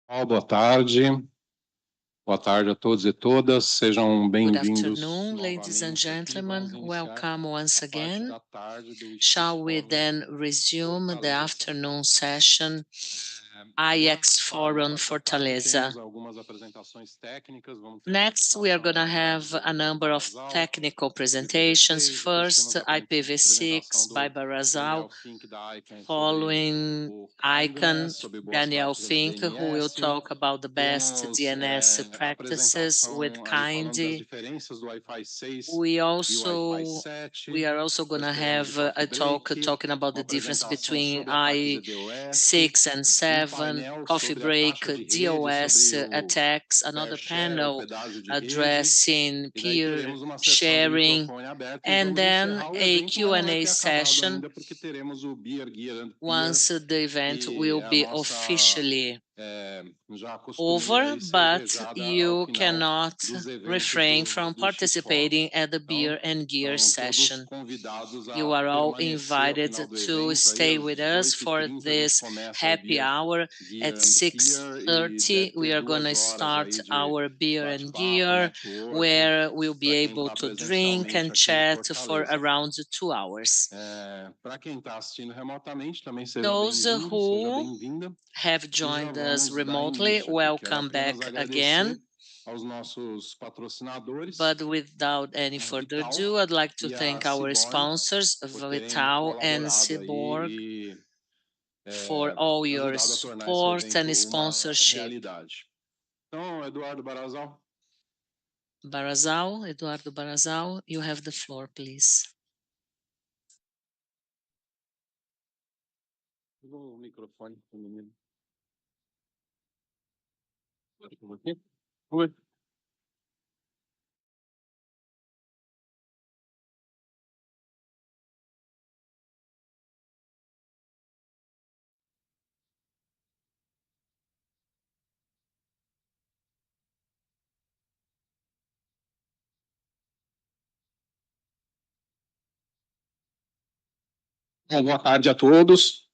Boa tarde. Boa tarde a todos e todas. Sejam bem-vindos. Good afternoon, ladies and gentlemen. Welcome once again. Shall we then resume the afternoon session, IX Forum Fortaleza? Next, we are going to have a number of technical presentations. First, IPv6 by Barazal, following Icon, Daniel Fink, who will talk about the best DNS practices with Kindy. We are also going to have a talk talking about the difference between I6 and 7, coffee break, DOS attacks, another panel addressing peer sharing, and then a Q&A session once the event will be officially over, but you cannot refrain from participating at the beer and gear session. You are all invited to stay with us for this happy hour at 6:30. We are going to start our beer and gear, where we'll be able to drink and chat for around 2 hours. Those who have joined us remotely, welcome back again. But without any further ado, I'd like to thank our sponsors, Vital and Cyborg, for all your support and sponsorship. Eduardo Barazal, you have the floor, please. Boa tarde a todos.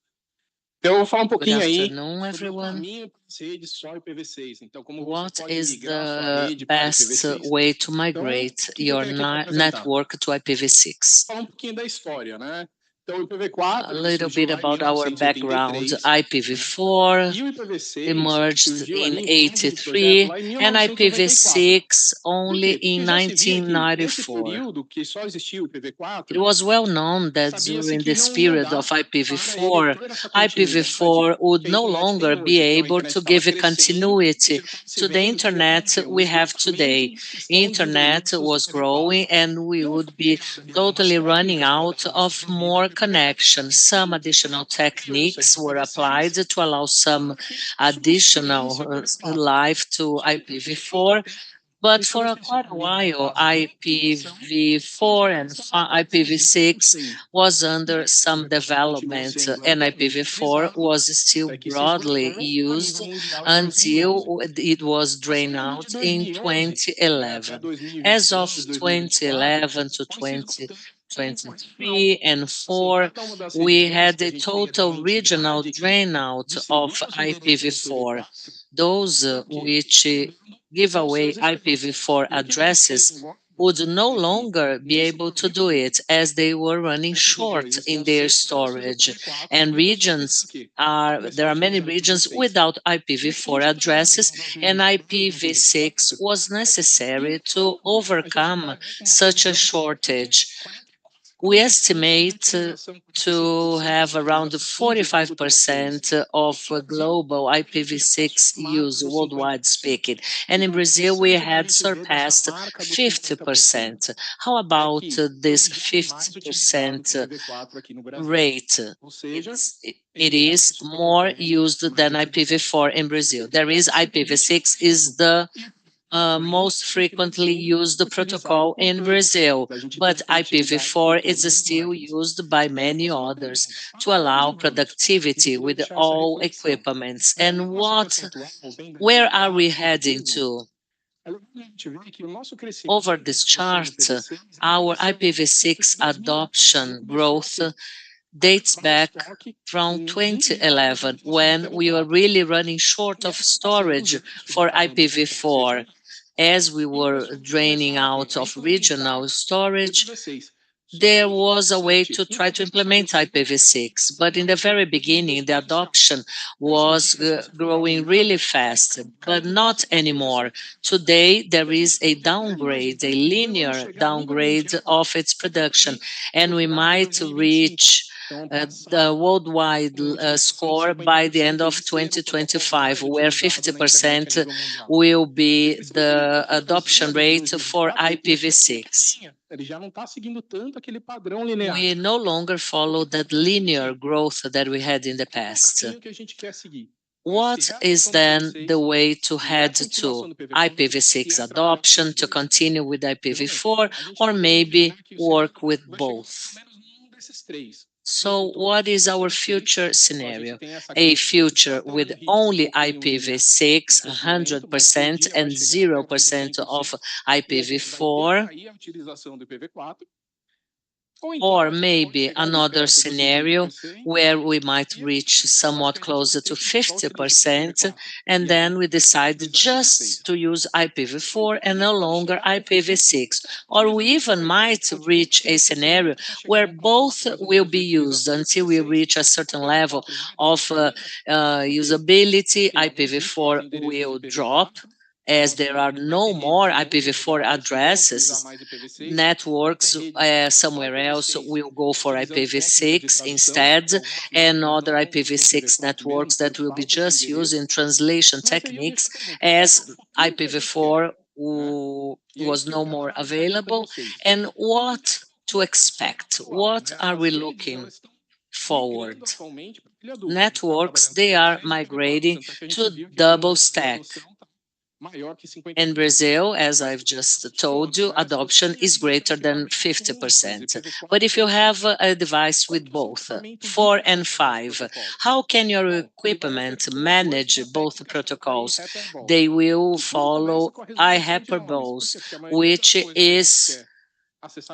Eu vou falar pouquinho aí sobre o caminho para as redes só IPv6. Então, como você pode migrar sua rede para IPv6? Best way to migrate your network to IPv6? Falar pouquinho da história, né? A little bit about our background. IPv4 emerged in 83 and IPv6 only in 1994. It was well known that during this period of IPv4, IPv4 would no longer be able to give a continuity to the internet we have today. Internet was growing and we would be totally running out of more connections. Some additional techniques were applied to allow some additional life to IPv4. But for quite a while, IPv4 and IPv6 was under some development, and IPv4 was still broadly used until it was drained out in 2011. As of 2011 to 2023 and 4, we had a total regional drain out of IPv4. Those which give away IPv4 addresses would no longer be able to do it as they were running short in their storage. And there are many regions without IPv4 addresses, and IPv6 was necessary to overcome such a shortage. We estimate to have around 45% of global IPv6 use worldwide speaking. And in Brazil, we had surpassed 50%. How about this 50% rate? It is more used than IPv4 in Brazil. There is IPv6 is the most frequently used protocol in Brazil, but IPv4 is still used by many others to allow productivity with all equipments. And where are we heading to? Over this chart, our IPv6 adoption growth dates back from 2011 when we were really running short of storage for IPv4. As we were draining out of regional storage, there was a way to try to implement IPv6, but in the very beginning, the adoption was growing really fast, but not anymore. Today, there is a downgrade, a linear downgrade of its production, and we might reach the worldwide score by the end of 2025, where 50% will be the adoption rate for IPv6. We no longer follow that linear growth that we had in the past. What is then the way to head to IPv6 adoption, to continue with IPv4, or maybe work with both? So what is our future scenario? A future with only IPv6, 100% and 0% of IPv4, or maybe another scenario where we might reach somewhat closer to 50%, and then we decide just to use IPv4 and no longer IPv6. Or we even might reach a scenario where both will be used until we reach a certain level of usability. IPv4 will drop, as there are no more IPv4 addresses. Networks somewhere else will go for IPv6 instead, and other IPv6 networks that will be just using translation techniques, as IPv4 was no more available. And what to expect? What are we looking forward? Networks, they are migrating to double stack. In Brazil, as I've just told you, adoption is greater than 50%. But if you have a device with both 4 and 5, how can your equipment manage both protocols? They will follow IX, which is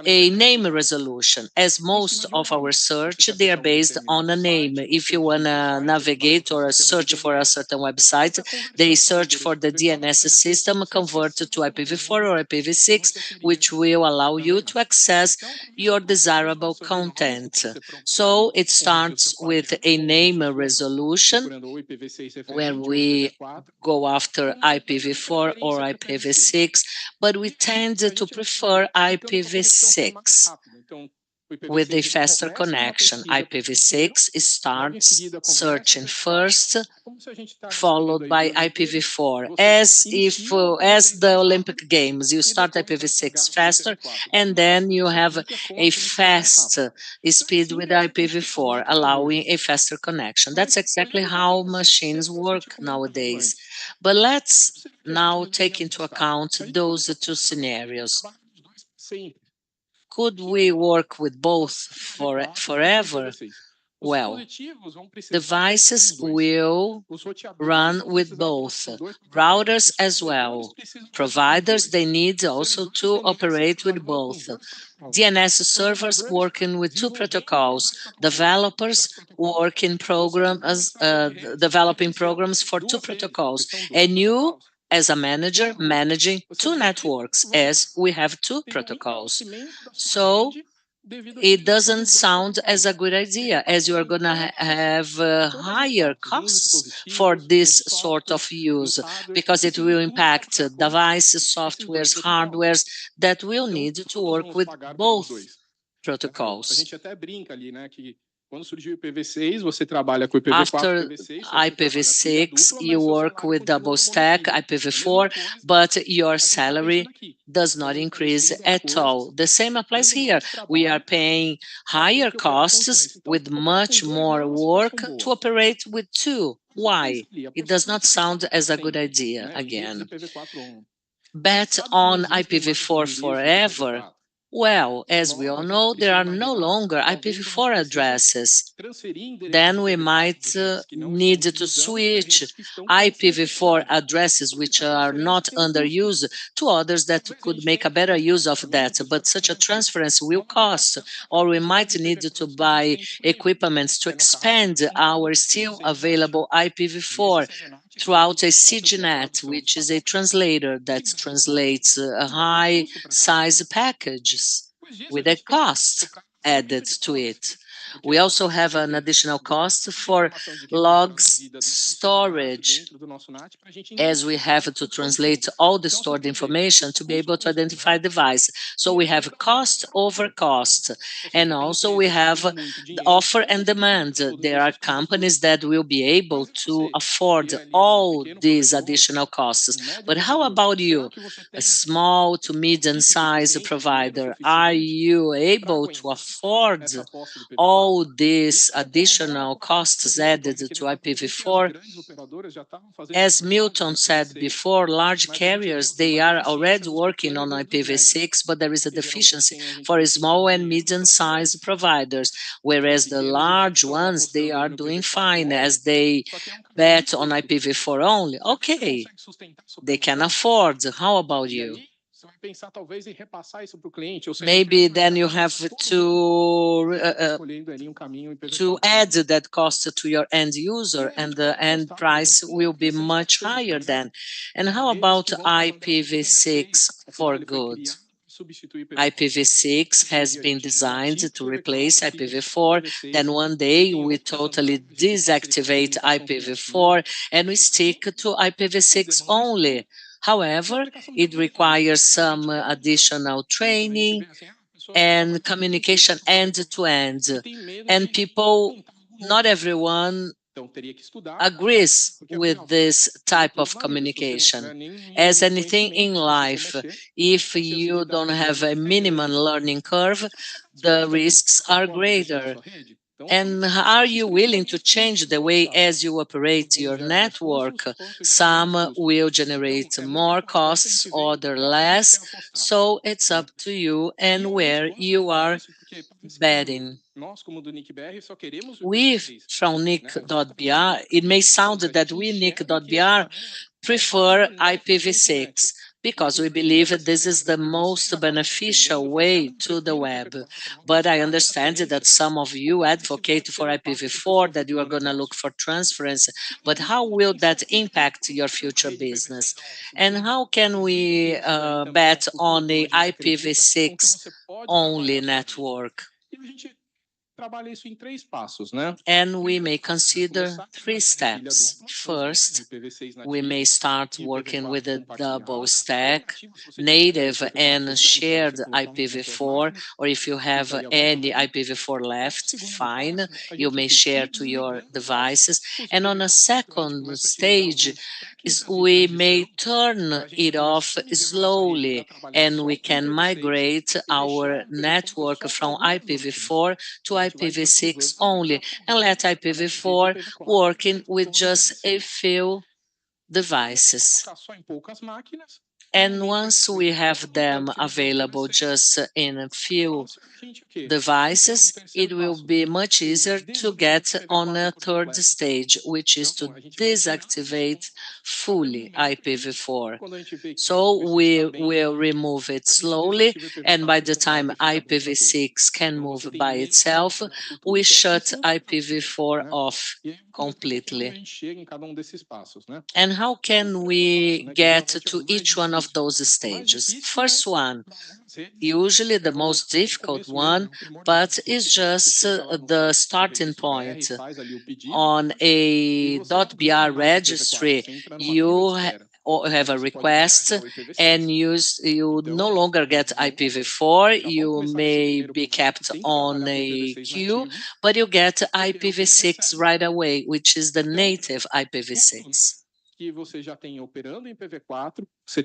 a name resolution. As most of our search, they are based on a name. If you want to navigate or search for a certain website, they search for the DNS system converted to IPv4 or IPv6, which will allow you to access your desirable content. So it starts with a name resolution where we go after IPv4 or IPv6, but we tend to prefer IPv6 with a faster connection. IPv6 starts searching first, followed by IPv4, as the Olympic Games, you start IPv6 faster, and then you have a fast speed with IPv4, allowing a faster connection. That's exactly how machines work nowadays. But let's now take into account those two scenarios. Could we work with both forever? Well, devices will run with both, routers as well. Providers, they need also to operate with both. DNS servers working with two protocols, developers working programs, developing programs for two protocols, and you as a manager managing two networks, as we have two protocols. So it doesn't sound as a good idea, as you are going to have higher costs for this sort of use, because it will impact devices, softwares, hardwares that will need to work with both protocols. After IPv6, you work with double stack IPv4, but your salary does not increase at all. The same applies here. We are paying higher costs with much more work to operate with two. Why? It does not sound as a good idea again. Bet on IPv4 forever. Well, as we all know, there are no longer IPv4 addresses. Then we might need to switch IPv4 addresses which are not under use to others that could make a better use of that. But such a transference will cost, or we might need to buy equipments to expand our still available IPv4 throughout a CGNet, which is a translator that translates high size packages with a cost added to it. We also have an additional cost for logs storage, as we have to translate all the stored information to be able to identify device. So we have cost over cost. And also we have the offer and demand. There are companies that will be able to afford all these additional costs. But how about you, a small to medium size provider? Are you able to afford all these additional costs added to IPv4? As Milton said before, large carriers, they are already working on IPv6, but there is a deficiency for small and medium-sized providers, whereas the large ones, they are doing fine as they bet on IPv4 only. Okay, they can afford. How about you? Maybe then you have to add that cost to your end user, and the end price will be much higher then. And how about IPv6 for good? IPv6 has been designed to replace IPv4. Then one day we totally deactivate IPv4 and we stick to IPv6 only. However, it requires some additional training and communication end to end. And people, not everyone agrees with this type of communication. As anything in life, if you don't have a minimum learning curve, the risks are greater. And are you willing to change the way as you operate your network? Some will generate more costs, other less. So it's up to you and where you are betting. We from IX.br, it may sound that we IX.br prefer IPv6 because we believe this is the most beneficial way to the web. But I understand that some of you advocate for IPv4, that you are going to look for transference. But how will that impact your future business? And how can we bet on the IPv6 only network? And we may consider three steps. First, we may start working with a double stack, native and shared IPv4, or if you have any IPv4 left, fine, you may share to your devices. And on a second stage, we may turn it off slowly and we can migrate our network from IPv4 to IPv6 only and let IPv4 working with just a few devices. And once we have them available just in a few devices, it will be much easier to get on a third stage, which is to deactivate fully IPv4. So we will remove it slowly, and by the time IPv6 can move by itself, we shut IPv4 off completely. And how can we get to each one of those stages? First one, usually the most difficult one, but it's just the starting point. On a .br registry, you have a request and you no longer get IPv4, you may be kept on a queue, but you get IPv6 right away, which is the native IPv6.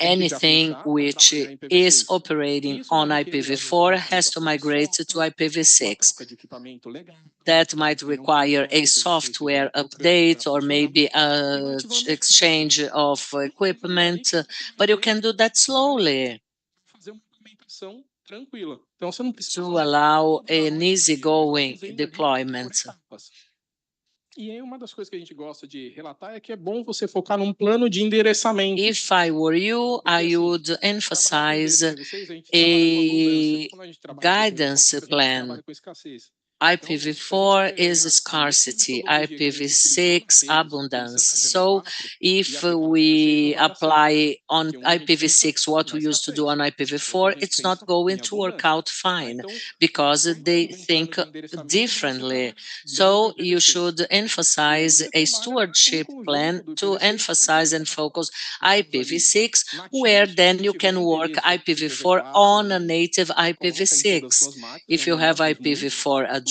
Anything which is operating on IPv4 has to migrate to IPv6. That might require a software update or maybe an exchange of equipment, but you can do that slowly. to allow an easygoing deployment. If I were you, I would emphasize a guidance plan. IPv4 is scarcity, IPv6 abundance. So if we apply on IPv6 what we used to do on IPv4, it's not going to work out fine because they think differently. So you should emphasize a stewardship plan to emphasize and focus IPv6, where then you can work IPv4 on a native IPv6. If you have IPv4 address,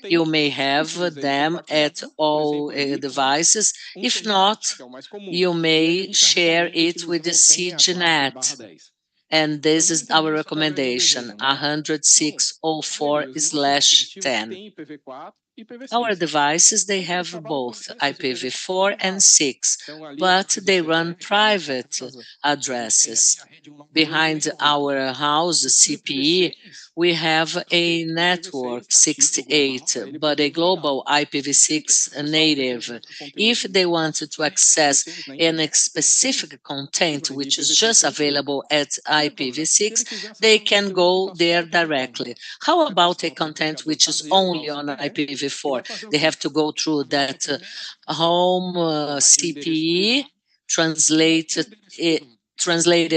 you may have them at all devices. If not, you may share it with the CGNet. And this is our recommendation, 106.04/10. Our devices, they have both IPv4 and 6, but they run private addresses. Behind our house, CPE, we have a network 68, but a global IPv6 native. If they want to access any specific content which is just available at IPv6, they can go there directly. How about a content which is only on IPv4? They have to go through that home CPE, translated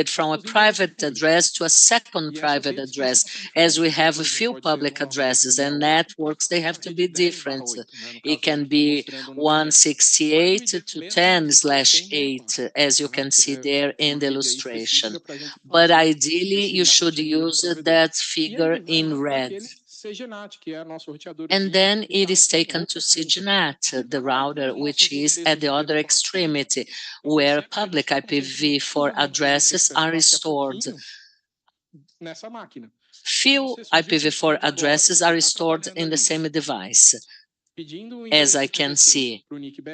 from a private address to a second private address, as we have a few public addresses and networks, they have to be different. It can be 168 to 10/8, as you can see there in the illustration. But ideally, you should use that figure in red. And then it is taken to CGNet, the router, which is at the other extremity, where public IPv4 addresses are stored. Few IPv4 addresses are stored in the same device, as I can see.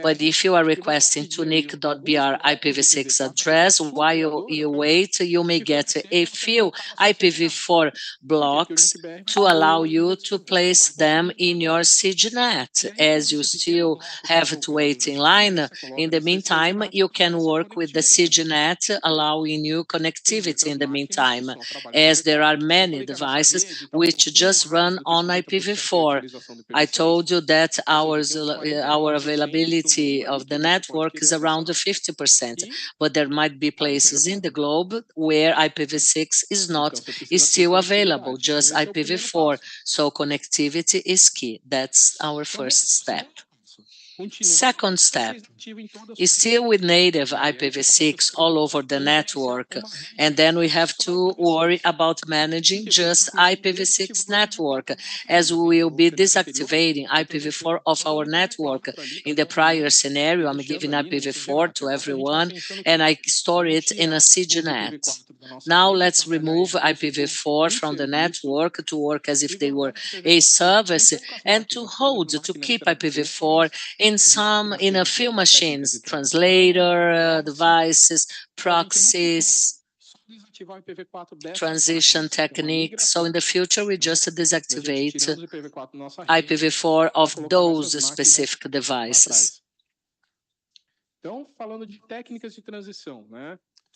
But if you are requesting to IX.br IPv6 address, while you wait, you may get a few IPv4 blocks to allow you to place them in your CGNet, as you still have to wait in line. In the meantime, you can work with the CGNet, allowing you connectivity in the meantime, as there are many devices which just run on IPv4. I told you that our availability of the network is around 50%, but there might be places in the globe where IPv6 is still available, just IPv4. So connectivity is key. That's our first step. Second step is still with native IPv6 all over the network, and then we have to worry about managing just IPv6 network, as we will be deactivating IPv4 of our network. In the prior scenario, I'm giving IPv4 to everyone, and I store it in a CGNet. Now let's remove IPv4 from the network to work as if they were a service, and to keep IPv4 in a few machines, translator devices, proxies, transition techniques. So in the future, we just deactivate IPv4 of those specific devices.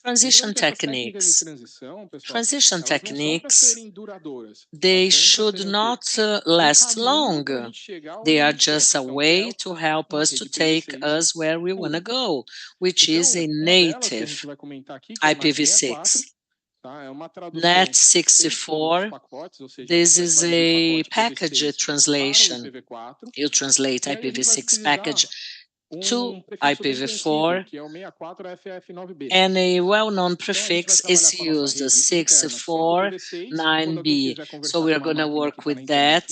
Transition techniques. Transition techniques, they should not last long. They are just a way to help us to take us where we want to go, which is a native IPv6. Net64, this is a package translation. You translate IPv6 package to IPv4, and a well-known prefix is used, 649B. So we're going to work with that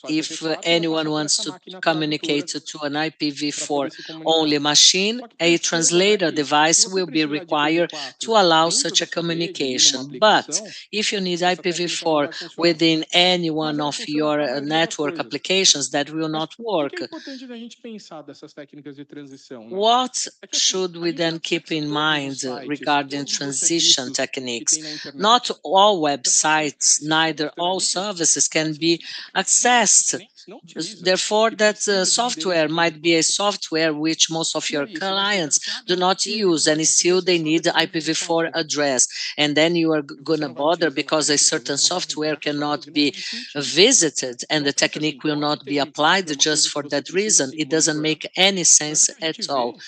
if anyone wants to communicate to an IPv4 only machine, a translator device will be required to allow such a communication. But if you need IPv4 within any one of your network applications, that will not work. What should we then keep in mind regarding transition techniques? Not all websites, neither all services can be accessed. Therefore, that software might be a software which most of your clients do not use, and still they need the IPv4 address. And then you are going to bother because a certain software cannot be visited and the technique will not be applied just for that reason. It doesn't make any sense at all.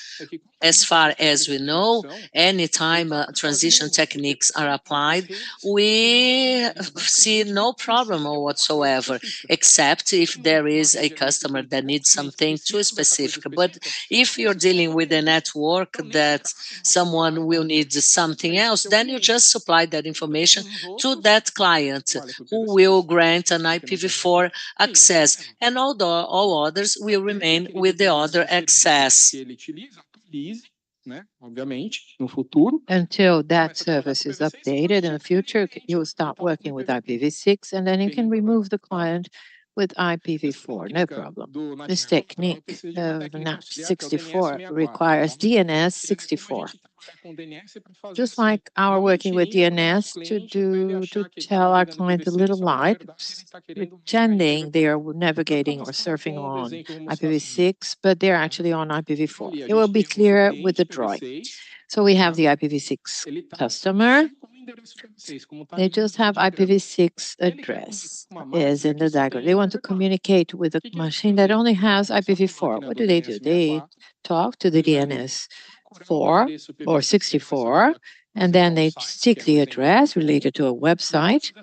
As far as we know, anytime transition techniques are applied, we see no problem whatsoever, except if there is a customer that needs something too specific. But if you're dealing with a network that someone will need something else, then you just supply that information to that client who will grant an IPv4 access, and all others will remain with the other access. Until that service is updated in the future, you'll start working with IPv6, and then you can remove the client with IPv4, no problem. This technique of NAT64 requires DNS 64. Just like our working with DNS to tell our client a little lie, pretending they are navigating or surfing on IPv6, but they're actually on IPv4. It will be clear with the drawing. So we have the IPv6 customer. They just have IPv6 address is in the diagram. They want to communicate with a machine that only has IPv4. What do? They talk to the DNS 4 or 64, and then they seek the address related to a website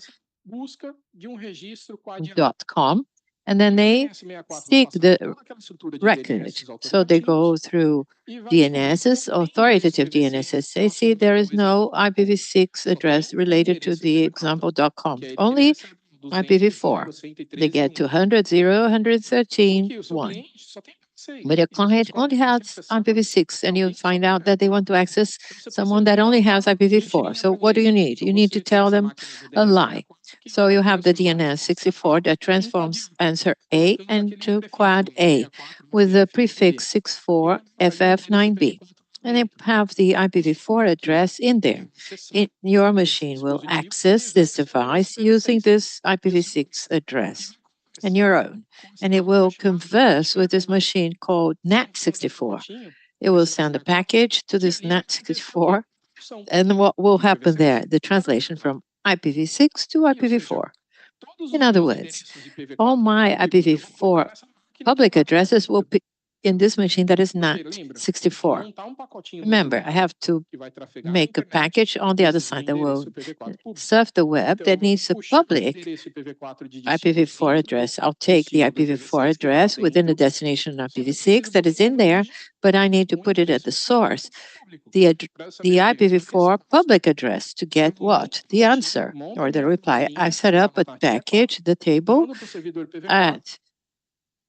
.com, and then they seek the record. So they go through DNSs, authoritative DNSs. They see there is no IPv6 address related to the example.com, only IPv4. They get to 100, 0, 113, 1. But a client only has IPv6, and you find out that they want to access someone that only has IPv4. So what do? You need to tell them a lie. So you have the DNS 64 that transforms answer A into quad A with the prefix 64FF9B. And they have the IPv4 address in there. Your machine will access this device using this IPv6 address and your own. And it will converse with this machine called NAT64. It will send a package to this NAT64. And what will happen there? The translation from IPv6 to IPv4. In other words, all my IPv4 public addresses will be in this machine that is NAT64. Remember, I have to make a package on the other side that will surf the web that needs a public IPv4 address. I'll take the IPv4 address within the destination IPv6 that is in there, but I need to put it at the source, the IPv4 public address to get what? The answer or the reply. I set up a package, the table, at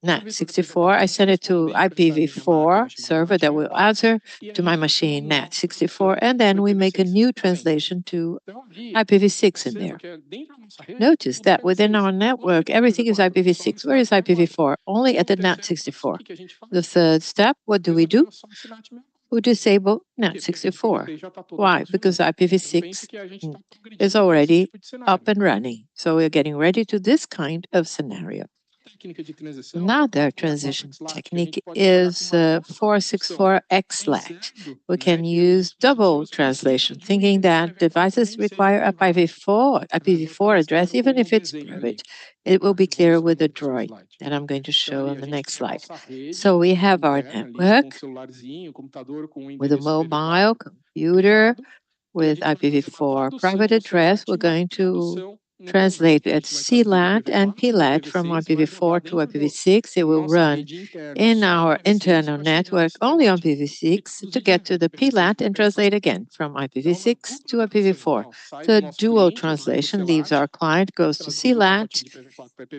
NAT64. I send it to IPv4 server that will answer to my machine NAT64, and then we make a new translation to IPv6 in there. Notice that within our network, everything is IPv6. Where is IPv4? Only at the NAT64. The third step, what do? We disable NAT64. Why? Because IPv6 is already up and running. So we're getting ready to this kind of scenario. Another transition technique is 464XLAT. We can use double translation, thinking that devices require a IPv4 address, even if it's private. It will be clear with the drawing that I'm going to show on the next slide. So we have our network with a mobile computer with IPv4 private address. We're going to translate at CLAT and PLAT from IPv4 to IPv6. It will run in our internal network only on IPv6 to get to the PLAT and translate again from IPv6 to IPv4. The dual translation leaves our client, goes to CLAT,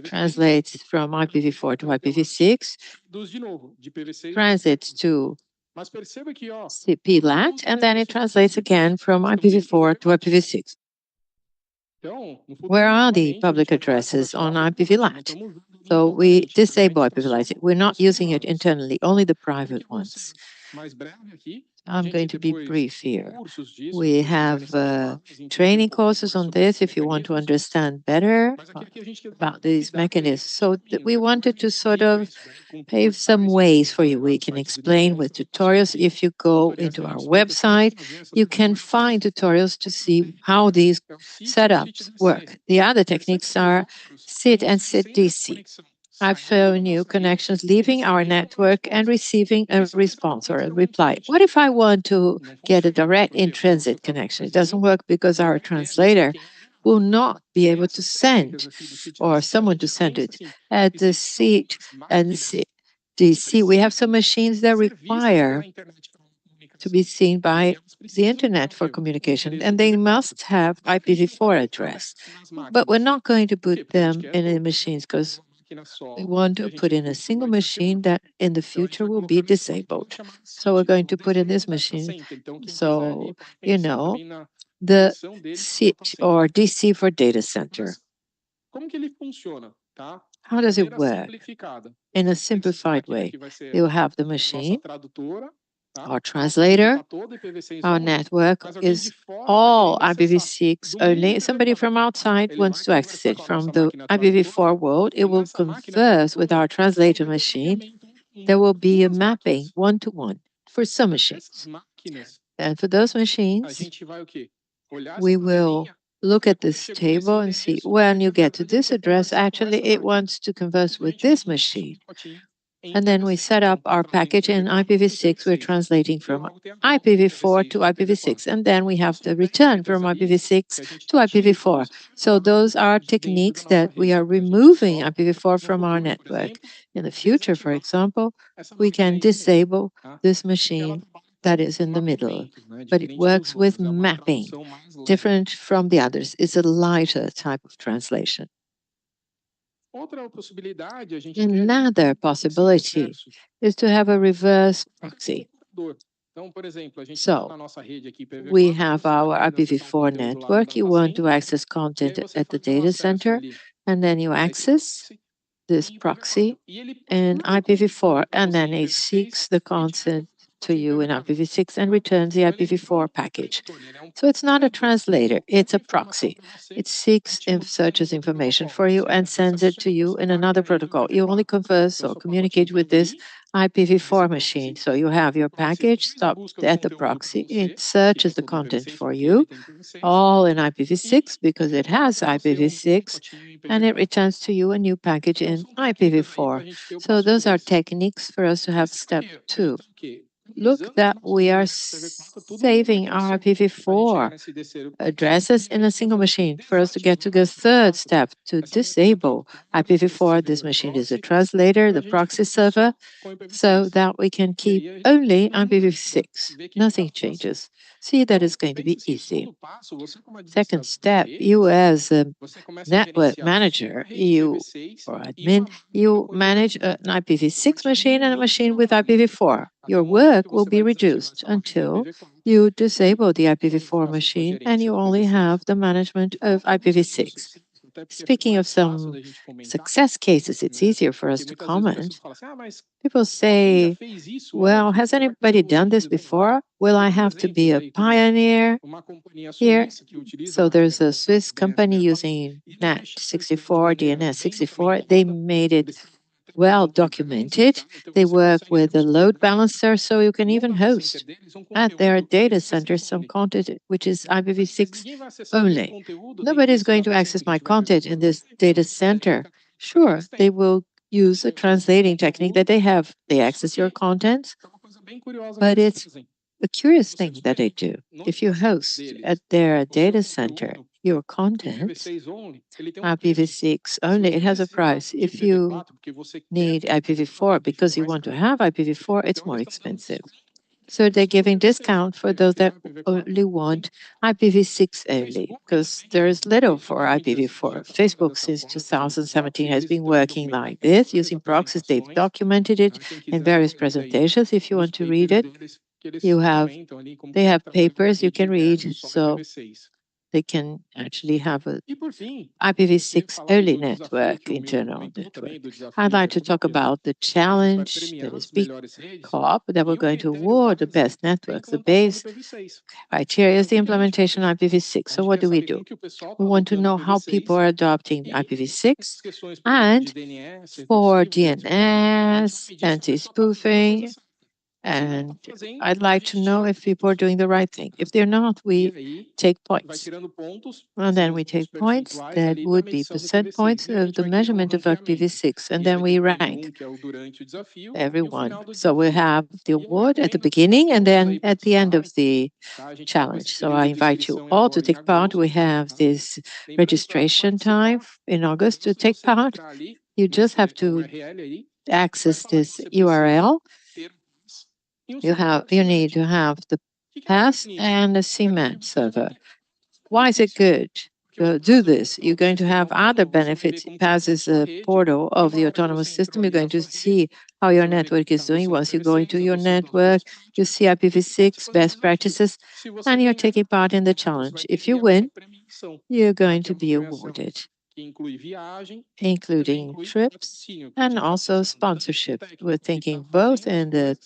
translates from IPv4 to IPv6, transits to PLAT, and then it translates again from IPv4 to IPv6. Where are the public addresses on IPv-LAT? So we disable IPv-LAT. We're not using it internally, only the private ones. I'm going to be brief here. We have training courses on this if you want to understand better about these mechanisms. So we wanted to sort of pave some ways for you. We can explain with tutorials. If you go into our website, you can find tutorials to see how these setups work. The other techniques are SID and SID-DC. I've shown you connections leaving our network and receiving a response or a reply. What if I want to get a direct in-transit connection? It doesn't work because our translator will not be able to send or someone to send it at the seat and DC. We have some machines that require to be seen by the internet for communication, and they must have IPv4 address. But we're not going to put them in the machines because we want to put in a single machine that in the future will be disabled. So we're going to put in this machine. So, the SIT or DC for data center. How does it work? In a simplified way, you have the machine, our translator, our network is all IPv6 only. Somebody from outside wants to access it from the IPv4 world. It will converse with our translator machine. There will be a mapping one-to-one for some machines. And for those machines, we will look at this table and see when you get to this address, actually it wants to converse with this machine. And then we set up our package in IPv6. We're translating from IPv4 to IPv6. And then we have the return from IPv6 to IPv4. So those are techniques that we are removing IPv4 from our network. In the future, for example, we can disable this machine that is in the middle, but it works with mapping, different from the others. It's a lighter type of translation. Another possibility is to have a reverse proxy. So we have our IPv4 network. You want to access content at the data center, and then you access this proxy in IPv4, and then it seeks the content to you in IPv6 and returns the IPv4 package. So it's not a translator, it's a proxy. It seeks and searches information for you and sends it to you in another protocol. You only converse or communicate with this IPv4 machine. So you have your package stopped at the proxy. It searches the content for you, all in IPv6 because it has IPv6, and it returns to you a new package in IPv4. So those are techniques for us to have step 2. Look that we are saving our IPv4 addresses in a single machine. For us to get to the third step, to disable IPv4, this machine is a translator, the proxy server, so that we can keep only IPv6. Nothing changes. See, that is going to be easy. Second step, you as a network manager, you or admin, you manage an IPv6 machine and a machine with IPv4. Your work will be reduced until you disable the IPv4 machine and you only have the management of IPv6. Speaking of some success cases, it's easier for us to comment. People say, well, has anybody done this before? Will I have to be a pioneer here? So there's a Swiss company using NAT64, DNS64. They made it well documented. They work with a load balancer, so you can even host at their data center some content which is IPv6 only. Nobody's going to access my content in this data center. Sure, they will use a translating technique that they have. They access your content, but it's a curious thing that they do. If you host at their data center, your content, IPv6 only, it has a price. If you need IPv4 because you want to have IPv4, it's more expensive. So they're giving discount for those that only want IPv6 only, because there is little for IPv4. Facebook since 2017 has been working like this, using proxies. They've documented it in various presentations. If you want to read it, they have papers you can read, so they can actually have a IPv6 only network, internal network. I'd like to talk about the challenge that is BCOP, that we're going to award the best networks. The base criteria is the implementation of IPv6. So what do? We want to know how people are adopting IPv6 and for DNS, anti-spoofing, and I'd like to know if people are doing the right thing. If they're not, we take points. And then we take points that would be percent points of the measurement of IPv6, and then we rank everyone. So we have the award at the beginning and then at the end of the challenge. So I invite you all to take part. We have this registration time in August to take part. You just have to access this URL. You need to have the pass and the cement server. Why is it good to do this? You're going to have other benefits. PAS is a portal of the autonomous system. You're going to see how your network is doing. Once you go into your network, you see IPv6 best practices, and you're taking part in the challenge. If you win, you're going to be awarded, including trips and also sponsorship. We're thinking both in the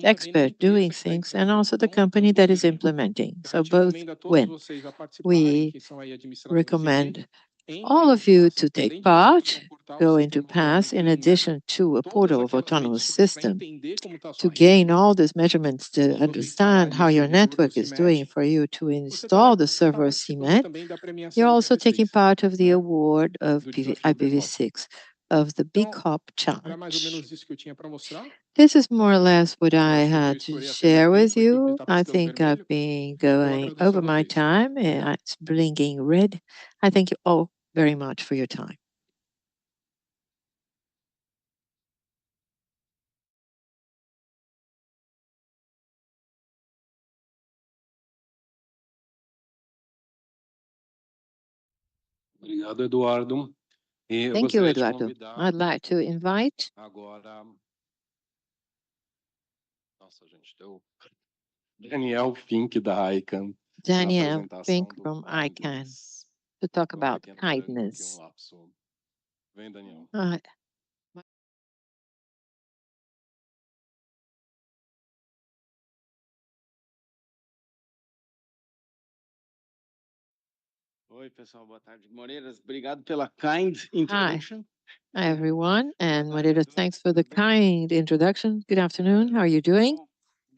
expert doing things and also the company that is implementing. So both win. We recommend all of you to take part, go into PASS, in addition to a portal of autonomous system, to gain all these measurements, to understand how your network is doing, for you to install the server cement. You're also taking part of the award of IPv6 of the BCOP challenge. This is more or less what I had to share with you. I think I've been going over my time. It's blinking red. I thank you all very much for your time. Obrigado, Eduardo. Thank you, Eduardo. I'd like to invite Daniel Fink da ICANN. Daniel Fink from ICANN to talk about kindness. Vem, Daniel. Oi, pessoal, boa tarde. Moreiras, obrigado pela kind introduction. Hi, everyone. And Moreira, thanks for the kind introduction. Good afternoon. How are you doing?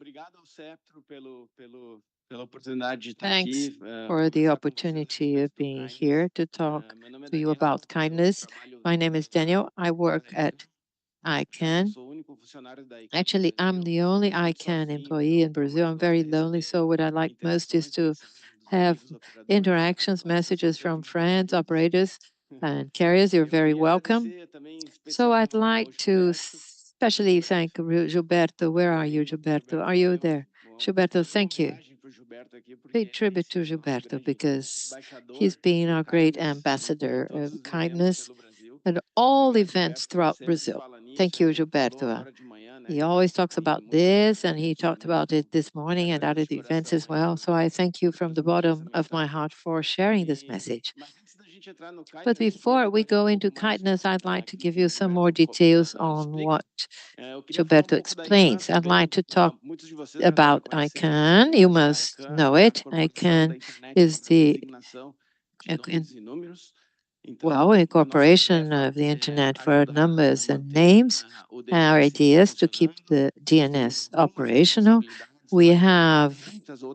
Obrigado ao Ceptro pela oportunidade de estar Thanks aqui. for the opportunity of being here to talk to you about kindness. My name is Daniel. I work at ICANN. Actually, I'm the only ICANN employee in Brazil. I'm very lonely. So what I like most is to have interactions, messages from friends, operators, and carriers. You're very welcome. So I'd like to especially thank Gilberto. Where are you, Gilberto? Are you there? Gilberto, thank you. Pay tribute to Gilberto because he's been our great ambassador of kindness at all events throughout Brazil. Thank you, Gilberto. He always talks about this, and he talked about it this morning and at the events as well. So I thank you from the bottom of my heart for sharing this message. But before we go into kindness, I'd like to give you some more details on what Gilberto explains. I'd like to talk about ICANN. You must know it. ICANN is the incorporation of the internet for numbers and names. Our idea is to keep the DNS operational. We have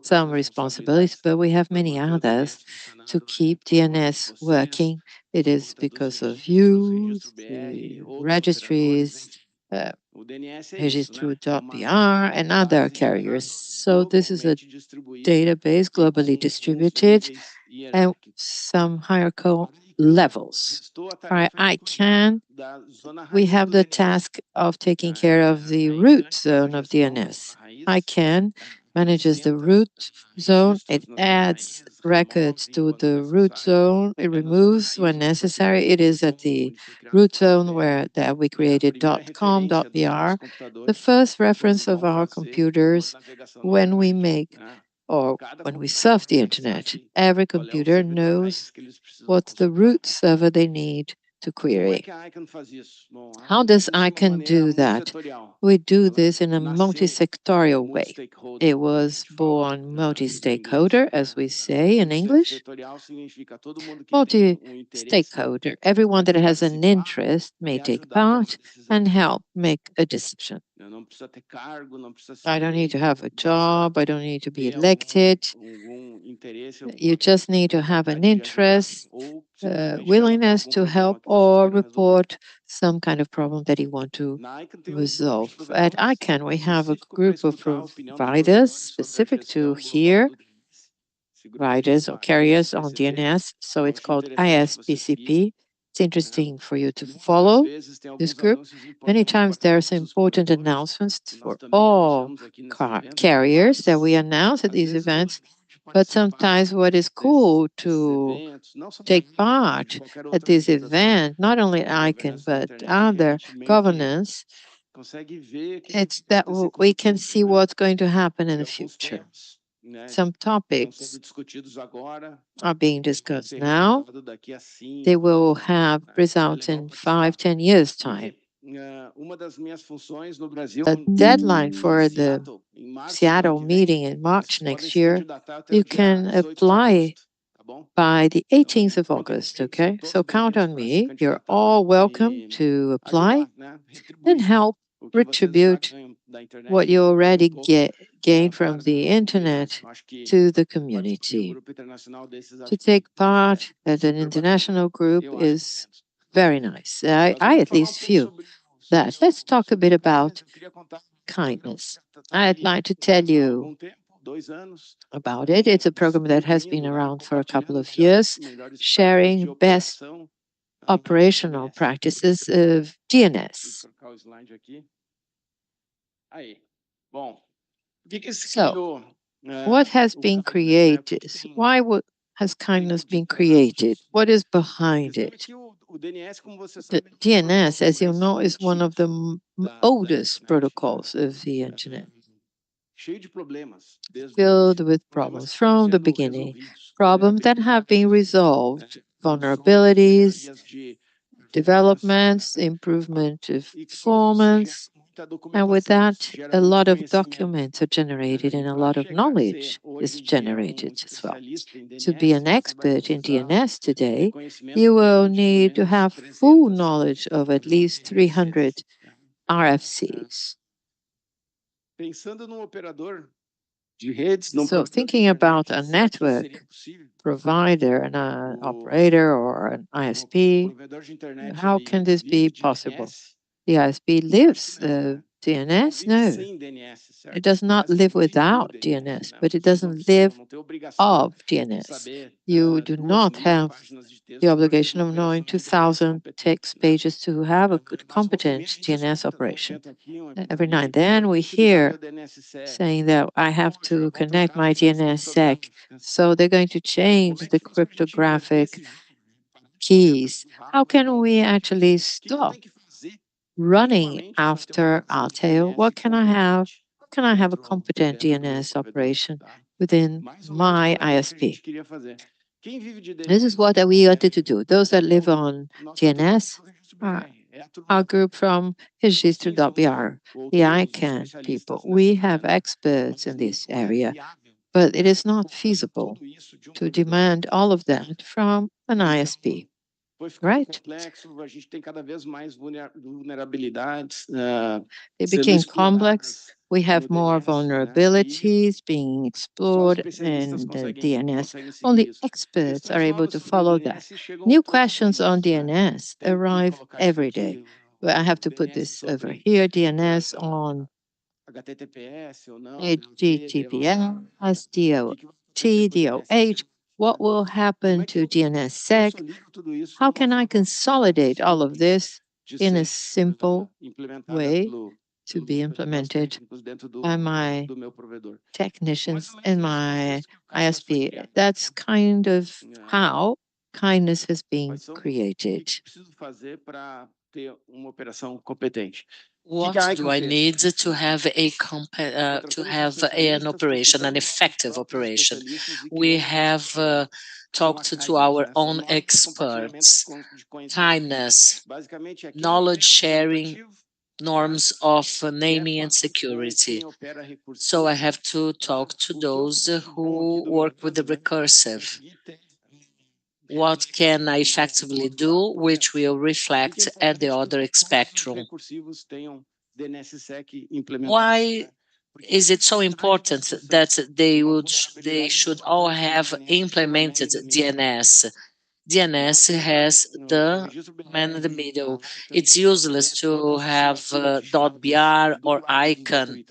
some responsibilities, but we have many others to keep DNS working. It is because of you, the registries, Registro.br, and other carriers. So this is a database globally distributed. and some hierarchical levels. For ICANN, we have the task of taking care of the root zone of DNS. ICANN manages the root zone. It adds records to the root zone. It removes when necessary. It is at the root zone where that we created .com.br, the first reference of our computers when we make or when we surf the internet. Every computer knows what's the root server they need to query. How does ICANN do that? We do this in a multi-sectorial way. It was born multi-stakeholder, as we say in English. Multi-stakeholder, everyone that has an interest may take part and help make a decision. I don't need to have a job. I don't need to be elected. You just need to have an interest, willingness to help or report some kind of problem that you want to resolve. At ICANN, we have a group of providers specific to here, providers or carriers on DNS. So it's called ISPCP. It's interesting for you to follow this group. Many times there's important announcements for all carriers that we announce at these events. But sometimes what is cool to take part at this event, not only ICANN, but other governance, it's that we can see what's going to happen in the future. Some topics are being discussed now. They will have results in 5, 10 years' time. The deadline for the Seattle meeting in March next year, you can apply by the 18th of August, okay? So count on me. You're all welcome to apply and help retribute what you already gain from the internet to the community. To take part at an international group is very nice. I at least feel that. Let's talk a bit about kindness. I'd like to tell you about it. It's a program that has been around for a couple of years, sharing best operational practices of DNS. So, what has been created? Why has kindness been created? What is behind it? The DNS, as you know, is one of the oldest protocols of the internet, filled with problems from the beginning, problems that have been resolved, vulnerabilities, developments, improvement of performance. And with that, a lot of documents are generated and a lot of knowledge is generated as well. To be an expert in DNS today, you will need to have full knowledge of at least 300 RFCs. So thinking about a network provider, an operator, or an ISP, how can this be possible? The ISP lives DNS? No, it does not live without DNS, but it doesn't live of DNS. You do not have the obligation of knowing 2,000 text pages to have a good, competent DNS operation. Every now and then we hear saying that I have to connect my DNSSEC, so they're going to change the cryptographic keys. How can we actually stop running after our tail? What can I have? How can I have a competent DNS operation within my ISP? This is what we wanted to do. Those that live on DNS are our group from Registro.br, the ICANN people. We have experts in this area, but it is not feasible to demand all of that from an ISP. Right? It became complex. We have more vulnerabilities being explored in the DNS. Only experts are able to follow that. New questions on DNS arrive every day. Well, I have to put this over here, DNS on HTTPS, DOT, DOH. What will happen to DNSSEC? How can I consolidate all of this in a simple way to be implemented by my technicians and my ISP? That's kind of how kindness has been created. What do I need to have an operation, an effective operation? We have talked to our own experts. Kindness, knowledge sharing, norms of naming and security. So I have to talk to those who work with the recursive. What can I effectively do, which will reflect at the other spectrum? Why is it so important that they should all have implemented DNS? DNS has the man in the middle. It's useless to have .br or icon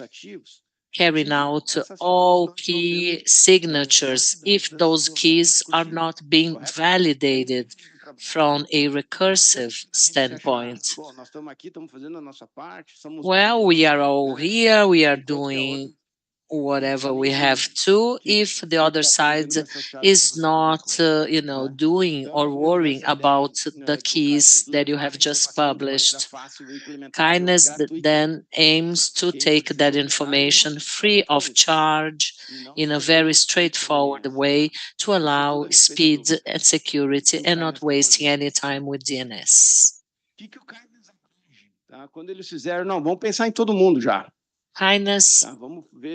carrying out all key signatures if those keys are not being validated from a recursive standpoint. Well, we are all here, we are doing whatever we have to if the other side is not doing or worrying about the keys that you have just published. Kindness then aims to take that information free of charge in a very straightforward way to allow speed and security and not wasting any time with DNS. Kindness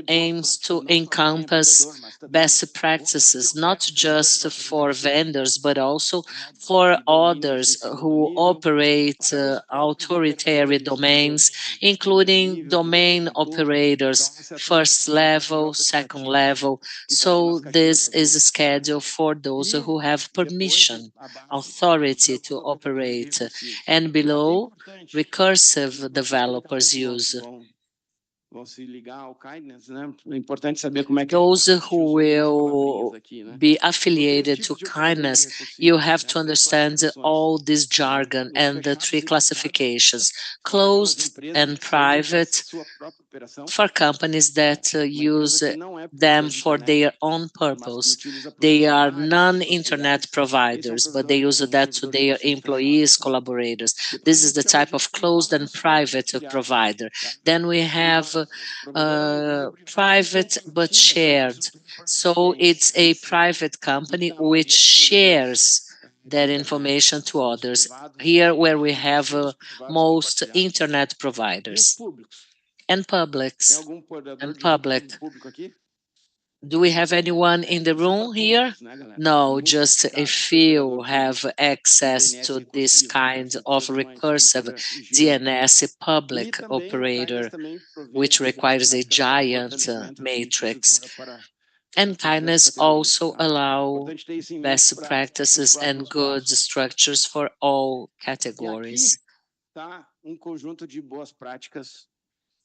aims to encompass best practices, not just for vendors, but also for others who operate authoritarian domains, including domain operators, first level, second level. So this is a schedule for those who have permission, authority to operate, and below, recursive developers use. Those who will be affiliated to kindness, you have to understand all this jargon and the three classifications, closed and private, for companies that use them for their own purpose. They are non-internet providers, but they use that to their employees, collaborators. This is the type of closed and private provider. Then we have private but shared. So it's a private company which shares that information to others. Here where we have most internet providers and publics and public. Do we have anyone in the room here? No, just a few have access to this kind of recursive DNS public operator, which requires a giant matrix. And kindness also allow best practices and good structures for all categories.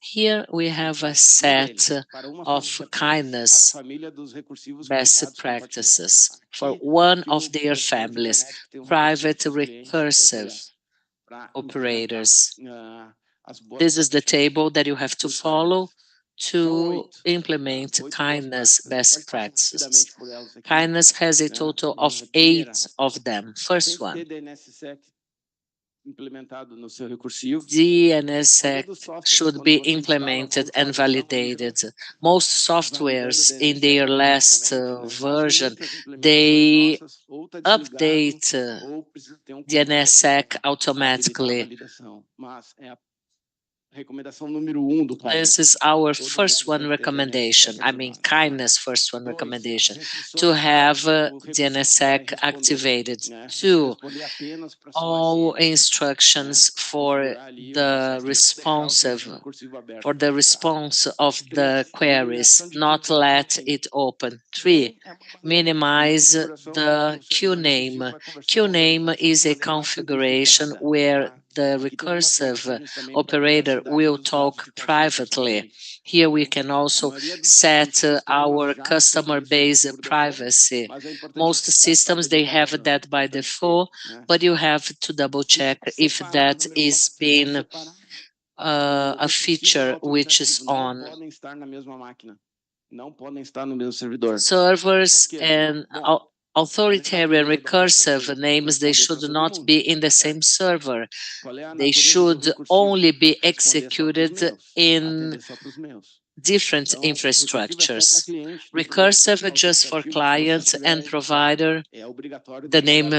Here we have a set of kindness best practices for one of their families, private recursive operators. This is the table that you have to follow to implement kindness best practices. Kindness has a total of 8 of them. First one, DNSSEC should be implemented and validated. Most softwares in their last version, they update DNSSEC automatically. This is our first one recommendation. I mean, kindness first one recommendation to have DNSSEC activated. 2, all instructions for the response of the queries, not let it open. 3, minimize the queue name. Queue name is a configuration where the recursive operator will talk privately. Here we can also set our customer base privacy. Most systems, they have that by default, but you have to double check if that is being a feature which is on. Servers and authoritarian recursive names, they should not be in the same server. They should only be executed in different infrastructures. Recursive just for clients and provider. The name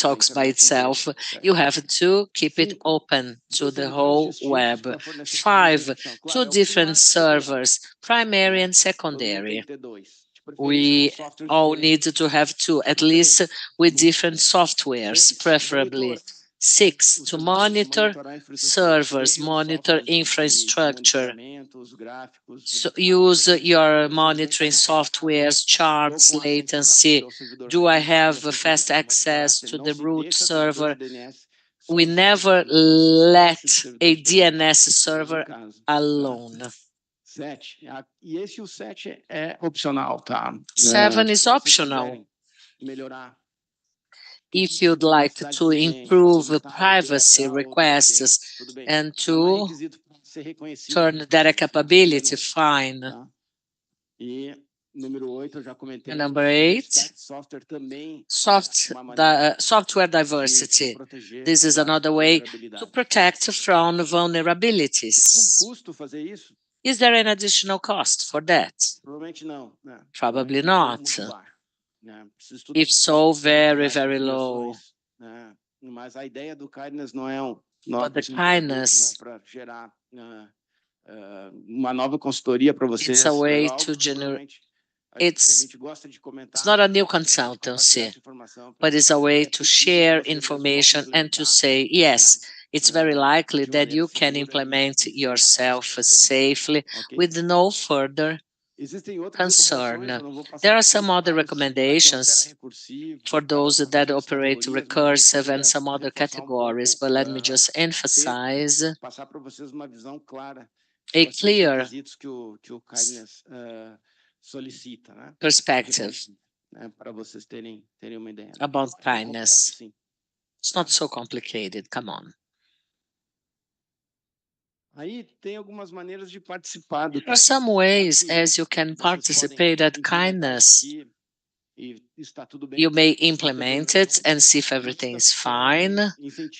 talks by itself. You have to keep it open to the whole web. 5, 2 different servers, primary and secondary. We all need to have 2, at least with different softwares, preferably. 6, to monitor servers, monitor infrastructure. So use your monitoring softwares, charts, latency. Do I have fast access to the root server? We never let a DNS server alone. 7 is optional. If you'd like to improve privacy requests and to turn data capability, fine. Number 8, software diversity. This is another way to protect from vulnerabilities. Is there an additional cost for that? Probably not. If so, very, very low. But the kindness, it's a way to generate. It's not a new consultancy, but it's a way to share information and to say, yes, it's very likely that you can implement yourself safely with no further concern. There are some other recommendations for those that operate recursive and some other categories, but let me just emphasize a clear perspective about kindness. It's not so complicated, come on. There are some ways as you can participate at kindness. You may implement it and see if everything is fine,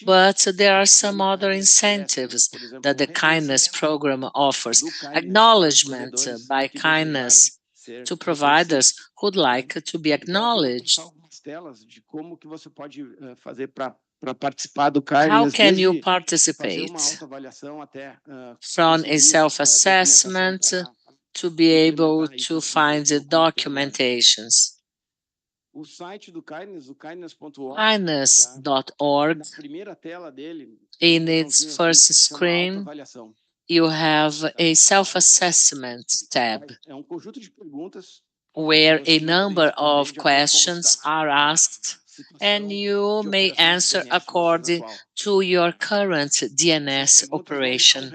but there are some other incentives that the kindness program offers. Acknowledgement by kindness to providers who'd like to be acknowledged. How can you participate? From a self-assessment to be able to find the documentations. Kindness.org, in its first screen, you have a self-assessment tab where a number of questions are asked and you may answer according to your current DNS operation.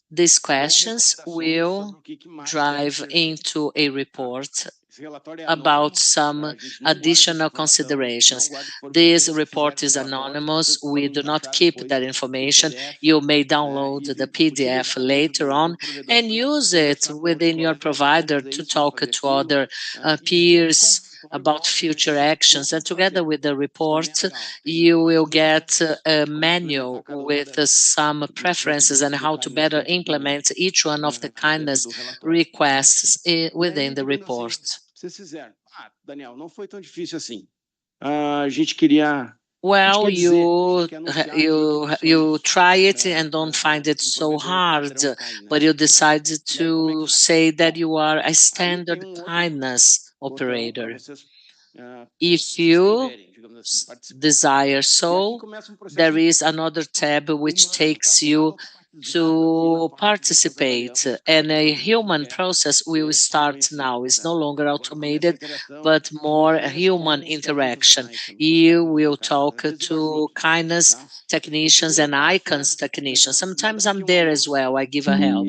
These questions will drive into a report about some additional considerations. This report is anonymous. We do not keep that information. You may download the PDF later on and use it within your provider to talk to other peers about future actions. And together with the report, you will get a manual with some preferences and how to better implement each one of the kindness requests within the report. Daniel, não foi tão difícil assim. A gente queria. Well, you try it and don't find it so hard, but you decide to say that you are a standard kindness operator. If you desire so, there is another tab which takes you to participate, and a human process will start now. It's no longer automated, but more human interaction. You will talk to kindness technicians and icons technicians. Sometimes I'm there as well. I give a help.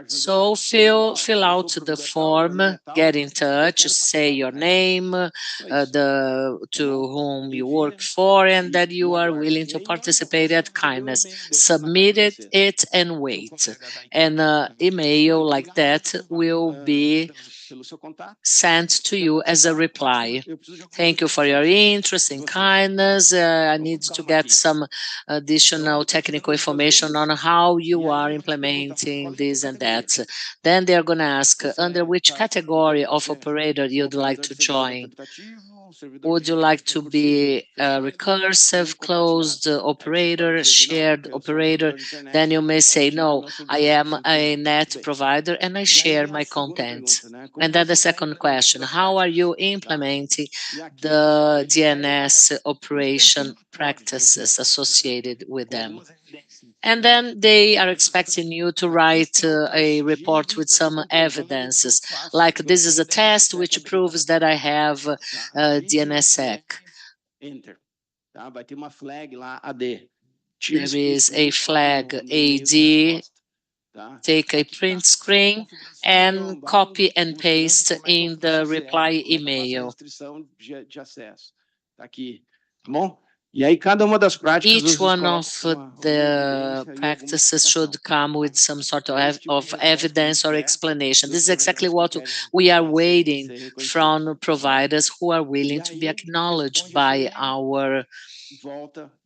So fill out the form, get in touch, say your name, to whom you work for, and that you are willing to participate at kindness. Submit it and wait. And email like that will be sent to you as a reply. Thank you for your interest in kindness. I need to get some additional technical information on how you are implementing this and that. Then they're going to ask under which category of operator you'd like to join. Would you like to be a recursive, closed operator, shared operator? Then you may say, no, I am a net provider and I share my content. And then the second question, how are you implementing the DNS operation practices associated with them? And then they are expecting you to write a report with some evidences, like this is a test which proves that I have DNSSEC. There is a flag AD. Take a print screen and copy and paste in the reply email. Each one of the practices should come with some sort of evidence or explanation. This is exactly what we are waiting from providers who are willing to be acknowledged by our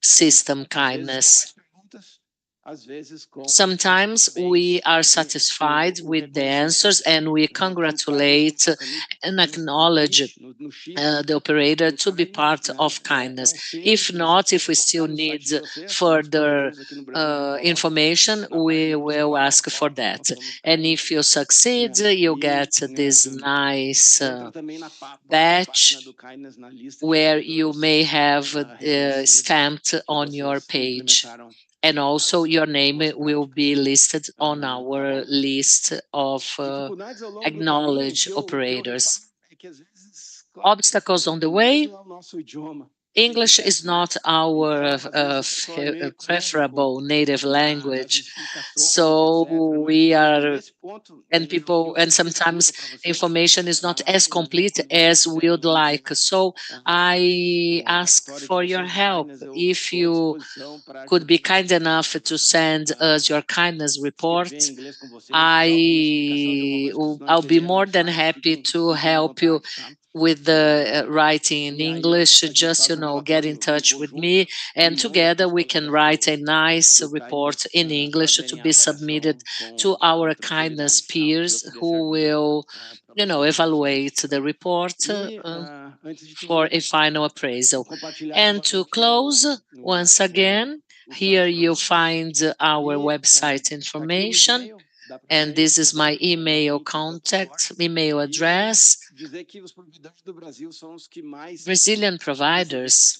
system kindness. Sometimes we are satisfied with the answers and we congratulate and acknowledge the operator to be part of kindness. If not, if we still need further information, we will ask for that. And if you succeed, you get this nice badge where you may have stamped on your page. And also your name will be listed on our list of acknowledged operators. Obstacles on the way. English is not our preferable native language. So we are, and sometimes information is not as complete as we would like. So I ask for your help. If you could be kind enough to send us your kindness report, I'll be more than happy to help you with the writing in English. Just, get in touch with me, and together we can write a nice report in English to be submitted to our kindness peers who will, evaluate the report for a final appraisal. And to close, once again, here you find our website information, and this is my email address. Brazilian providers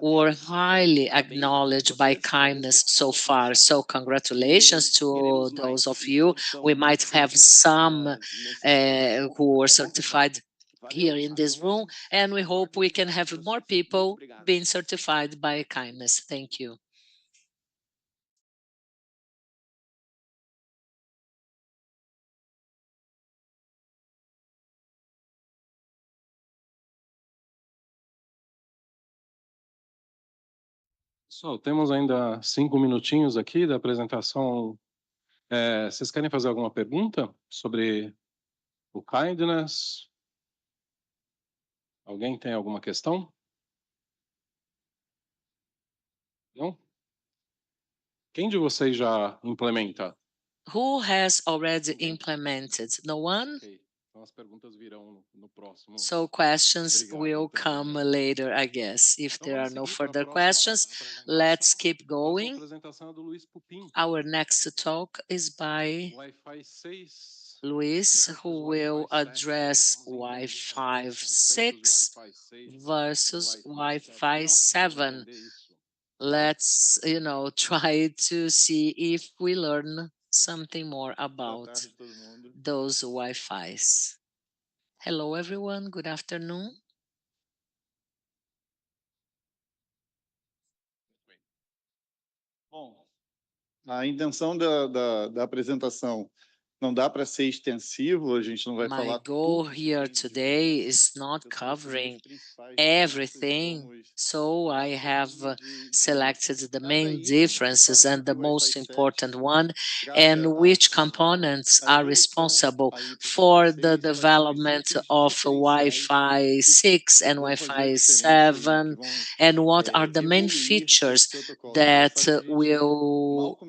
were highly acknowledged by kindness so far. So congratulations to those of you. We might have some who were certified here in this room, and we hope we can have more people being certified by kindness. Thank you. Pessoal, temos ainda 5 minutinhos aqui da apresentação. Vocês querem fazer alguma pergunta sobre o kindness? Alguém tem alguma questão? Não? Quem de vocês já implementa? Who has already implemented? No one? Okay. Então as perguntas virão no próximo. So questions will come later, I guess. If there are no further questions, let's keep going. Apresentação é do Luiz Pupin. Our next talk is by Wi-Fi 6 Luis, who will address Wi-Fi 6 versus Wi-Fi 7. let's, try to see if we learn something more about those Wi-Fis. Hello, everyone. Good afternoon. Bom, a intenção da apresentação não dá para ser extensivo, a gente não vai My falar goal tudo here today is not covering everything, so I have selected the main differences and the most important one, and which components are responsible for the development of Wi-Fi 6 and Wi-Fi 7, and what are the main features that will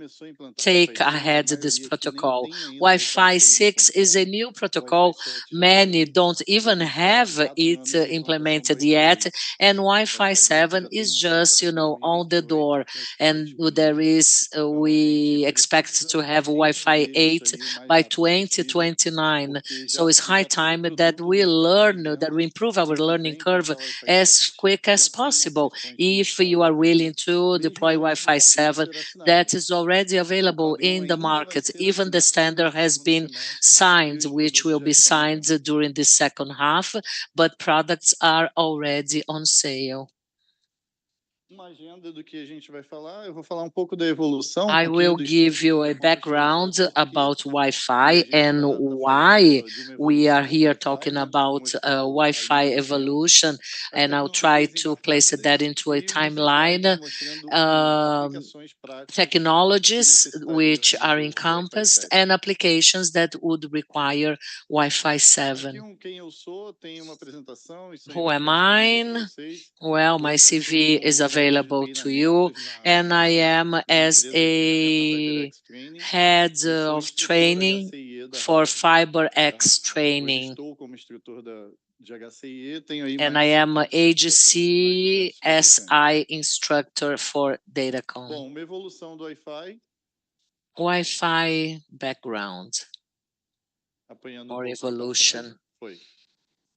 take ahead this protocol. Wi-Fi 6 is a new protocol. Many don't even have it implemented yet, and Wi-Fi 7 is just, on the door. And we expect to have Wi-Fi 8 by 2029. So it's high time that we learn, that we improve our learning curve as quick as possible. If you are willing to deploy Wi-Fi 7, that is already available in the market. Even the standard has been signed, which will be signed during the second half, but products are already on sale. I will give you a background about Wi-Fi and why we are here talking about Wi-Fi evolution, and I'll try to place that into a timeline. Technologies which are encompassed and applications that would require Wi-Fi 7. Who am I? Well, my CV is available to you, and I am as a head of training for FiberX training. And I am an AGC SI instructor for Datacom. Wi-Fi background or evolution.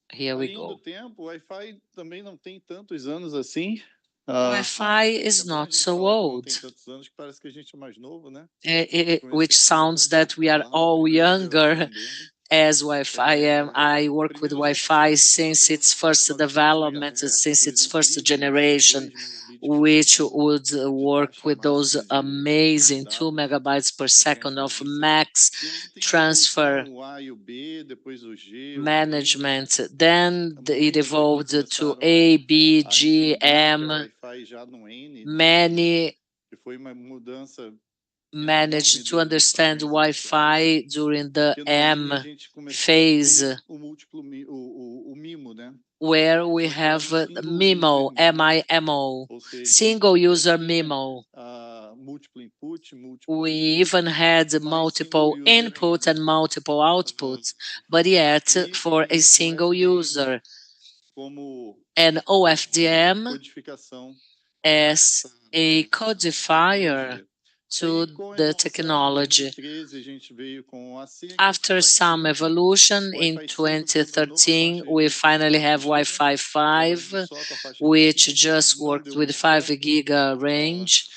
Here we go. Wi-Fi is not so old, which sounds that we are all younger as Wi-Fi. I work with Wi-Fi since its first development, since its first generation, which would work with those amazing 2 megabytes per second of max transfer management. Then it evolved to A, B, G, M. Many managed to understand Wi-Fi during the M phase, where we have MIMO, M-I-M-O, single user MIMO. We even had multiple input and multiple outputs, but yet for a single user. And OFDM as a codifier to the technology. After some evolution in 2013, we finally have Wi-Fi 5, which just worked with 5 giga range.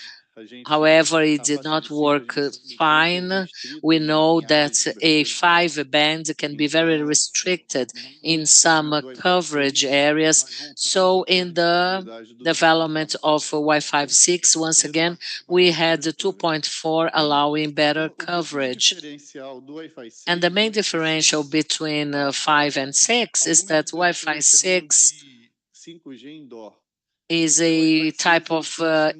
However, it did not work fine. We know that a 5 band can be very restricted in some coverage areas. So in the development of Wi-Fi 6, once again, we had 2.4 allowing better coverage. And the main differential between 5 and 6 is that Wi-Fi 6 is a type of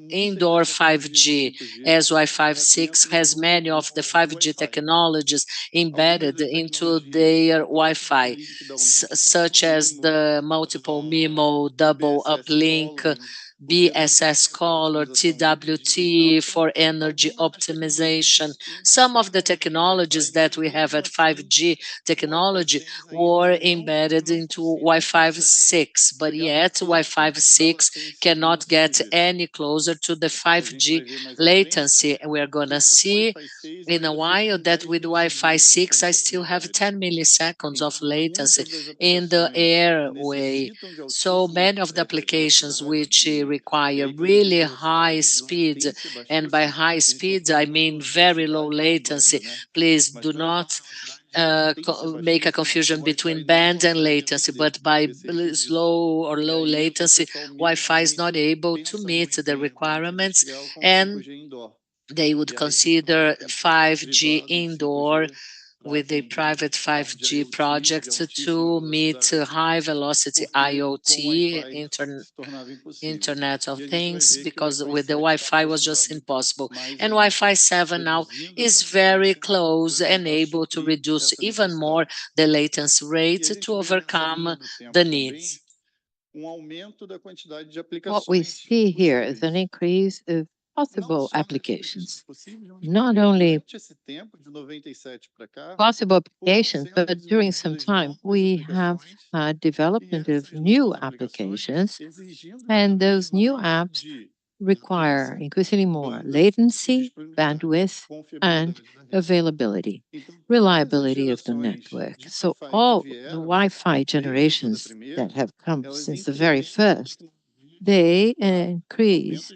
indoor 5G, as Wi-Fi 6 has many of the 5G technologies embedded into their Wi-Fi, such as the multiple MIMO, double uplink, BSS color, TWT for energy optimization. Some of the technologies that we have at 5G technology were embedded into Wi-Fi 6, but yet Wi-Fi 6 cannot get any closer to the 5G latency. We are going to see in a while that with Wi-Fi 6, I still have 10 milliseconds of latency in the airway. So many of the applications which require really high speed, and by high speed, I mean very low latency. Please do not make a confusion between band and latency, but by slow or low latency, Wi-Fi is not able to meet the requirements, and they would consider 5G indoor with a private 5G project to meet high velocity IoT, Internet of Things, because with the Wi-Fi was just impossible. And Wi-Fi 7 now is very close and able to reduce even more the latency rate to overcome the needs. What we see here is an increase of possible applications. Not only possible applications, but during some time we have development of new applications, and those new apps require increasingly more latency, bandwidth, and availability, reliability of the network. So all the Wi-Fi generations that have come since the very first, they increase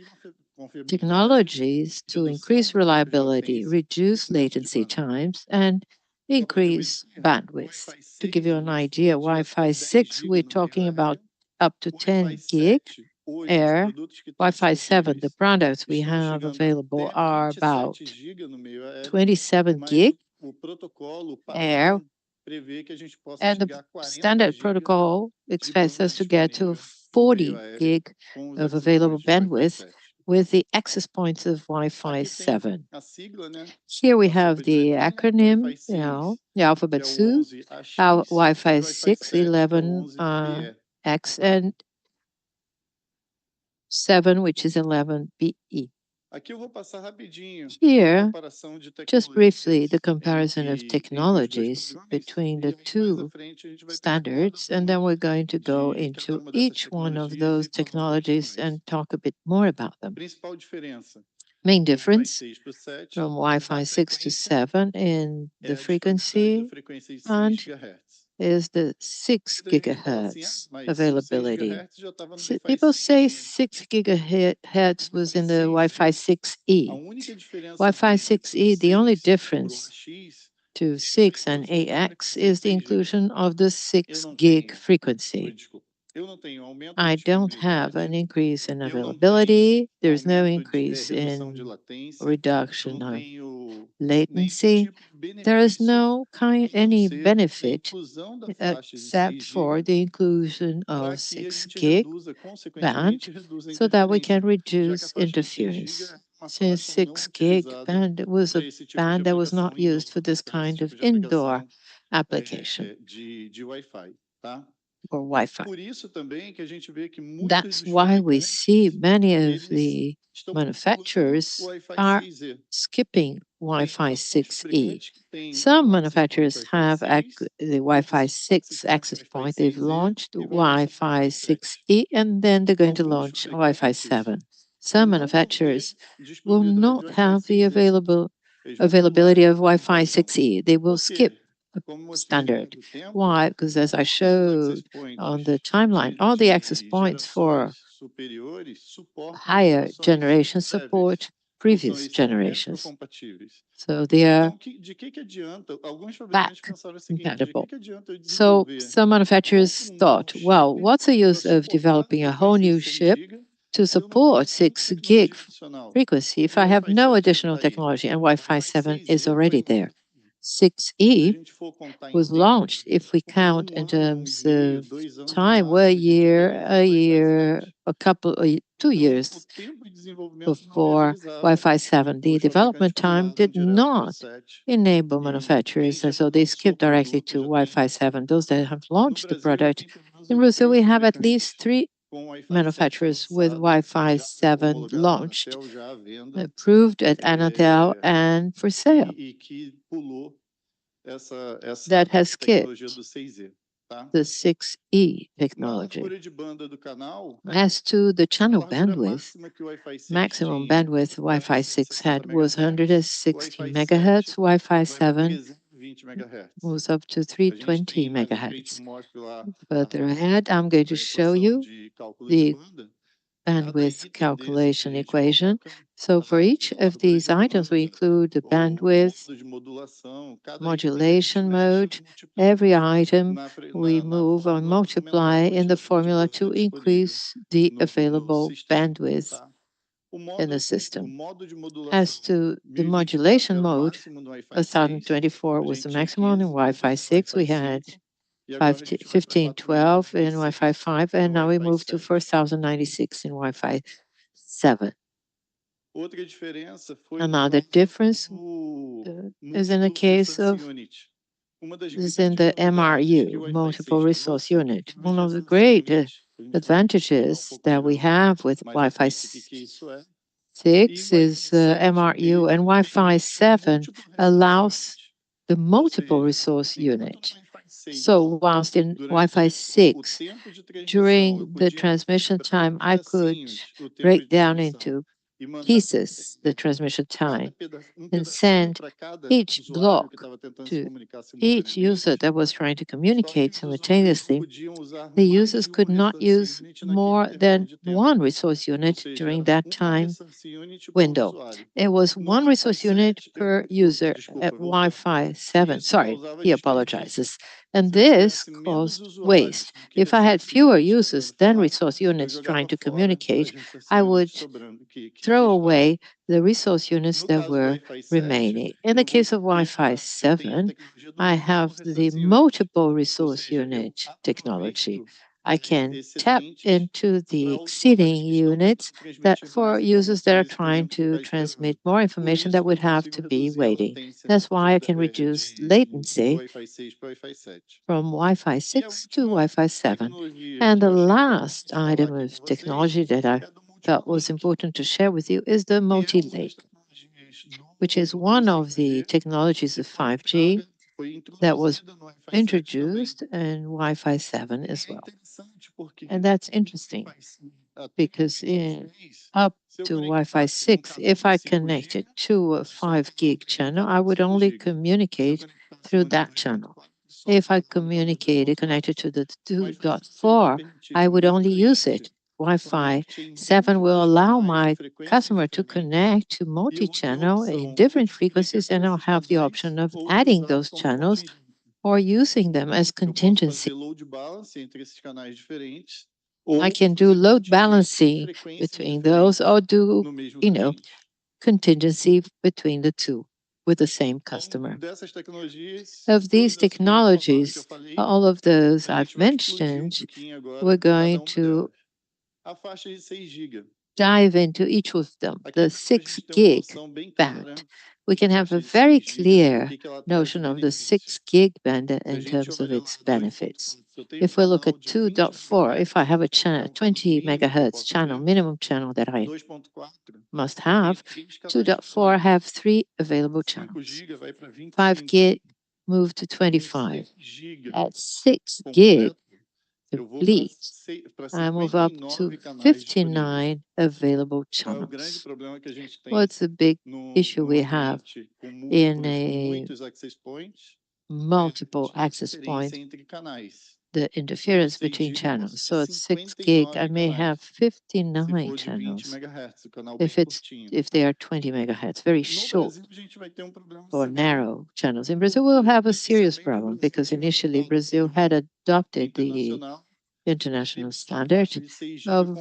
technologies to increase reliability, reduce latency times, and increase bandwidth. To give you an idea, Wi-Fi 6, we're talking about up to 10 gig air. Wi-Fi 7, the products we have available are about 27 gig air, and the standard protocol expects us to get to 40 gig of available bandwidth with the access points of Wi-Fi 7. Here we have the acronym, the alphabet soup, our Wi-Fi 6, 11, X, and 7, which is 11BE. Here, just briefly, the comparison of technologies between the two standards, and then we're going to go into each one of those technologies and talk a bit more about them. Main difference from Wi-Fi 6 to 7 in the frequency and is the 6 gigahertz availability. People say 6 gigahertz was in the Wi-Fi 6E. Wi-Fi 6E, the only difference to 6 and AX is the inclusion of the 6 gig frequency. I don't have an increase in availability. There's no increase in reduction of latency. There is no any benefit except for the inclusion of 6 gig band so that we can reduce interference. Since 6 gig band was a band that was not used for this kind of indoor application or Wi-Fi. That's why we see many of the manufacturers are skipping Wi-Fi 6E. Some manufacturers have the Wi-Fi 6 access point. They've launched Wi-Fi 6E, and then they're going to launch Wi-Fi 7. Some manufacturers will not have the availability of Wi-Fi 6E. They will skip standard. Why? Because as I showed on the timeline, all the access points for higher generation support previous generations. So they are back compatible. So some manufacturers thought, well, what's the use of developing a whole new chip to support 6 gig frequency if I have no additional technology and Wi-Fi 7 is already there? 6E was launched, if we count in terms of time, were a year, a couple, 2 years before Wi-Fi 7. The development time did not enable manufacturers, and so they skipped directly to Wi-Fi 7. Those that have launched the product in Brazil, we have at least 3 manufacturers with Wi-Fi 7 launched, approved at Anatel and for sale. That has skipped the 6E technology. As to the channel bandwidth, maximum bandwidth Wi-Fi 6 had was 160 megahertz. Wi-Fi 7 was up to 320 megahertz. Further ahead, I'm going to show you the bandwidth calculation equation. So for each of these items, we include the bandwidth, modulation mode. Every item we move or multiply in the formula to increase the available bandwidth in the system. As to the modulation mode, 1024 was the maximum. In Wi-Fi 6, we had 1512 in Wi-Fi 5, and now we move to 4096 in Wi-Fi 7. Another difference is in the case of is in the MRU, multiple resource unit. One of the great advantages that we have with Wi-Fi 6 is MRU, and Wi-Fi 7 allows the multiple resource unit. So whilst in Wi-Fi 6, during the transmission time, I could break down into pieces the transmission time and send each block to each user that was trying to communicate simultaneously. The users could not use more than one resource unit during that time window. It was one resource unit per user at Wi-Fi 7. Sorry, he apologizes. And this caused waste. If I had fewer users than resource units trying to communicate, I would throw away the resource units that were remaining. In the case of Wi-Fi 7, I have the multiple resource unit technology. I can tap into the exceeding units that for users that are trying to transmit more information that would have to be waiting. That's why I can reduce latency from Wi-Fi 6 to Wi-Fi 7. And the last item of technology that I felt was important to share with you is the multi-lake, which is one of the technologies of 5G that was introduced in Wi-Fi 7 as well. And that's interesting because up to Wi-Fi 6, if I connected to a 5 gig channel, I would only communicate through that channel. If I connected to the 2.4, I would only use it. Wi-Fi 7 will allow my customer to connect to multi-channel in different frequencies, and I'll have the option of adding those channels or using them as contingency. I can do load balancing between those or do, contingency between the two with the same customer. Of these technologies, all of those I've mentioned, we're going to dive into each of them. The 6 gig band. We can have a very clear notion of the 6 gig band in terms of its benefits. If we look at 2.4, if I have a 20 megahertz channel, minimum channel that I must have, 2.4 have 3 available channels. 5 gig move to 25. At 6 gig complete, I move up to 59 available channels. What's the big issue we have in a multiple access point? The interference between channels. So at 6 gig, I may have 59 channels. If they are 20 megahertz, very short or narrow channels. In Brazil, we'll have a serious problem because initially Brazil had adopted the international standard of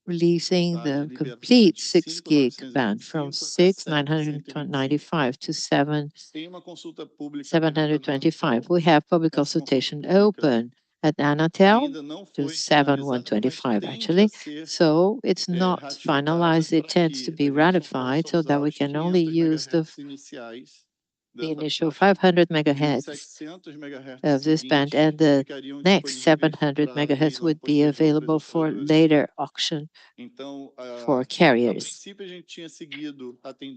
releasing the complete 6 gig band from 6,995 to 725. We have public consultation open at Anatel to 7,125 actually. So it's not finalized. It tends to be ratified so that we can only use the initial 500 megahertz of this band, and the next 700 megahertz would be available for later auction for carriers.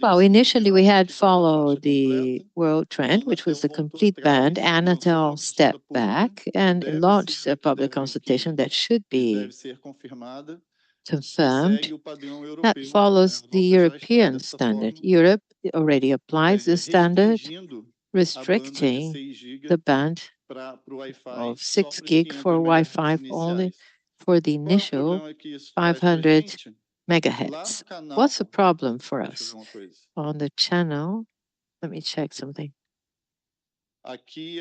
Well, initially we had followed the world trend, which was the complete band. Anatel stepped back and launched a public consultation that should be confirmed. That follows the European standard. Europe already applies this standard, restricting the band of 6 gig for Wi-Fi only for the Qual é o initial problema que isso traz pra 500 gente? Lá megahertz. no canal, What's the problem for deixa eu ver us? uma coisa. On the channel, let me check something. Aqui,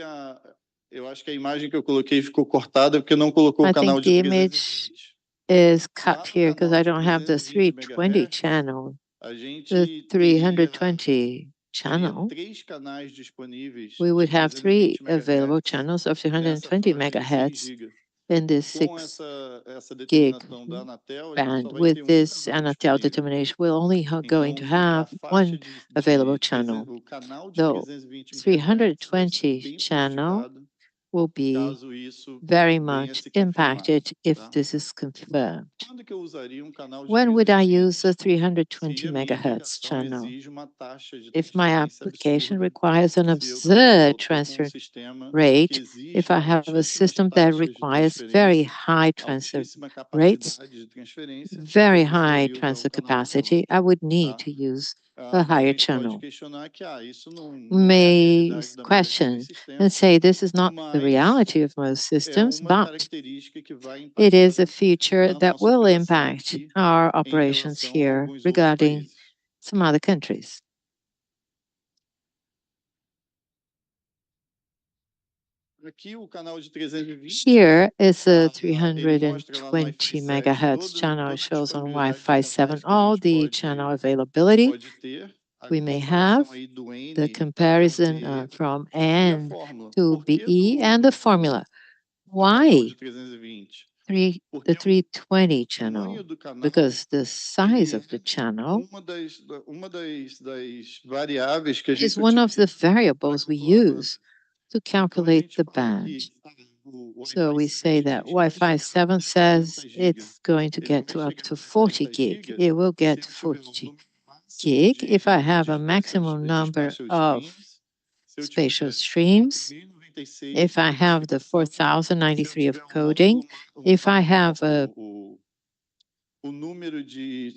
eu acho que a imagem que eu coloquei ficou cortada porque não colocou I o canal think de the image 320. is Lá cut no here because canal I de don't have the 320 320 MHz, channel. a The gente 320 teria channel, 3 canais disponíveis we de would have 3 320 available MHz channels of nessa 320 faixa de 6 megahertz GB. in this Com 6 essa gig determinação da Anatel, a gente band. só vai With ter um this canal Anatel disponível. determination, we're only going to Então, have a one faixa available channel. o canal de The 320 MHz vai ser 320 bem channel prejudicado will be caso isso very venha a much se confirmar, impacted if tá? this is confirmed. Quando que eu usaria um canal de When would I 320? use the 320 Se a minha megahertz aplicação channel? exige uma taxa de If my transferência application absurda, requires an se eu absurd tô com um transfer sistema que rate, if exige I have a altíssimas system that taxas de requires very transferência, high transfer altíssima rates, capacidade de transferência, eu very high precisaria usar um transfer canal maior, capacity, I would need tá? to use a A higher gente pode channel. questionar que isso não é a May realidade da maioria dos question and sistemas, say this is not the mas reality of most é systems, uma but característica que vai it is impactar a feature na that nossa will operação impact aqui our em operations relação a here alguns outros regarding países. some other countries. Aqui o canal de 320, Here is a ele mostra lá no 320 Wi-Fi 7 megahertz channel. It toda a shows on disponibilidade de Wi-Fi 7 canais que a all gente the channel availability pode ter, a we may comparação have, aí do the N até o comparison B from e a N fórmula. to Por que BE, and the formula. canal Why de 320? the Porque o 320 tamanho channel? do canal Because the size ele of the channel uma das variáveis que a is gente one of the utiliza para variables we calcular a banda. use to Então a calculate gente the fala band. que o So Wi-Fi we say 7 that ele vai Wi-Fi chegar 7 até 40 says GB. it's going to Ele get vai to up chegar to até 40 40 gig. GB It will se get eu to tiver um 40 número máximo gig if I have de a maximum number spatial of streams, se eu spatial tiver streams, 4096 if I de have the codificação, se eu 4093 of tiver coding, if I have o número de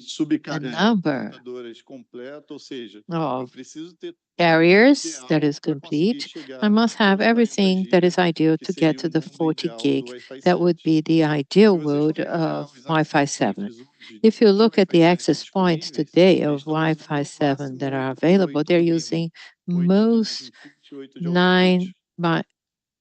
a subcargas number computadoras completo, ou seja, eu of preciso ter tudo carriers that ideal is para conseguir complete, I chegar must até have os 40 everything that GB, is ideal que to get seria to o the mundo 40 ideal do gig. Wi-Fi That would 7. be the Se ideal vocês world forem olhar of os Wi-Fi access 7. points hoje If you de look at Wi-Fi the 7 access points disponíveis, today eles of estão usando Wi-Fi no 7 máximo that are 8 por available, 8 they're do MIMO, using 8 de 9 most input e 8 de 9 output. by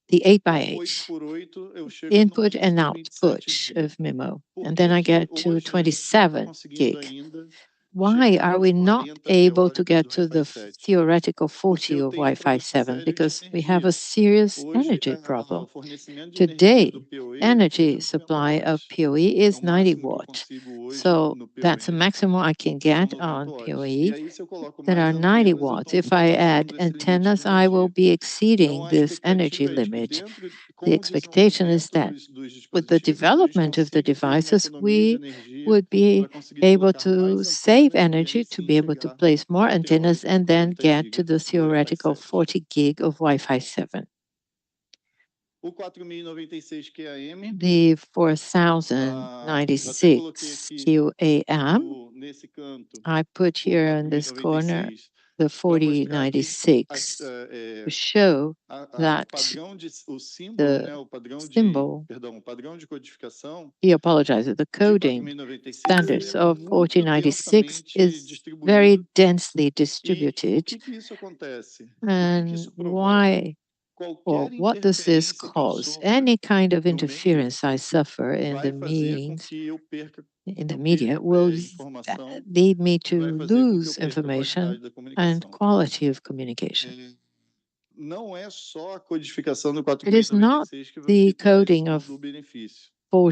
the 8 by Com 8 8 por 8, eu chego a input and output 227 GB. of MIMO. Por And then que I que get to hoje a gente não está 27 conseguindo gig. ainda Why chegar are aos we not 40 able to teóricos get do to Wi-Fi the 7? theoretical Porque 40 eu of tenho um Wi-Fi problema 7? sério de Because we have a energia. serious Hoje, energy o problem. fornecimento de energia do Today, PoE é energy de 90 supply of watts. PoE É is o 90 máximo que eu watt. consigo hoje So no that's the PoE, maximum I can são get 90 on watts. E PoE aí, se eu coloco that mais are 90 antenas, eu watts. estou If I add ultrapassando esse limite de antennas, I will energia. be Então, exceeding a this energy expectativa é de que limit. com The o expectation is desenvolvimento that dos with the dispositivos, a gente development of the consiga ter uma devices, economia de we energia would be para conseguir able colocar to mais save antenas e aí energy to sim be able to chegar place more ao antennas teórico de and then 40 get to GB the do Wi-Fi theoretical 7. 40 gig of Wi-Fi 7. O 4096 QAM, The eu até coloquei 4096 aqui QAM, nesse canto I put o here in this corner 4096 the para mostrar que 4096 to show o that padrão o símbolo, the né, symbol, o padrão de codificação he apologizes, the de coding 4096 ele standards é of muito 4096 densamente is very distribuído. densely E por distributed. que isso acontece? O que And isso provoca? why, or Qualquer what does this interferência que eu cause? sofra Any kind of no meio interference I suffer in vai the fazer com means, que eu perca in the media, will informação, lead me vai to fazer com que eu lose perca a information qualidade da and comunicação. quality of communication. Não é só a codificação do It is not 4096 the que traz coding of todo o benefício.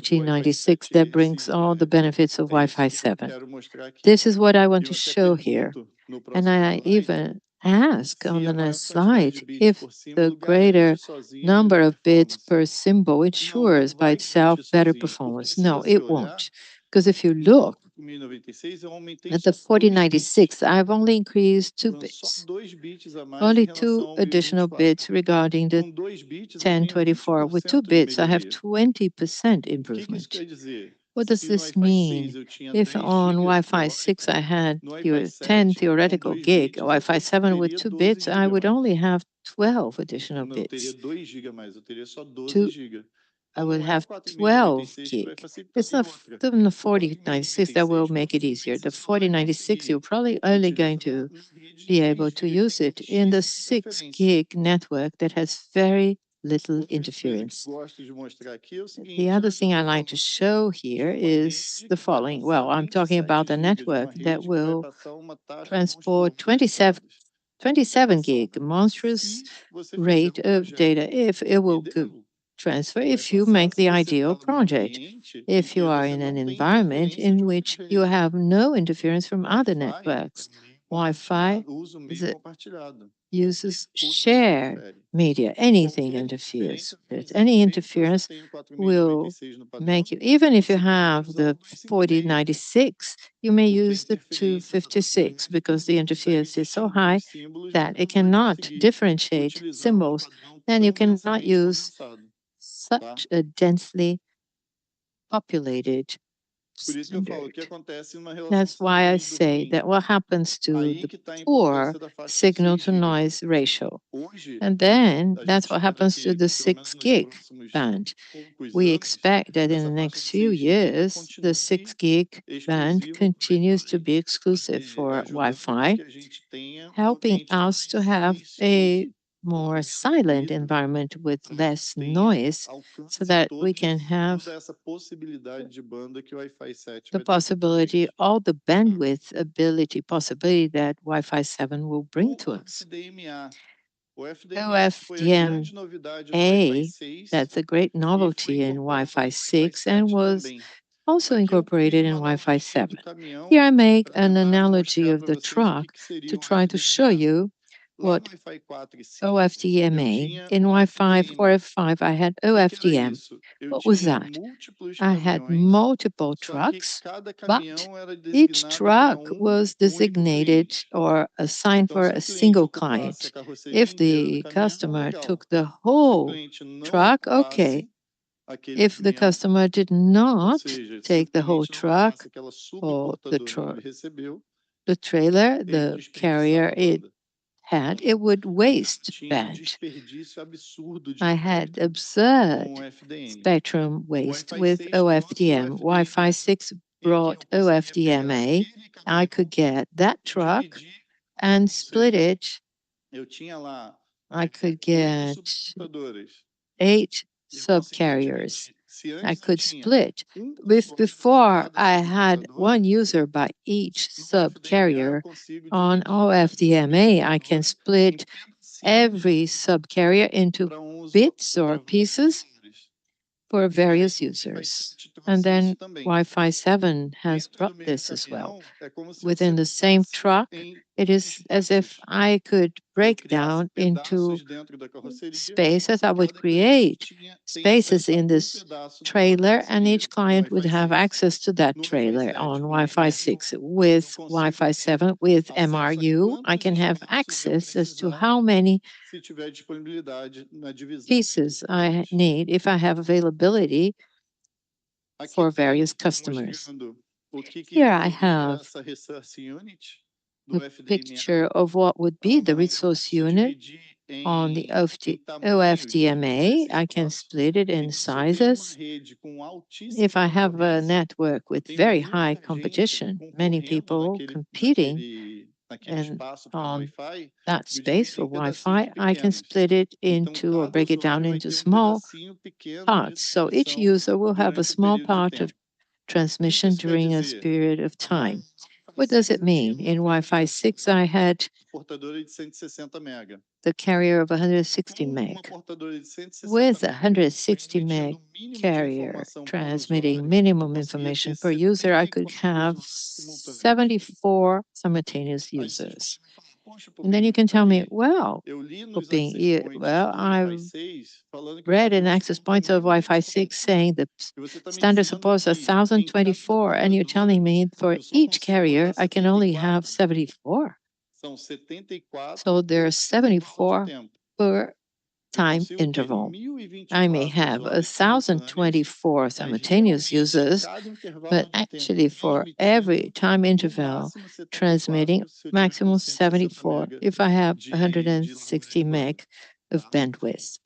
O Wi-Fi 4096 7 that é brings all the esse, benefits of é isso Wi-Fi que eu 7. quero mostrar aqui. This is what I want Eu to até show here. pergunto no And próximo I slide even ask on se the a maior next quantidade de slide bits if por the símbolo garante greater sozinho a number mesma of bits performance. per symbol Não ensures by vai itself garantir better sozinho, porque performance. se No, você it olhar, won't. Because if you no look 4096 eu aumentei at the só 2 bits. 4096, I've only increased 2 Foram só bits, 2 bits a mais em only relação 2 ao additional 1024. bits regarding the Com 2 bits eu tenho 1024. With 2 20% de bits, I have melhoria. 20% O que isso improvement. quer dizer? What does Se no this Wi-Fi 6 mean? eu tinha If 10 on GB Wi-Fi 6 teórico, I had no Wi-Fi 10 7, com theoretical 2 gig, bits, Wi-Fi 7 with teria 2 12 bits, I GB a would mais. only have 12 additional Não teria bits. 2 GB a mais, eu teria só 12 To GB. I will have 12 gig. It's not the 4096 that will make it easier. The 4096, you're probably only going to be able to use it in the 6 gig network that has very little interference. The other thing I like to show here is the following. Well, I'm talking about a network that will transport 27 gig, monstrous rate of data if it will transfer if you make the ideal project. If you are in an environment in which you have no interference from other networks, Wi-Fi uses shared media. Anything interferes. Any interference will make you, even if you have the 4096, you may use the 256 because the interference is so high that it cannot differentiate symbols, and you cannot use such a densely populated standard. That's why I say that what happens to the poor signal to noise ratio. And then that's what happens to the 6 gig band. We expect that in the next few years, the 6 gig band continues to be exclusive for Wi Fi, helping us to have a more silent environment with less noise so that we can have the possibility, all the bandwidth ability possibility that Wi-Fi 7 will bring to us. OFDM-A, that's a great novelty in Wi-Fi 6 and was also incorporated in Wi-Fi 7. Here I make an analogy of the truck to try to show you what OFDM-A. In Wi-Fi 4 f 5, I had OFDM. What was that? I had multiple trucks, but each truck was designated or assigned for a single client. If the customer took the whole truck, okay. If the customer did not take the whole truck or the trailer, the carrier it had, it would waste band. I had absurd spectrum waste with OFDM. Wi-Fi 6 brought OFDM-A. I could get that truck and split it. I could get 8 subcarriers. I could split. Before, I had one user by each subcarrier. On OFDM-A, I can split every subcarrier into bits or pieces for various users. And then Wi-Fi 7 has brought this as well. Within the same truck, it is as if I could break down into spaces. I would create spaces in this trailer, and each client would have access to that trailer on Wi-Fi 6. With Wi-Fi 7, with MRU, I can have access as to how many pieces I need if I have availability for various customers. Here I have the picture of what would be the resource unit on the OFDM-A. I can split it in sizes. If I have a network with very high competition, many people competing and on that space for Wi-Fi, I can split it into or break it down into small parts. So each user will have a small part of transmission during a period of time. What does it mean? In Wi-Fi 6, I had the carrier of 160 meg. With a 160 meg carrier transmitting minimum information per user, I could have 74 simultaneous users. And then you can tell me, well, I've read in access points of Wi-Fi 6 saying the standard supports 1024, and you're telling me for each carrier, I can only have 74. So there's 74 per time interval. I may have 1024 simultaneous users, but actually for every time interval transmitting maximum 74 if I have 160 meg of bandwidth.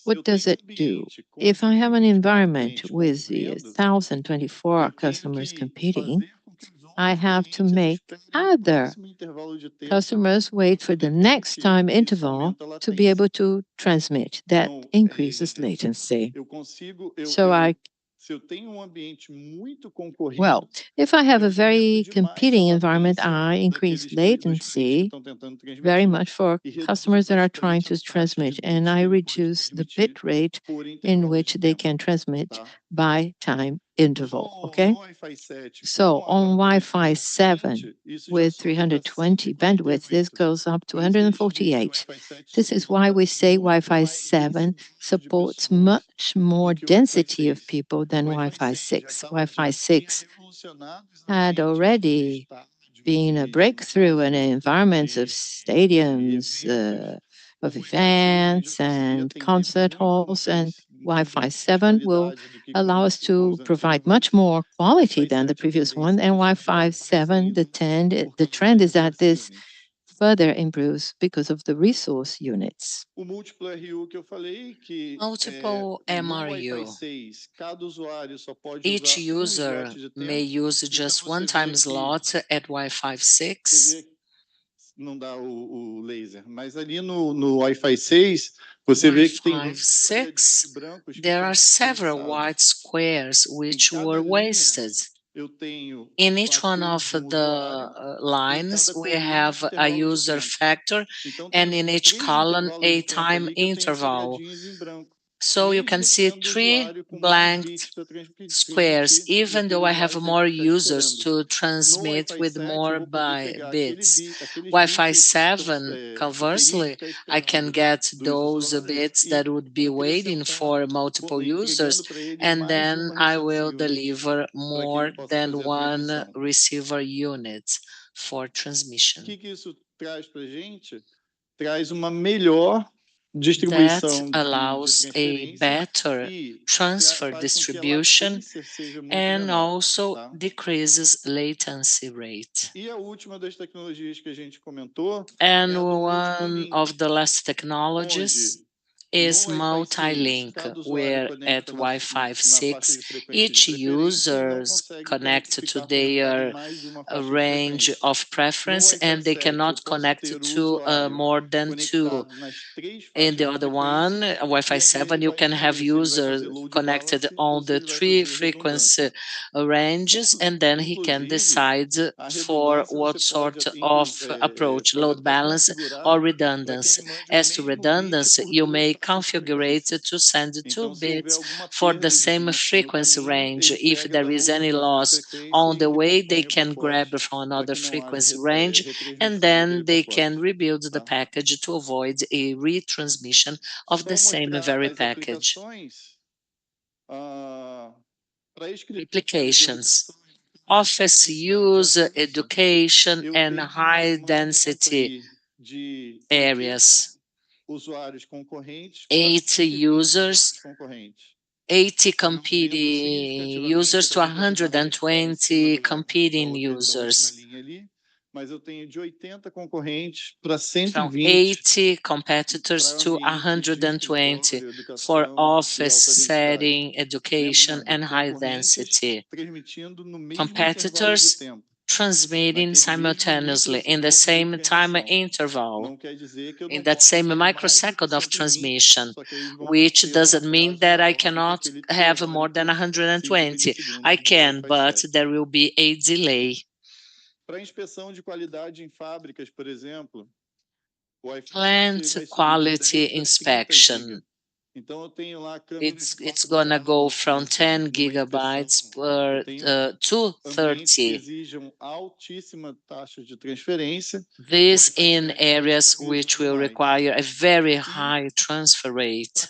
What does it do? If I have an environment with 1,024 customers competing, I have to make other customers wait for the next time interval to be able to transmit. That increases latency. So well, if I have a very competing environment, I increase latency very much for customers that are trying to transmit, and I reduce the bit rate in which they can transmit by time interval, okay? So on Wi-Fi 7 with 320 bandwidth, this goes up to 148. This is why we say Wi-Fi 7 supports much more density of people than Wi-Fi 6. Wi-Fi 6 had already been a breakthrough in environments of stadiums, of events and concert halls, and Wi-Fi 7 will allow us to provide much more quality than the previous one. And Wi-Fi 7, the trend is that this further improves because of the resource units. Multiple MRU. Each user may use just one time slot at Wi-Fi 6. Não dá o laser, mas ali no Wi-Fi 6, você vê que tem Wi-Fi 6, there are several white squares which were wasted. In each one of the lines, we have a user factor, and in each column, a time interval. So you can see 3 blank squares, even though I have more users to transmit with more bits. Wi-Fi 7, conversely, I can get those bits that would be waiting for multiple users, and then I will deliver more than one receiver unit for transmission. That allows a better transfer distribution and also decreases latency rate. And one of the last technologies is multi-link, where at Wi-Fi 6, each users connect to their range of preference, and they cannot connect to more than 2. In the other one, Wi-Fi 7, you can have users connected on the 3 frequency ranges, and then he can decide for what sort of approach, load balance or redundancy. As to redundancy, you may configure it to send 2 bits for the same frequency range. If there is any loss on the way, they can grab from another frequency range, and then they can rebuild the package to avoid a retransmission of the same very package. Applications: office use, education, and high density areas. 80 users, 80 competing users to 120 competing users. From 80 competitors to 120 for office setting, education, and high density. Competitors transmitting simultaneously in the same time interval, in that same microsecond of transmission, which doesn't mean that I cannot have more than 120. I can, but there will be a delay. Plant quality inspection. It's gonna go from 10 gigabytes per to 30. This in areas which will require a very high transfer rate.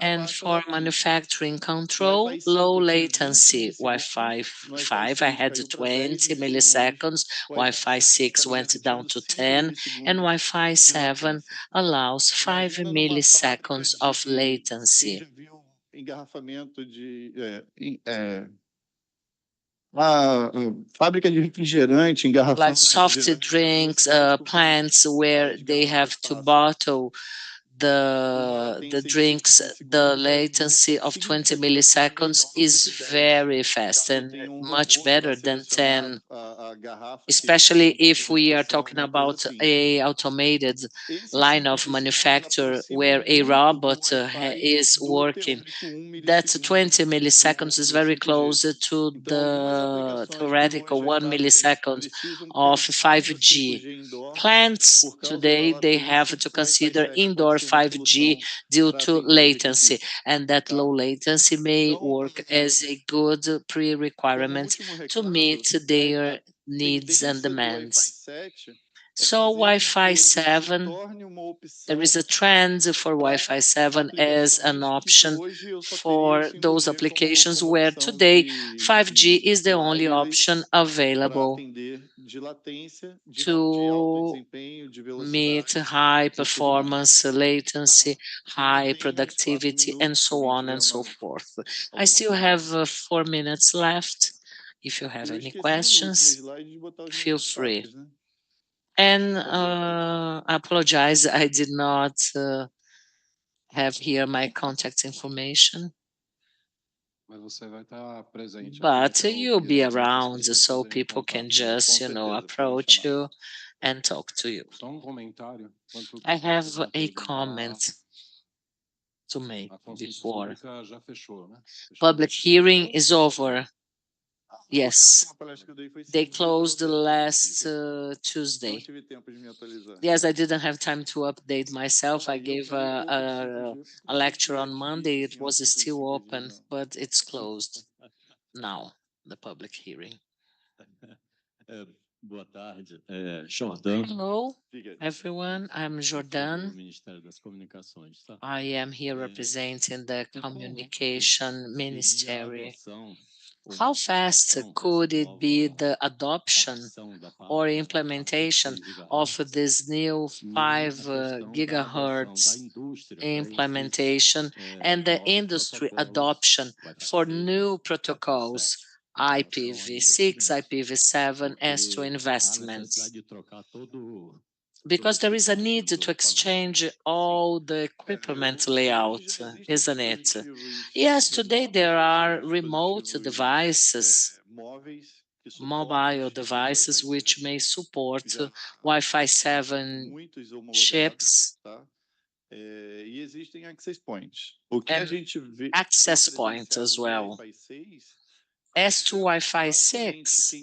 And for manufacturing control, low latency. Wi-Fi 5, I had 20 milliseconds. Wi-Fi 6 went down to 10. And Wi-Fi 7 allows 5 milliseconds of latency. Like soft drinks plants where they have to bottle the drinks, the latency of 20 milliseconds is very fast and much better than 10, especially if we are talking about a automated line of manufacture where a robot is working. That 20 milliseconds is very close to the theoretical 1 millisecond of 5G. Plants today, they have to consider indoor 5G due to latency, and that low latency may work as a good pre-requirement to meet their needs and demands. So Wi-Fi 7, there is a trend for Wi-Fi 7 as an option for those applications where today 5G is the only option available to meet high performance, latency, high productivity, and so on and so forth. I still have 4 minutes left. If you have any questions, feel free. And I apologize, I did not have here my contact information. But you'll be around so people can just, approach you and talk to you. I have a comment to make before. Public hearing is over. Yes, they closed last Tuesday. Yes, I didn't have time to update myself. I gave a lecture on Monday. It was still open, but it's closed now, the public hearing. Hello, everyone. I'm Jordan. I am here representing the Communication Ministry. How fast could it be the adoption or implementation of this new 5 gigahertz implementation and the industry adoption for new protocols, IPv6, IPv7, as to investments? Because there is a need to exchange all the equipment layout, isn't it? Yes, today there are remote devices, mobile devices, which may support Wi-Fi 7 chips and access points as well. As to Wi-Fi 6,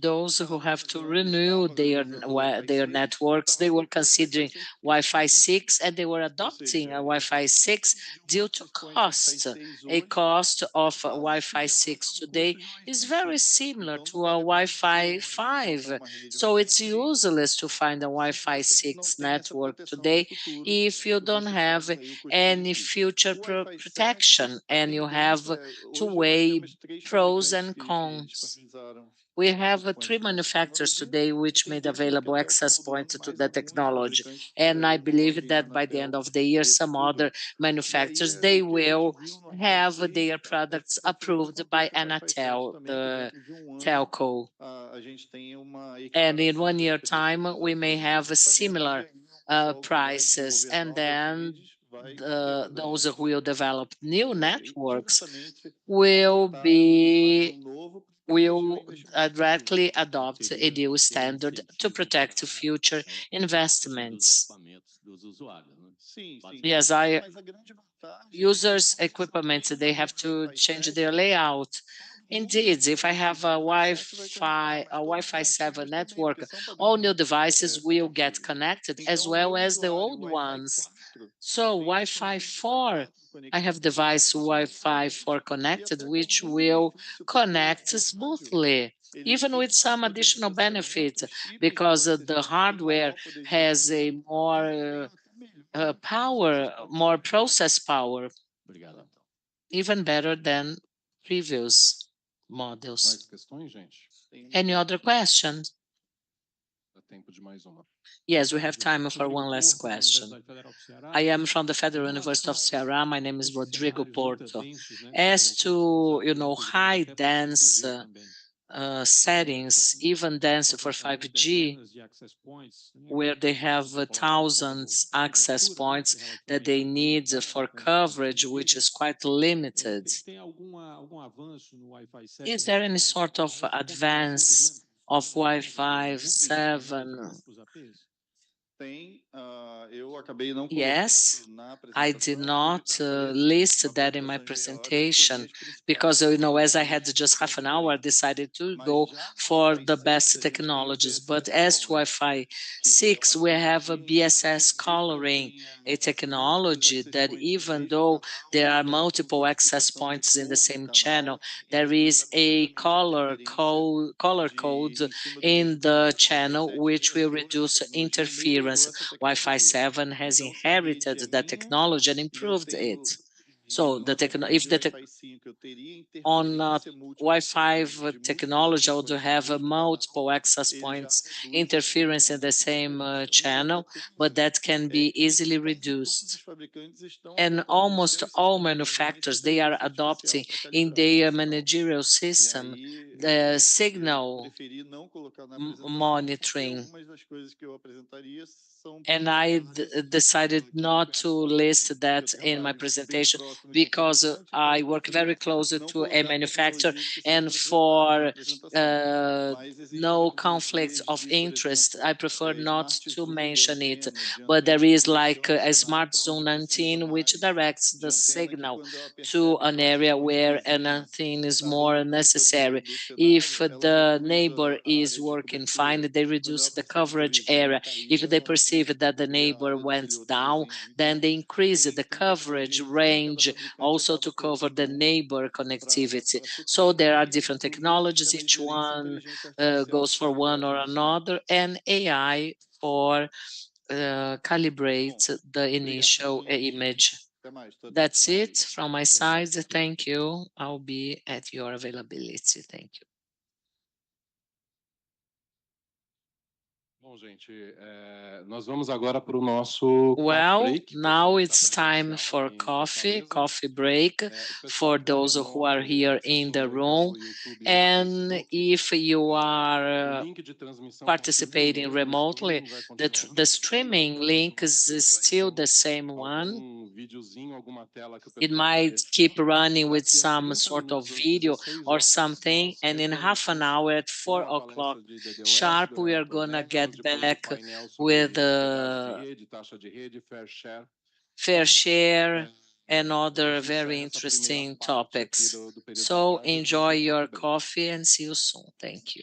those who have to renew their networks, they were considering Wi-Fi 6 and they were adopting a Wi-Fi 6 due to cost. A cost of Wi-Fi 6 today is very similar to a Wi-Fi 5. So it's useless to find a Wi-Fi 6 network today if you don't have any future protection and you have to weigh pros and cons. We have 3 manufacturers today which made available access points to the technology. And I believe that by the end of the year, some other manufacturers, they will have their products approved by Anatel, the telco. And in 1 year time, we may have similar prices. And then those who will develop new networks will directly adopt a new standard to protect future investments. Yes, users' equipment, they have to change their layout. Indeed, if I have a Wi-Fi 7 network, all new devices will get connected as well as the old ones. So Wi-Fi 4, I have device Wi-Fi 4 connected, which will connect smoothly, even with some additional benefit, because the hardware has a more more process power, even better than previous models. Any other questions? Yes, we have time for one last question. I am from the Federal University of Ceará. My name is Rodrigo Porto. As to, high dense settings, even dense for 5G, where they have thousands access points that they need for coverage, which is quite limited. Is there any sort of advance of Wi-Fi 7? Yes, I did not list that in my presentation because, as I had just half an hour, I decided to go for the best technologies. But as to Wi-Fi 6, we have a BSS coloring, a technology that even though there are multiple access points in the same channel, there is a color code in the channel which will reduce interference. Wi-Fi 7 has inherited that technology and improved it. So if on Wi-Fi technology, I would have multiple access points, interference in the same channel, but that can be easily reduced. And almost all manufacturers, they are adopting in their managerial system the signal monitoring. And I decided not to list that in my presentation because I work very closely to a manufacturer, and for no conflict of interest, I prefer not to mention it. But there is like a Smart Zone 19, which directs the signal to an area where an antenna is more necessary. If the neighbor is working fine, they reduce the coverage area. If they perceive that the neighbor went down, then they increase the coverage range also to cover the neighbor connectivity. So there are different technologies, each one goes for one or another, and AI for calibrate the initial image. That's it from my side. Thank you. I'll be at your availability. Thank you. Bom, gente, nós vamos agora para o nosso break. Now it's time for coffee break for those who are here in the room. And if you are participating remotely, the streaming link is still the same one. It might keep running with some sort of video or something, and in half an hour at 4 o'clock sharp, we are gonna get back with fair share and other very interesting topics. So enjoy your coffee and see you soon. Thank you.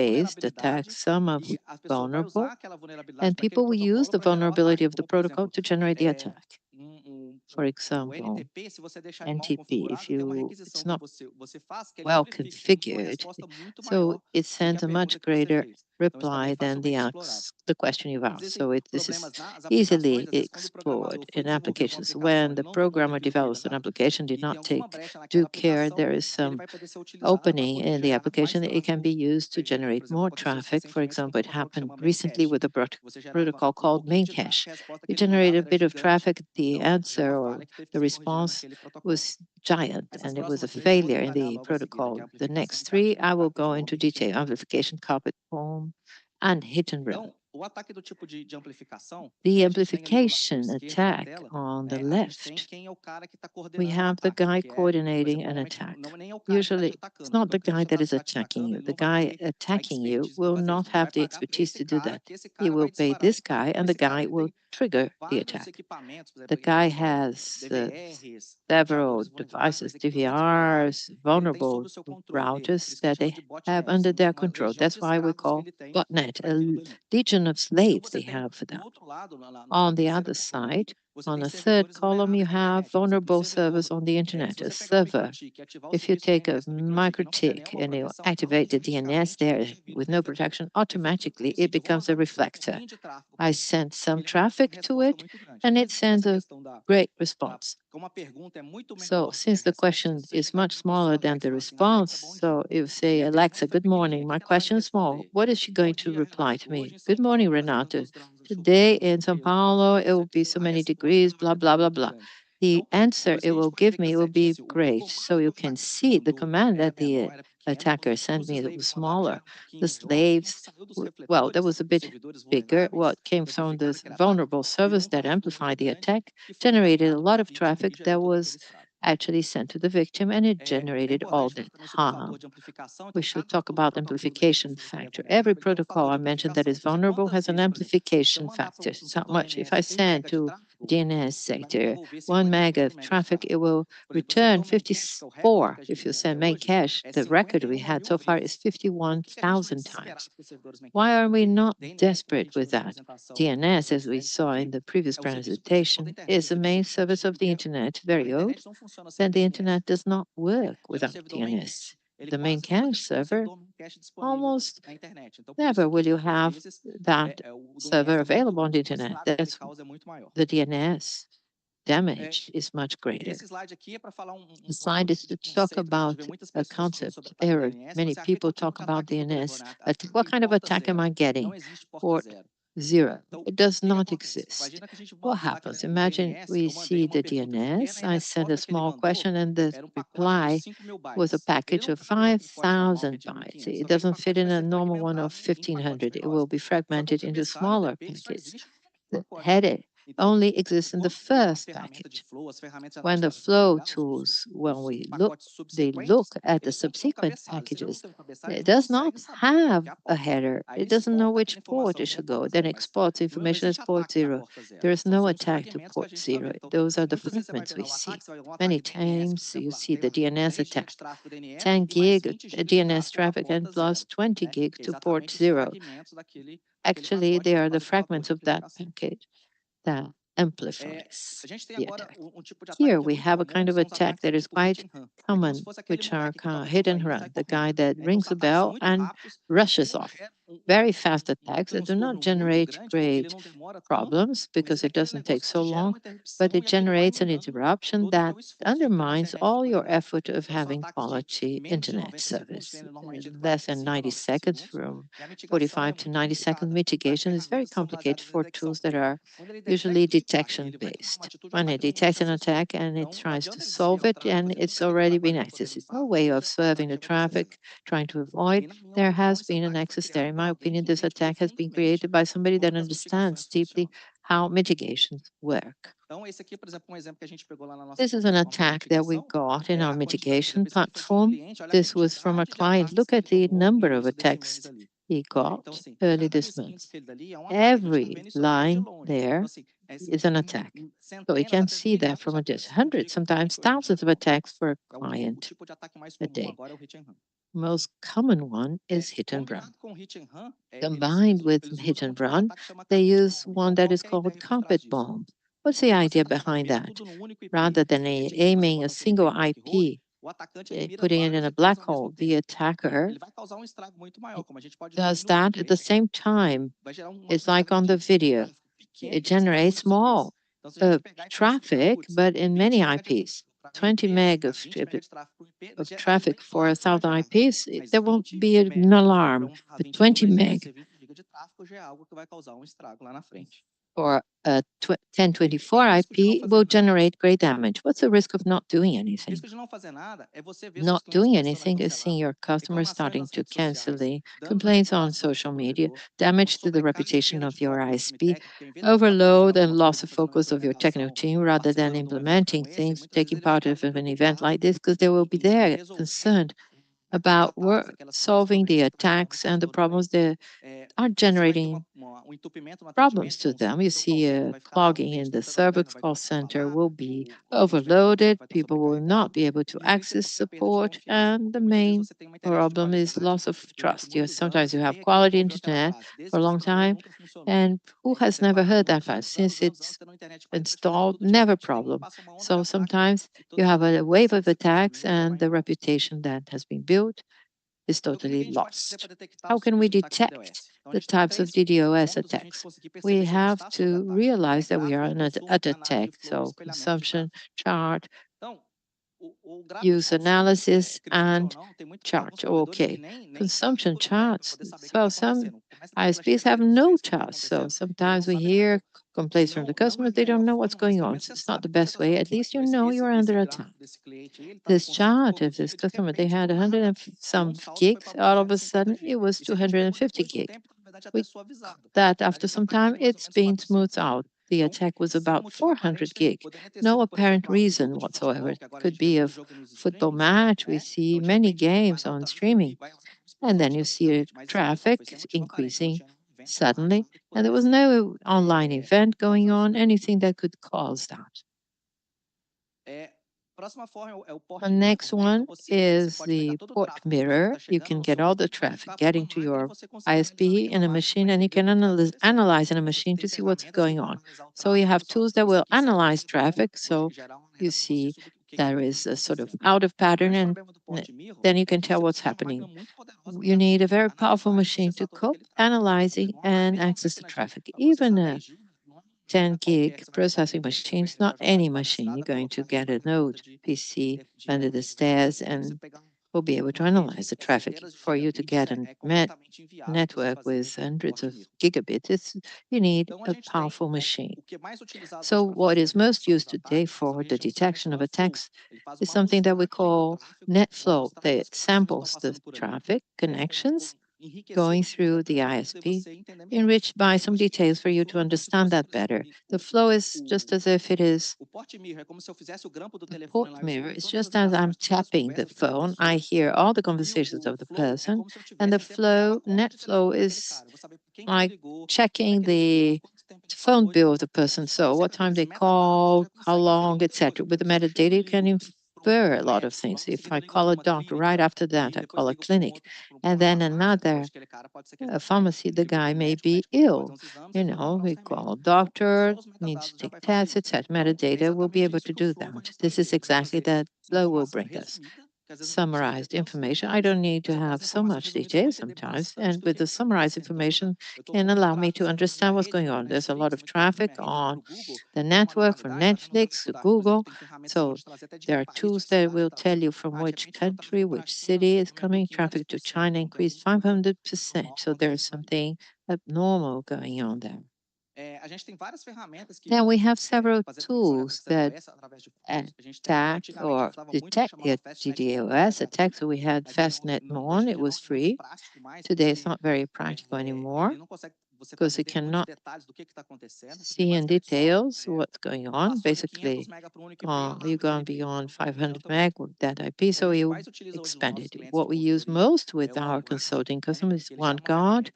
based attacks, some are vulnerable, and people will use the vulnerability of the protocol to generate the attack. For example, NTP, it's not well configured, so it sends a much greater reply than the question you've asked. So this is easily explored in applications. When the programmer develops an application, did not take due care, there is some opening in the application. It can be used to generate more traffic. For example, it happened recently with a protocol called main cache. It generated a bit of traffic. The answer or the response was giant, and it was a failure in the protocol. The next three, I will go into detail: amplification, carpet bomb, and hit and run. The amplification attack on the left, we have the guy coordinating an attack. Usually, it's not the guy that is attacking you. The guy attacking you will not have the expertise to do that. He will pay this guy, and the guy will trigger the attack. The guy has several devices, DVRs, vulnerable routers that they have under their control. That's why we call botnet a legion of slaves they have for that. On the other side, on the third column, you have vulnerable servers on the internet, a server. If you take a microtik and you activate the DNS there with no protection, automatically it becomes a reflector. I send some traffic to it, and it sends a great response. So since the question is much smaller than the response, so if you say, Alexa, good morning, my question is small. What is she going to reply to me? Good morning, Renato. Today in Sao Paulo, it will be so many degrees, blah, blah, blah, blah. The answer it will give me will be great. So you can see the command that the attacker sent me that was smaller. The slaves, well, that was a bit bigger. What came from this vulnerable service that amplified the attack generated a lot of traffic that was actually sent to the victim, and it generated all that harm. We should talk about amplification factor. Every protocol I mentioned that is vulnerable has an amplification factor. So much. If I send to DNS sector 1 mega of traffic, it will return 54. If you send main cache, the record we had so far is 51,000 times. Why are we not desperate with that? DNS, as we saw in the previous presentation, is the main service of the internet, very old. Then the internet does not work without DNS. The main cache server, almost never will you have that server available on the internet. That's the DNS damage is much greater. The slide is to talk about a concept error. Many people talk about DNS. What kind of attack am I getting? Port 0. It does not exist. What happens? Imagine we see the DNS. I send a small question, and the reply was a package of 5,000 bytes. It doesn't fit in a normal one of 1,500. It will be fragmented into smaller packets. The header only exists in the first package. When the flow tools, when we look, they look at the subsequent packages, it does not have a header. It doesn't know which port it should go. Then exports information as port 0. There is no attack to port 0. Those are the fragments we see. Many times you see the DNS attack. 10 gig DNS traffic and plus 20 gig to port 0. Actually, they are the fragments of that package that amplifies the attack. Here we have a kind of attack that is quite common, which are hit and run, the guy that rings the bell and rushes off. Very fast attacks that do not generate great problems because it doesn't take so long, but it generates an interruption that undermines all your effort of having quality internet service. Less than 90 seconds, from 45 to 90-second mitigation is very complicated for tools that are usually detection based. When it detects an attack and it tries to solve it, and it's already been accessed. It's no way of serving the traffic, trying to avoid. There has been an access there. In my opinion, this attack has been created by somebody that understands deeply how mitigations work. This is an attack that we got in our mitigation platform. This was from a client. Look at the number of attacks he got early this month. Every line there is an attack. So we can see that from a distance. Hundreds, sometimes thousands of attacks for a client a day. Most common one is hit and run. Combined with hit and run, they use one that is called carpet bomb. What's the idea behind that? Rather than aiming a single IP putting it in a black hole. The attacker does that at the same time. It's like on the video. It generates small traffic, but in many IPs. 20 meg of traffic for 1,000 IPs, there won't be an alarm. But 20 meg for a 1024 IP will generate great damage. What's the risk of not doing anything? Not doing anything is seeing your customers starting to cancel the complaints on social media, damage to the reputation of your ISP, overload and loss of focus of your technical team rather than implementing things, taking part of an event like this, because they will be there concerned about solving the attacks and the problems they are generating problems to them. You see, clogging in the service call center will be overloaded. People will not be able to access support. And the main problem is loss of trust. Sometimes you have quality internet for a long time. And who has never heard that fast? Since it's installed, never problem. So sometimes you have a wave of attacks and the reputation that has been built is totally lost. How can we detect the types of DDoS attacks? We have to realize that we are at attack. So consumption chart, use analysis, and chart. Okay, consumption charts. So some ISPs have no charts. So sometimes we hear complaints from the customers. They don't know what's going on. So it's not the best way. At least you know you're under attack. This chart of this customer, they had 100 and some gigs. All of a sudden, it was 250 gig. That after some time, it's being smoothed out. The attack was about 400 gig. No apparent reason whatsoever. It could be a football match. We see many games on streaming. And then you see traffic increasing suddenly. And there was no online event going on, anything that could cause that. The next one is the port mirror. You can get all the traffic getting to your ISP in a machine, and you can analyze in a machine to see what's going on. So you have tools that will analyze traffic. So you see there is a sort of out of pattern, and then you can tell what's happening. You need a very powerful machine to cope, analyzing, and access the traffic. Even a 10 gig processing machine is not any machine. You're going to get a node PC under the stairs and will be able to analyze the traffic. For you to get a network with hundreds of gigabits, you need a powerful machine. So what is most used today for the detection of attacks is something that we call NetFlow that samples the traffic connections going through the ISP, enriched by some details for you to understand that better. The flow is just as if it is a port mirror. It's just as I'm tapping the phone, I hear all the conversations of the person, and the flow, net flow is like checking the phone bill of the person. So what time they call, how long, etc. With the metadata, you can infer a lot of things. If I call a doctor right after that, I call a clinic, and then another pharmacy, the guy may be ill. We call doctor, needs to take tests, etc. Metadata will be able to do that. This is exactly that flow will bring us. Summarized information. I don't need to have so much detail sometimes. And with the summarized information can allow me to understand what's going on. There's a lot of traffic on the network from Netflix to Google. So there are tools that will tell you from which country, which city is coming. Traffic to China increased 500%. So there's something abnormal going on there. Then we have several tools that attack or detect DDoS attacks. So we had Fastnet Mon, it was free. Today it's not very practical anymore because it cannot see in details what's going on. Basically, you're going beyond 500 meg with that IP, so you expand it. What we use most with our consulting customers is OneGuard.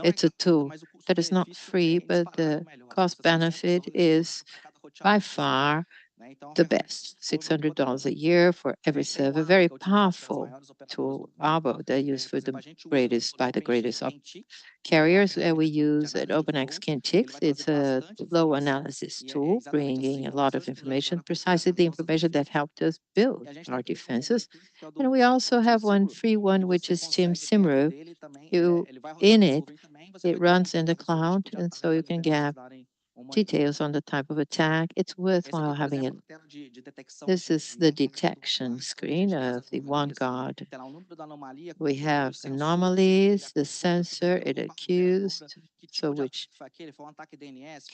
It's a tool that is not free, but the cost benefit is by far the best. $600 a year for every server. Very powerful tool, Albo, that used for the greatest by the greatest of carriers that we use at OpenX Kinetics. It's a flow analysis tool, bringing a lot of information, precisely the information that helped us build our defenses. And we also have one free one, which is Team Simru. You in it, it runs in the cloud, and so you can get details on the type of attack. It's worthwhile having it. This is the detection screen of the OneGuard. We have anomalies, the sensor, it accused, so which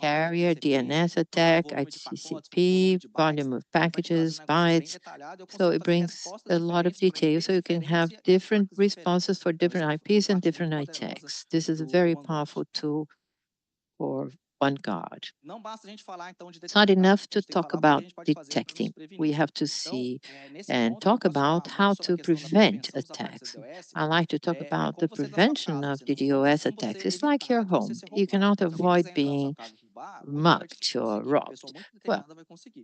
carrier, DNS attack, ITCP, volume of packages, bytes. So it brings a lot of detail, so you can have different responses for different IPs and different attacks. This is a very powerful tool for OneGuard. It's not enough to talk about detecting. We have to see and talk about how to prevent attacks. I like to talk about the prevention of DDoS attacks. It's like your home. You cannot avoid being mugged or robbed. Well,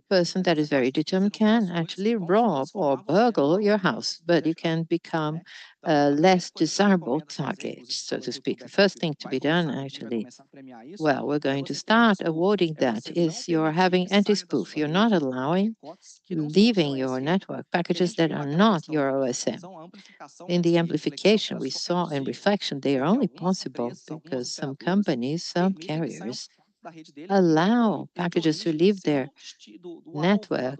person that is very determined can actually rob or burgle your house, but you can become a less desirable target, so to speak. The first thing to be done, actually, well, we're going to start awarding that is you're having anti-spoof. You're not allowing leaving your network packages that are not your OSM. In the amplification we saw in reflection, they are only possible because some companies, some carriers allow packages to leave their network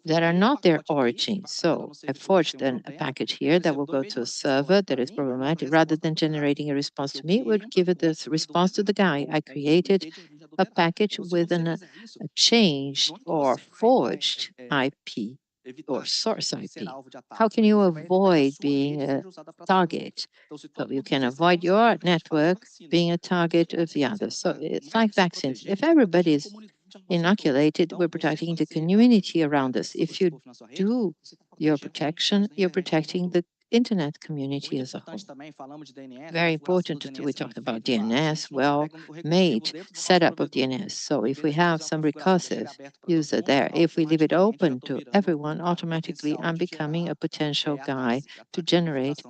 that are not their origin. So I forged a package here that will go to a server that is problematic. Rather than generating a response to me, it would give it this response to the guy. I created a package with a changed or forged IP or source IP. How can you avoid being a target? So you can avoid your network being a target of the other. So it's like vaccines. If everybody is inoculated, we're protecting the community around us. If you do your protection, you're protecting the internet community as a whole. Very important that we talked about DNS, well made setup of DNS. So if we have some recursive user there, if we leave it open to everyone, automatically I'm becoming a potential guy to generate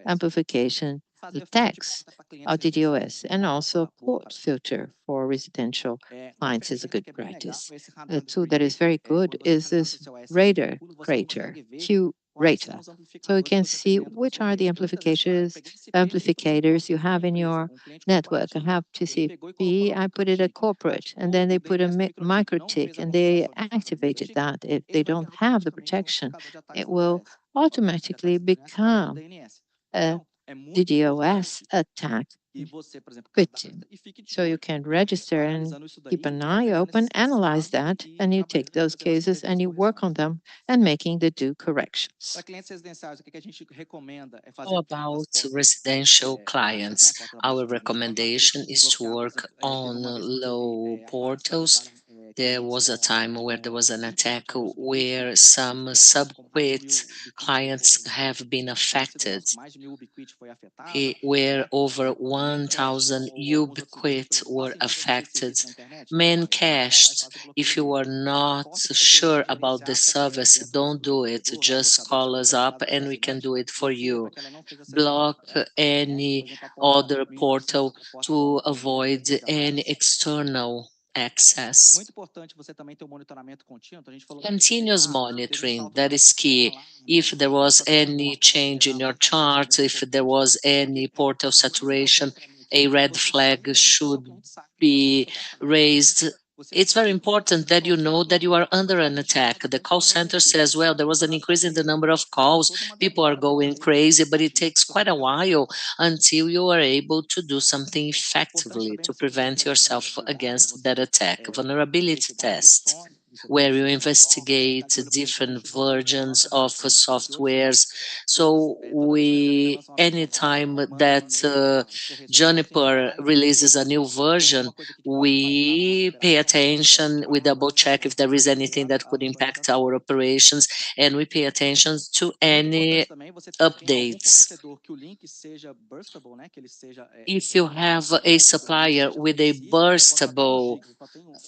amplification attacks of DDoS, and also port filter for residential clients is a good practice. A tool that is very good is this radar crater, Q Rater. So you can see which are the amplificators you have in your network. I have TCP, I put it a corporate, and then they put a micro tick and they activated that. If they don't have the protection, it will automatically become a DDoS attack victim. So you can register and keep an eye open, analyze that, and you take those cases and you work on them and making the due corrections. How about residential clients? Our recommendation is to work on low portals. There was a time where there was an attack where some subquit clients have been affected, where over 1,000 ubiquit were affected. Man cached. If you are not sure about the service, don't do it. Just call us up and we can do it for you. Block any other portal to avoid any external access. Continuous monitoring, that is key. If there was any change in your chart, if there was any portal saturation, a red flag should be raised. It's very important that you know that you are under an attack. The call center says, well, there was an increase in the number of calls. People are going crazy, but it takes quite a while until you are able to do something effectively to prevent yourself against that attack. Vulnerability test, where you investigate different versions of softwares. So anytime that Juniper releases a new version, we pay attention, we double check if there is anything that could impact our operations, and we pay attention to any updates. If you have a supplier with a burstable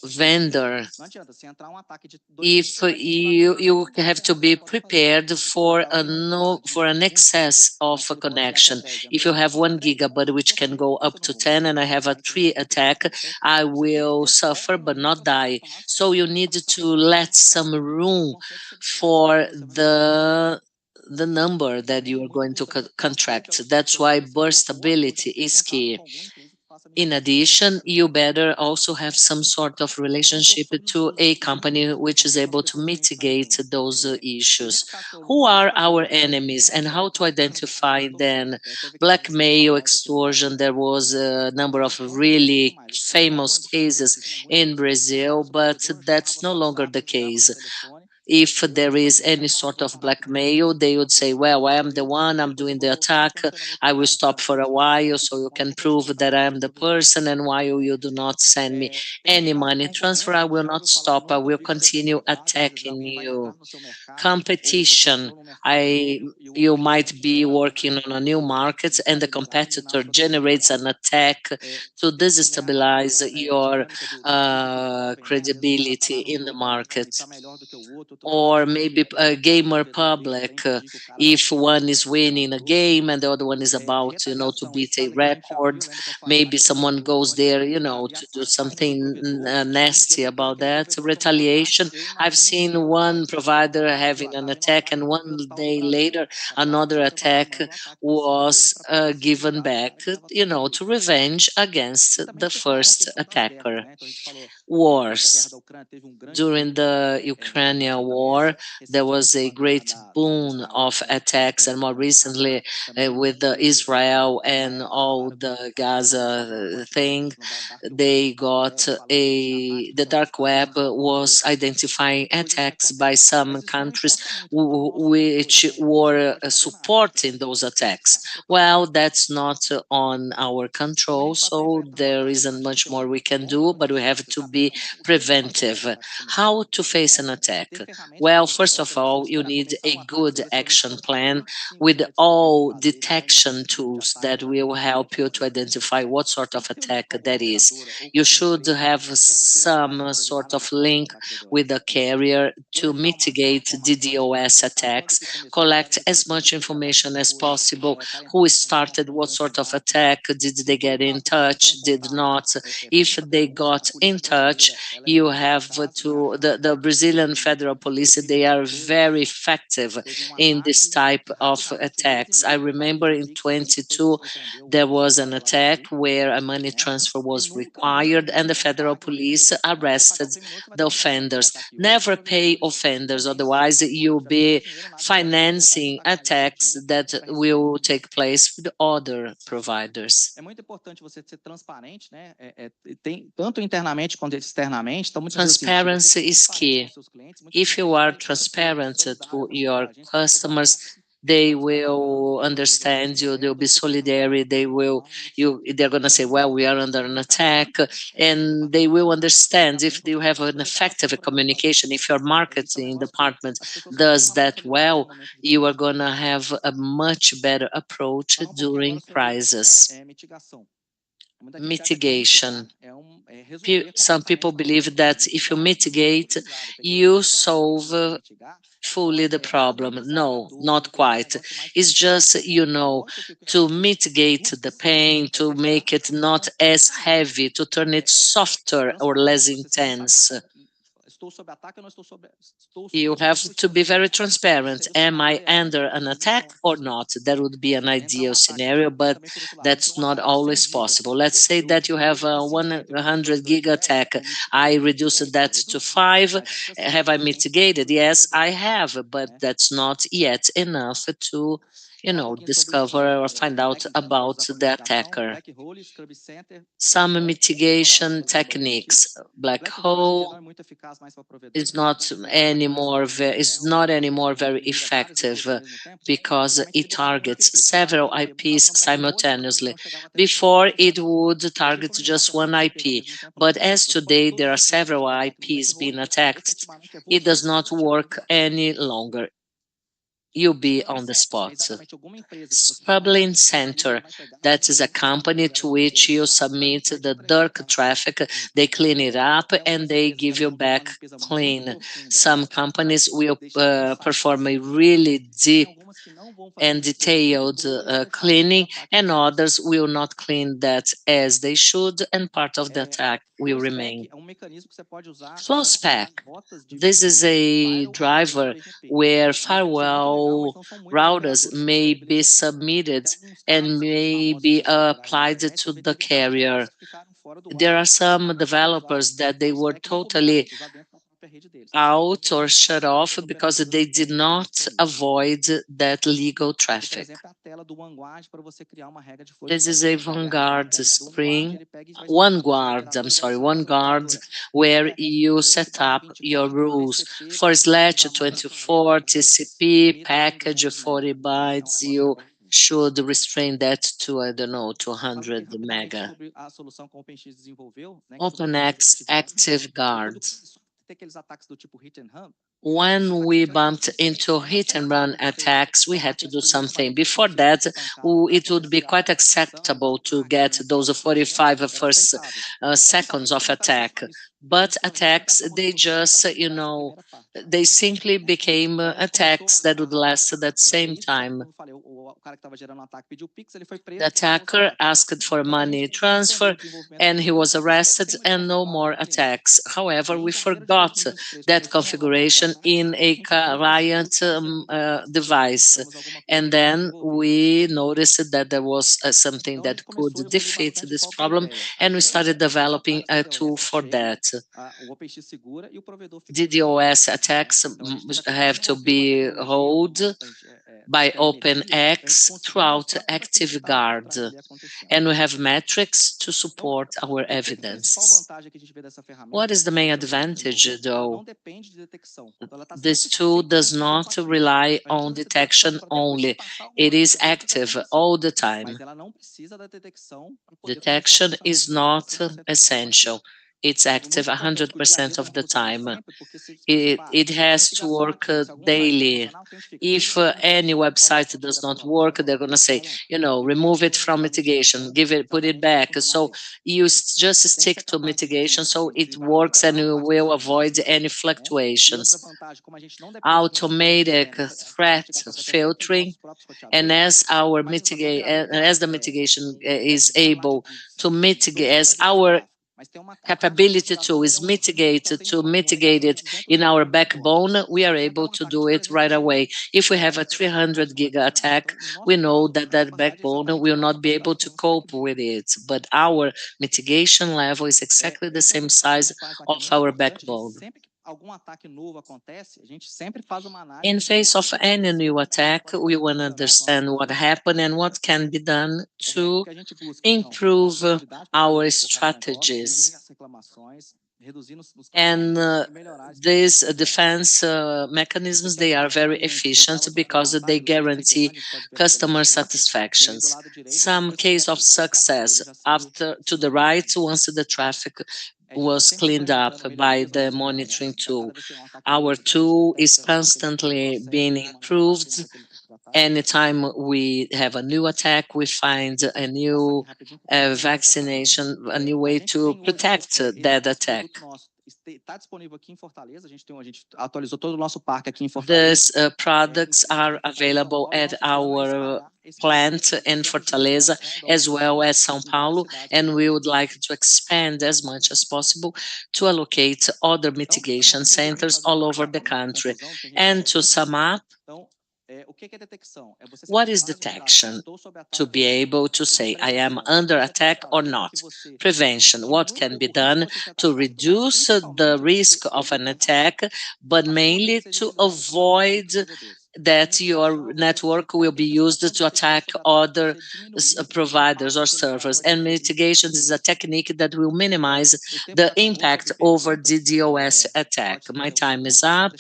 vendor, if you have to be prepared for an excess of a connection. If you have 1 GB which can go up to 10 and I have a 3 attack, I will suffer but not die. So you need to let some room for the number that you are going to contract. That's why burstability is key. In addition, you better also have some sort of relationship to a company which is able to mitigate those issues. Who are our enemies and how to identify them? Blackmail, extortion, there was a number of really famous cases in Brazil, but that's no longer the case. If there is any sort of blackmail, they would say, well, I am the one, I'm doing the attack, I will stop for a while so you can prove that I am the person, and while you do not send me any money transfer, I will not stop, I will continue attacking you. Competition. You might be working on a new market and the competitor generates an attack to destabilize your credibility in the market. Or maybe a gamer public, if one is winning a game and the other one is about, to beat a record, maybe someone goes there, to do something nasty about that. Retaliation. I've seen one provider having an attack, and 1 day later, another attack was given back, to revenge against the first attacker. Wars. During the Ukrainian war, there was a great boom of attacks, and more recently with Israel and all the Gaza thing, they got the dark web was identifying attacks by some countries which were supporting those attacks. Well, that's not on our control, so there isn't much more we can do, but we have to be preventive. How to face an attack? Well, first of all, you need a good action plan with all detection tools that will help you to identify what sort of attack that is. You should have some sort of link with the carrier to mitigate DDoS attacks, collect as much information as possible. Who started what sort of attack? Did they get in touch? Did not? If they got in touch, you have to, the Brazilian Federal Police, they are very effective in this type of attacks. I remember in 22, there was an attack where a money transfer was required and the Federal Police arrested the offenders. Never pay offenders, otherwise you'll be financing attacks that will take place with other providers. Transparency is key. If you are transparent to your customers, they will understand you, they'll be solidary, they're going to say, well, we are under an attack, and they will understand if you have an effective communication. If your marketing department does that well, you are going to have a much better approach during crisis. Mitigation. Some people believe that if you mitigate, you solve fully the problem. No, not quite. It's just, to mitigate the pain, to make it not as heavy, to turn it softer or less intense. You have to be very transparent. Am I under an attack or not? That would be an ideal scenario, but that's not always possible. Let's say that you have a 100 gig attack. I reduced that to 5. Have I mitigated? Yes, I have, but that's not yet enough to discover or find out about the attacker. Some mitigation techniques. Black hole is not anymore very effective because it targets several IPs simultaneously. Before, it would target just one IP, but as today there are several IPs being attacked, it does not work any longer. you'll be on the spot. Scrubbing Center, that is a company to which you submit the dark traffic, they clean it up and they give you back clean. Some companies will perform a really deep and detailed cleaning, and others will not clean that as they should, and part of the attack will remain. Flow spec. This is a driver where firewall routers may be submitted and may be applied to the carrier. There are some developers that they were totally out or shut off because they did not avoid that legal traffic. This is a Vanguard screen, OneGuard, where you set up your rules for /24 TCP package 40 bytes. You should restrain that to, I don't know, 200 mega. OpenX Active Guard. When we bumped into hit and run attacks, we had to do something. Before that, it would be quite acceptable to get those 45 first seconds of attack. But attacks, they just, they simply became attacks that would last at that same time. The attacker asked for money transfer and he was arrested and no more attacks. However, we forgot that configuration in a client device. And then we noticed that there was something that could defeat this problem, and we started developing a tool for that. DDoS attacks have to be held by OpenX throughout ActiveGuard, and we have metrics to support our evidence. What is the main advantage, though? This tool does not rely on detection only. It is active all the time. Detection is not essential. It's active 100% of the time. It has to work daily. If any website does not work, they're going to say, remove it from mitigation, put it back. So you just stick to mitigation so it works and you will avoid any fluctuations. Automatic threat filtering, and as the mitigation is able to mitigate, as our capability to is to mitigate it in our backbone, we are able to do it right away. If we have a 300 giga attack, we know that that backbone will not be able to cope with it, but our mitigation level is exactly the same size of our backbone. In face of any new attack, we want to understand what happened and what can be done to improve our strategies. And these defense mechanisms, they are very efficient because they guarantee customer satisfactions. Some case of success after to the right, once the traffic was cleaned up by the monitoring tool. Our tool is constantly being improved. Anytime we have a new attack, we find a new vaccination, a new way to protect that attack. These products are available at our plant in Fortaleza as well as São Paulo, and we would like to expand as much as possible to allocate other mitigation centers all over the country. And to sum up, what is detection? To be able to say, I am under attack or not. Prevention, what can be done to reduce the risk of an attack, but mainly to avoid that your network will be used to attack other providers or servers. And mitigation is a technique that will minimize the impact over the DDoS attack. My time is up.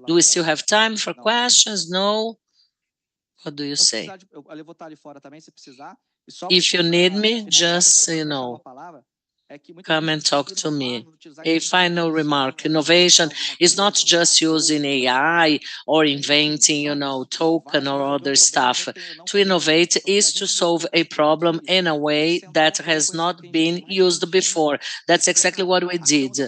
Do we still have time for questions? No? What do you say? If you need me, just, come and talk to me. A final remark. Innovation is not just using AI or inventing, token or other stuff. To innovate is to solve a problem in a way that has not been used before. That's exactly what we did.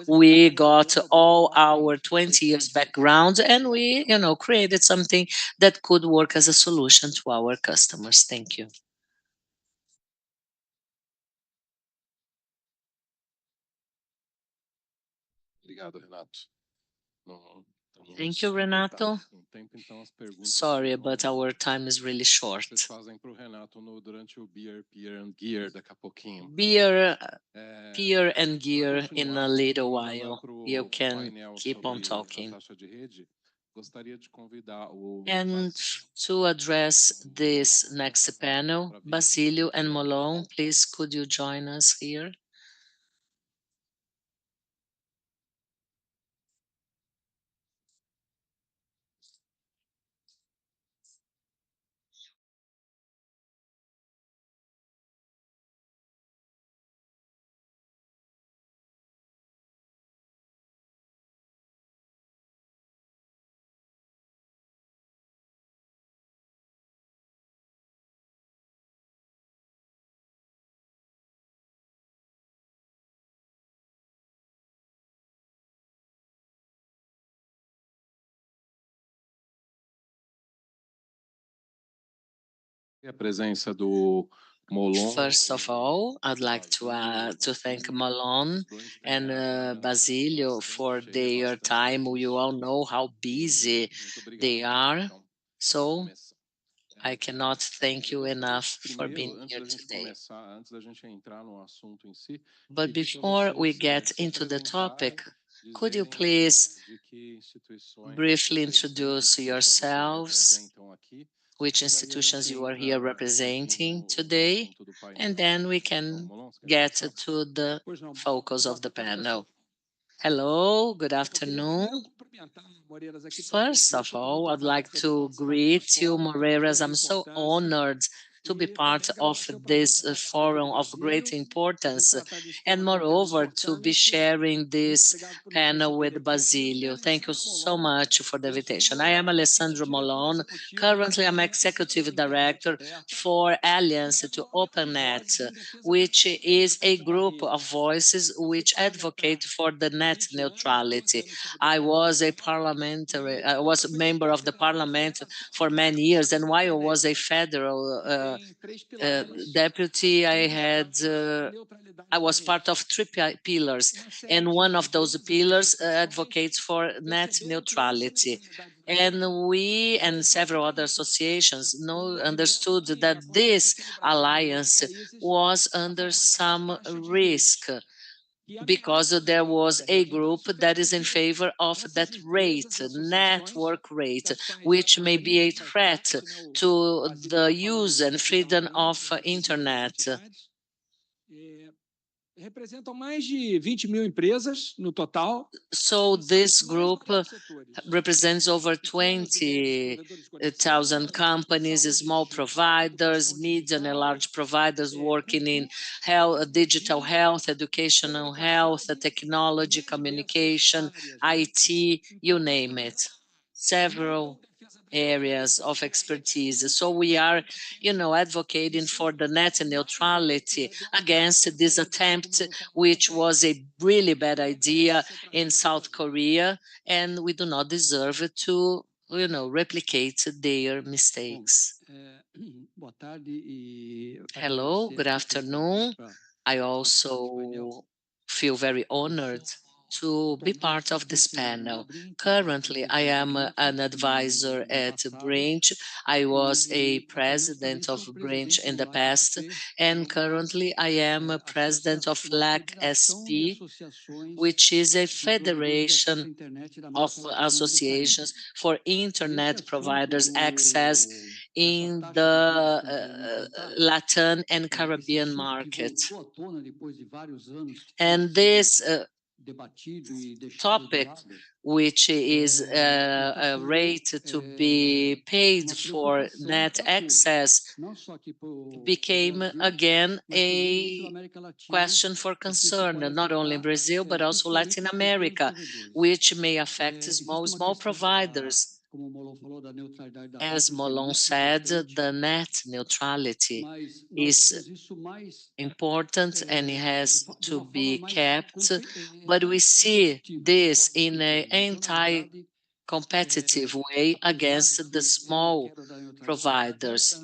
We got all our 20 years background and we, created something that could work as a solution to our customers. Thank you. Obrigado, Renato. Thank you, Renato. Sorry, but our time is really short. Beer, peer and gear in a little while. You can keep on talking. And to address this next panel, Basilio and Molon, please could you join us here? A presença do Molon. First of all, I'd like to thank Malone and Basilio for their time. We all know how busy they are. So I cannot thank you enough for being here today. But before we get into the topic, could you please briefly introduce yourselves, which institutions you are here representing today, and then we can get to the focus of the panel. Hello, good afternoon. First of all, I'd like to greet you, Moreiras. I'm so honored to be part of this forum of great importance, and moreover, to be sharing this panel with Basilio. Thank you so much for the invitation. I am Alessandro Molon. Currently, I'm Executive Director for Alliance to OpenNet, which is a group of voices which advocate for the net neutrality. I was a member of the parliament for many years, and while I was a federal deputy, I was part of three pillars, and one of those pillars advocates for net neutrality. And we and several other associations understood that this alliance was under some risk because there was a group that is in favor of that rate, network rate, which may be a threat to the use and freedom of internet. So this group represents over 20,000 companies, small providers, medium and large providers working in health, digital health, educational health, technology, communication, IT, you name it. Several areas of expertise. So we are, advocating for the net neutrality against this attempt, which was a really bad idea in South Korea, and we do not deserve to, replicate their mistakes. Hello, good afternoon. I also feel very honored to be part of this panel. Currently, I am an advisor at Branch. I was a president of Branch in the past, and currently I am a president of LAC SP, which is a federation of associations for internet providers access in the Latin and Caribbean market. And this topic, which is a rate to be paid for net access, became again a question for concern, not only in Brazil, but also Latin America, which may affect small providers. As Molon said, the net neutrality is important and it has to be kept, but we see this in an anti-competitive way against the small providers,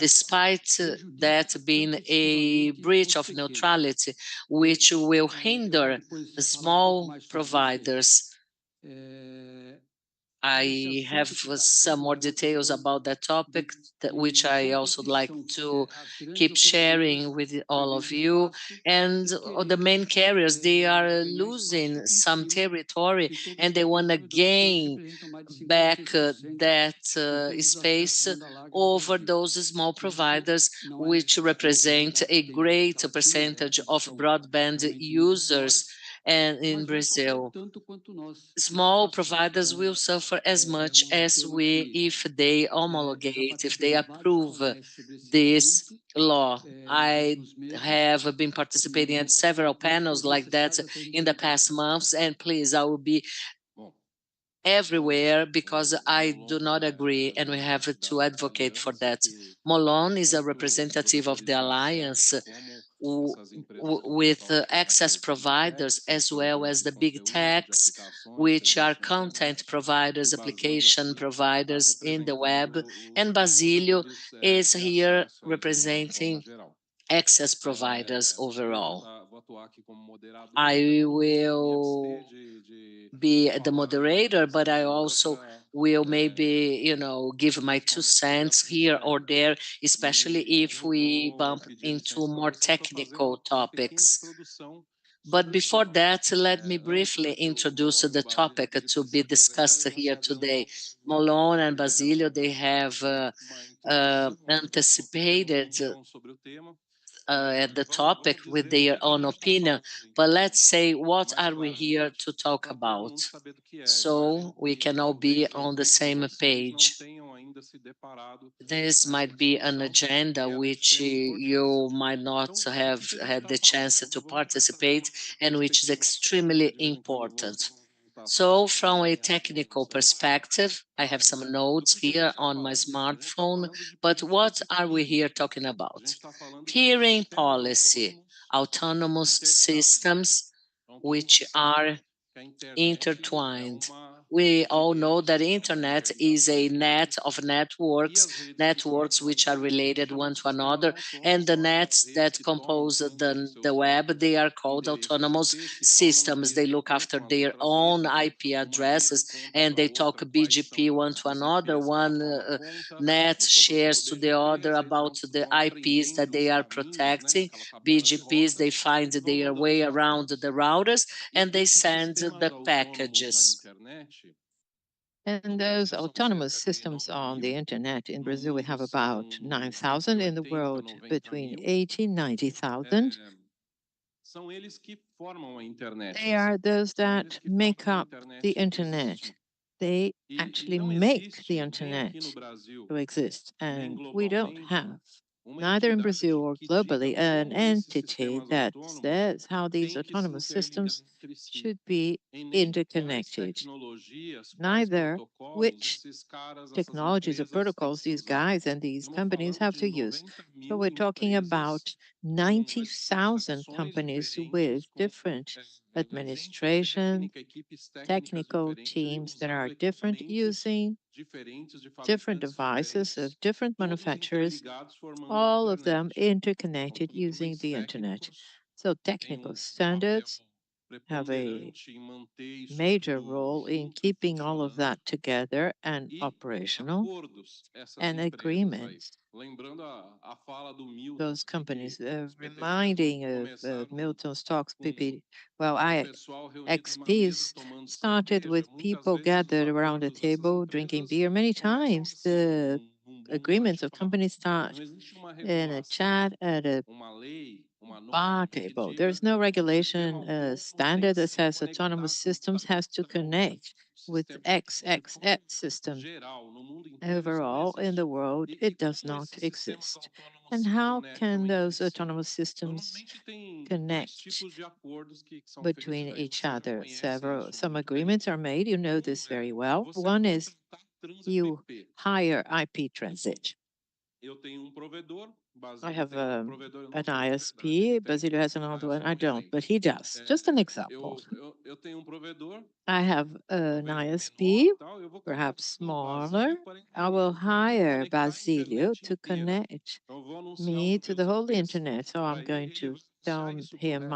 despite that being a breach of neutrality, which will hinder small providers. I have some more details about that topic, which I also like to keep sharing with all of you. And the main carriers, they are losing some territory and they want to gain back that space over those small providers, which represent a great percentage of broadband users and in Brazil. Small providers will suffer as much as we if they homologate, if they approve this law. I have been participating at several panels like that in the past months, and please, I will be everywhere because I do not agree, and we have to advocate for that. Molon is a representative of the alliance with access providers as well as the big techs, which are content providers, application providers in the web, and Basilio is here representing access providers overall. I will be the moderator, but I also will maybe, give my 2 cents here or there, especially if we bump into more technical topics. But before that, let me briefly introduce the topic to be discussed here today. Molon and Basilio, they have anticipated at the topic with their own opinion, but let's say, what are we here to talk about? So we can all be on the same page. This might be an agenda which you might not have had the chance to participate and which is extremely important. So from a technical perspective, I have some notes here on my smartphone, but what are we here talking about? Peering policy, autonomous systems which are intertwined. We all know that internet is a net of networks which are related one to another, and the nets that compose the web, they are called autonomous systems. They look after their own IP addresses and they talk BGP one to another. One net shares to the other about the IPs that they are protecting. BGPs, they find their way around the routers and they send the packages. And those autonomous systems on the internet, in Brazil, we have about 9,000, in the world between 80 and 90,000. They are those that make up the internet. They actually make the internet to exist. And we don't have, neither in Brazil or globally, an entity that says how these autonomous systems should be interconnected, neither which technologies or protocols these guys and these companies have to use. So we're talking about 90,000 companies with different administration, technical teams that are different, using different devices of different manufacturers, all of them interconnected using the internet. So technical standards have a major role in keeping all of that together and operational, and agreements. Those companies, reminding of Milton's talks, PP, well, IXPs started with people gathered around a table drinking beer. Many times the agreements of companies start in a chat at a bar table. There's no regulation standard that says autonomous systems has to connect with XXX system. Overall, in the world, it does not exist. And how can those autonomous systems connect between each other? Some agreements are made. You know this very well. One is you hire IP transit. I have an ISP. Basilio has another one. I don't, but he does. Just an example. I have an ISP, perhaps smaller. I will hire Basilio to connect me to the whole internet. So I'm going to tell him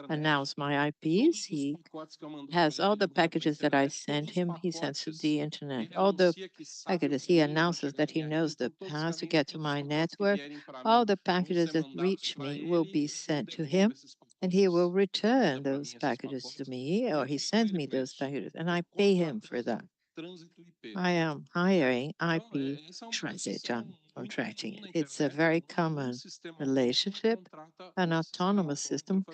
announce my IPs. He has all the packages that I send him. He sends to the internet. All the packages. He announces that he knows the path to get to my network. All the packages that reach me will be sent to him, and he will return those packages to me, or he sends me those packages, and I pay him for that. I am hiring IP transit. I'm contracting it. It's a very common relationship. An autonomous system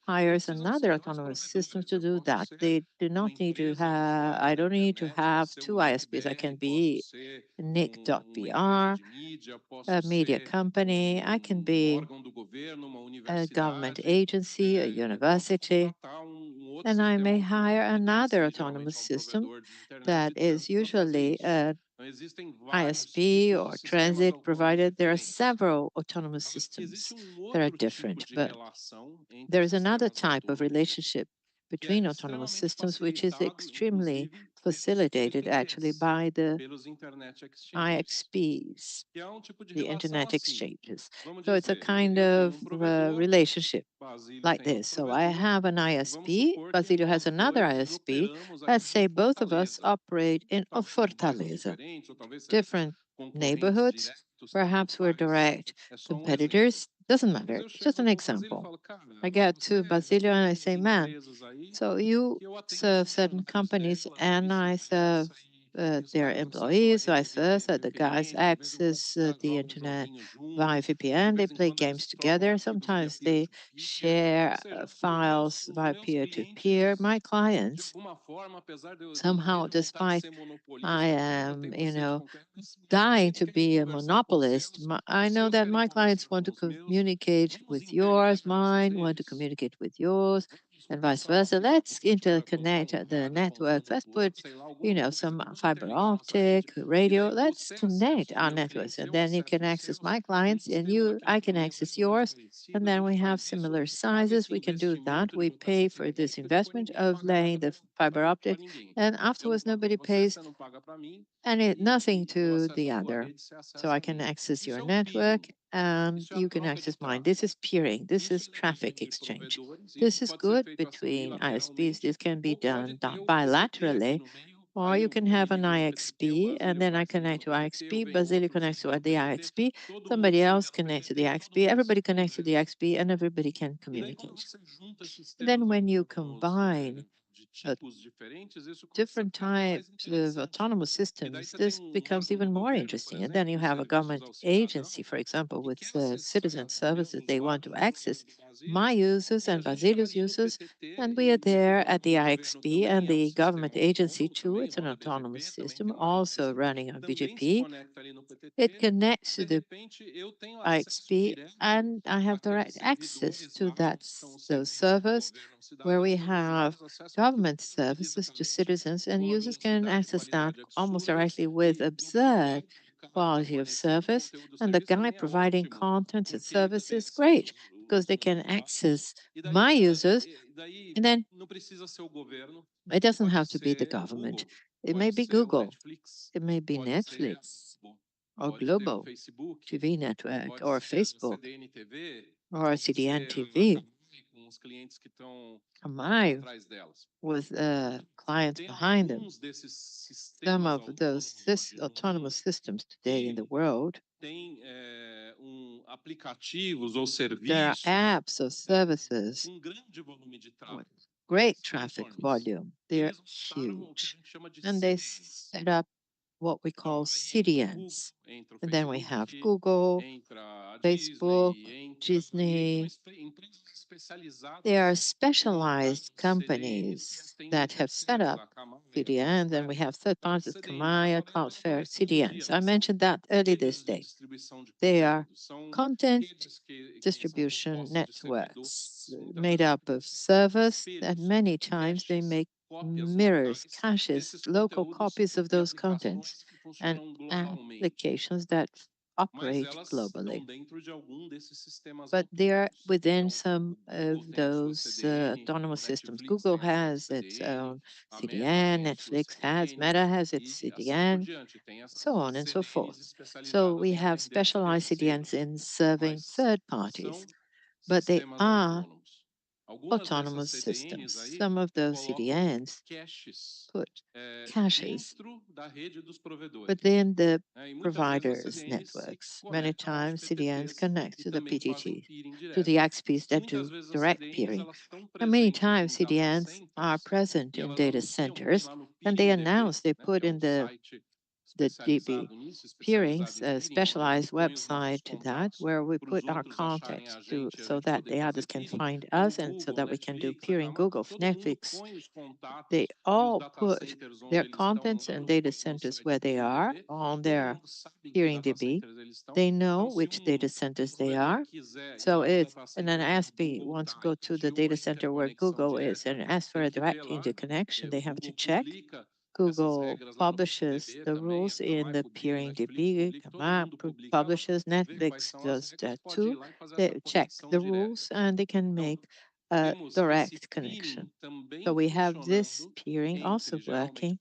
hires another autonomous system to do that. They do not need to have, I don't need to have two ISPs. I can be IX.br, a media company. I can be a government agency, a university, and I may hire another autonomous system that is usually an ISP or transit provided. There are several autonomous systems that are different, but there is another type of relationship between autonomous systems, which is extremely facilitated actually by the IXPs, the internet exchanges. So it's a kind of relationship like this. So I have an ISP, Basilio has another ISP. Let's say both of us operate in a Fortaleza, different neighborhoods. Perhaps we're direct competitors. Doesn't matter. Just an example. I get to Basilio and I say, man, so you serve certain companies and I serve their employees, vice versa. The guys access the internet via VPN. They play games together. Sometimes they share files via peer-to-peer. My clients, somehow, despite I am, dying to be a monopolist. I know that my clients want to communicate with yours, mine want to communicate with yours, and vice versa. Let's interconnect the networks. Let's put, some fiber optic, radio. Let's connect our networks, and then you can access my clients, and I can access yours. And then we have similar sizes. We can do that. We pay for this investment of laying the fiber optic, and afterwards nobody pays nothing to the other. So I can access your network and you can access mine. This is peering. This is traffic exchange. This is good between ISPs. This can be done bilaterally. Or you can have an IXP and then I connect to IXP, Basilio connects to the IXP, somebody else connects to the IXP, everybody connects to the IXP, and everybody can communicate. Then when you combine different types of autonomous systems, this becomes even more interesting. And then you have a government agency, for example, with citizen services. They want to access my users and Basilio's users, and we are there at the IXP and the government agency too. It's an autonomous system, also running on BGP. It connects to the IXP, and I have direct access to those servers where we have government services to citizens, and users can access that almost directly with absurd quality of service. And the guy providing content and services, great, because they can access my users, and then it doesn't have to be the government. It may be Google, it may be Netflix, or Global TV network, or Facebook, or CDN TV. My with clients behind them. Some of those autonomous systems today in the world, there are apps or services with great traffic volume. They're huge. And they set up what we call CDNs. And then we have Google, Facebook, Disney. They are specialized companies that have set up CDNs, and we have third parties, Kamaya, Cloudflare, CDNs. I mentioned that early this day. They are content distribution networks made up of servers that many times they make mirrors, caches, local copies of those contents, and applications that operate globally. But they are within some of those autonomous systems. Google has its own CDN, Netflix has, Meta has its CDN, so on and so forth. So we have specialized CDNs in serving third parties, but they are autonomous systems. Some of those CDNs put caches within the providers' networks. Many times CDNs connect to the PTT, to the XPs that do direct peering. And many times CDNs are present in data centers, and they announce, they put in the DB peerings, a specialized website to that, where we put our contact to, so that the others can find us and so that we can do peering. Google, Netflix, they all put their contents and data centers where they are on their peering DB. They know which data centers they are. So if an ISP wants to go to the data center where Google is and ask for a direct interconnection, they have to check. Google publishes the rules in the peering DB, publishes, Netflix does that too. They check the rules and they can make a direct connection. So we have this peering also working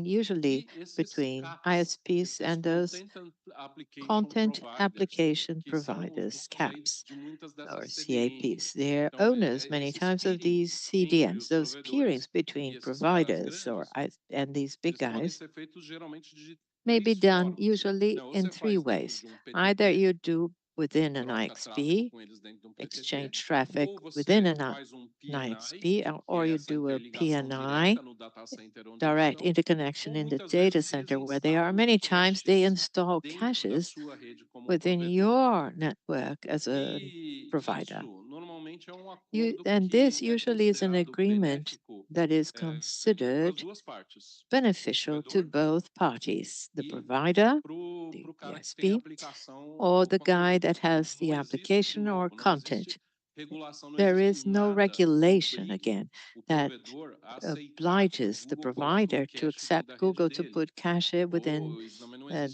usually between ISPs and those content application providers, CAPs or CAPs. They're owners many times of these CDNs, those peerings between providers and these big guys may be done usually in three ways. Either you do within an IXP, exchange traffic within an IXP, or you do a PNI, direct interconnection in the data center where they are. Many times they install caches within your network as a provider. And this usually is an agreement that is considered beneficial to both parties, the provider, the ISP, or the guy that has the application or content. There is no regulation, again, that obliges the provider to accept Google to put cache within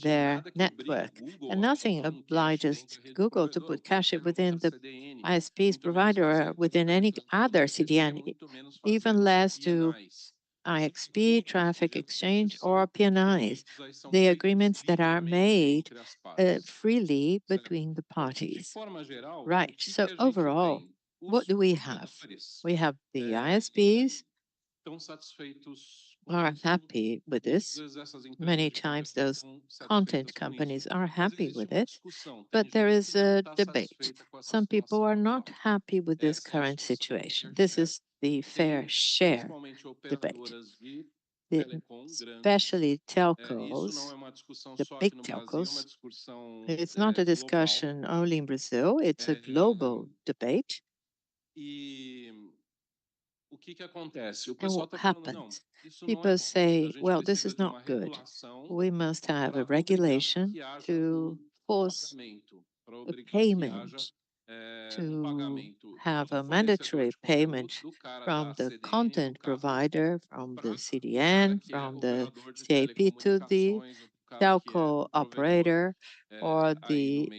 their network. And nothing obliges Google to put cache within the ISP's provider or within any other CDN, even less to IXP, traffic exchange, or PNIs, the agreements that are made freely between the parties. Right. So overall, what do we have? We have the ISPs are happy with this. Many times those content companies are happy with it, but there is a debate. Some people are not happy with this current situation. This is the fair share debate. Especially telcos, the big telcos. It's not a discussion only in Brazil, it's a global debate. And what happens? People say, well, this is not good. We must have a regulation to force a payment, to have a mandatory payment from the content provider, from the CDN, from the CAP to the telco operator or the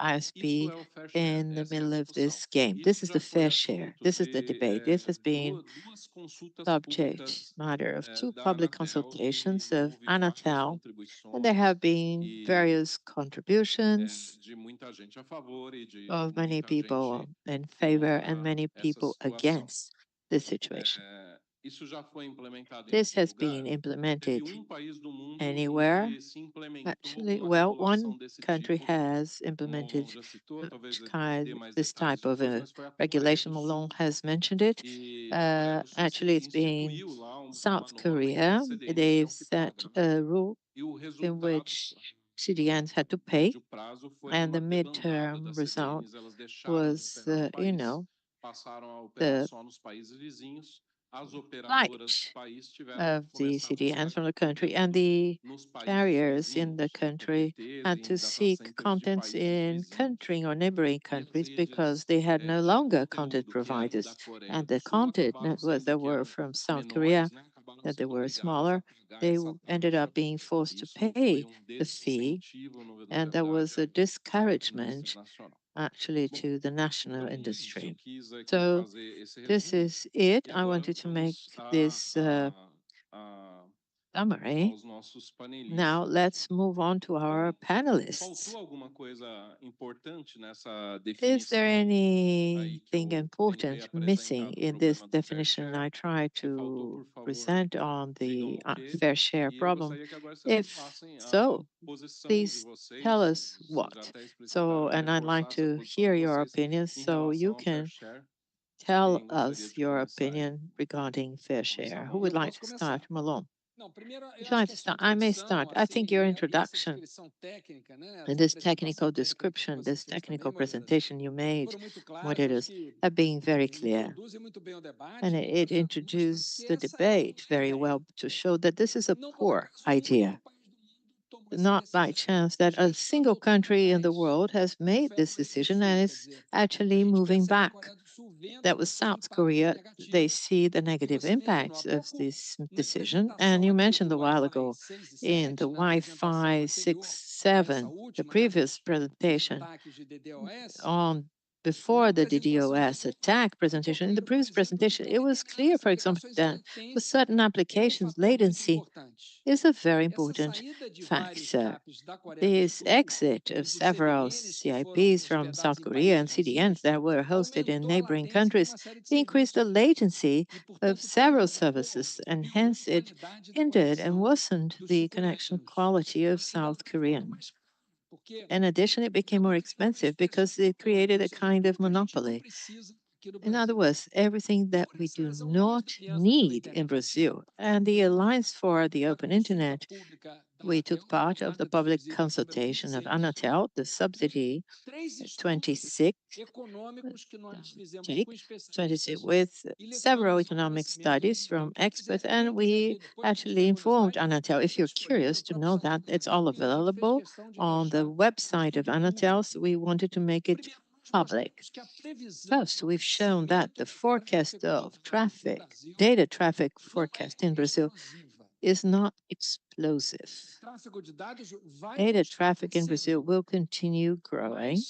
ISP in the middle of this game. This is the fair share. This is the debate. This has been subject matter of two public consultations of Anatel, and there have been various contributions of many people in favor and many people against this situation. This has been implemented anywhere. Actually, well, one country has implemented this type of a regulation. Malone has mentioned it. Actually, it's being South Korea, they've set a rule in which CDNs had to pay, and the midterm result was, the flight of the CDNs from the country, and the carriers in the country had to seek contents in country or neighboring countries because they had no longer content providers. And the content networks that were from South Korea, that they were smaller, ended up being forced to pay the fee, and there was a discouragement actually to the national industry. So this is it. I wanted to make this summary. Now let's move on to our panelists. Is there anything important missing in this definition I try to present on the fair share problem? If so, please tell us what. So, and I'd like to hear your opinions so you can tell us your opinion regarding fair share. Who would like to start? Malone. Would you like to start? I may start. I think your introduction and this technical description, this technical presentation you made, what it is, have been very clear. And it introduced the debate very well to show that this is a poor idea. Not by chance that a single country in the world has made this decision and is actually moving back. That was South Korea. They see the negative impacts of this decision. And you mentioned a while ago in the Wi-Fi 6, 7, the previous presentation on before the DDoS attack presentation, in the previous presentation, it was clear, for example, that for certain applications, latency is a very important factor. This exit of several CIPs from South Korea and CDNs that were hosted in neighboring countries increased the latency of several services, and hence it hindered and worsened the connection quality of South Koreans. In addition, it became more expensive because it created a kind of monopoly. In other words, everything that we do not need in Brazil. And the Alliance for the Open Internet, we took part of the public consultation of Anatel, the subsidy 26, take 26, with several economic studies from experts, and we actually informed Anatel. If you're curious to know that, it's all available on the website of Anatel. So we wanted to make it public. First, we've shown that the forecast of traffic, data traffic forecast in Brazil is not explosive. Data traffic in Brazil will continue growing,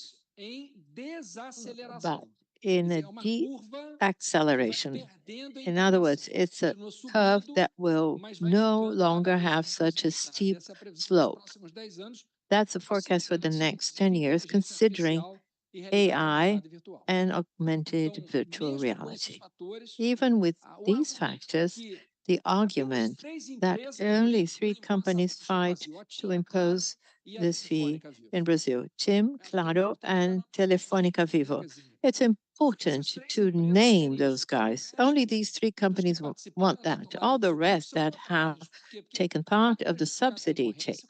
but in a de-acceleration. In other words, it's a curve that will no longer have such a steep slope. That's a forecast for the next 10 years, considering AI and augmented virtual reality. Even with these factors, the argument that only 3 companies fight to impose this fee in Brazil, TIM, Claro, and Telefônica Vivo. It's important to name those guys. Only these 3 companies want that. All the rest that have taken part of the subsidy take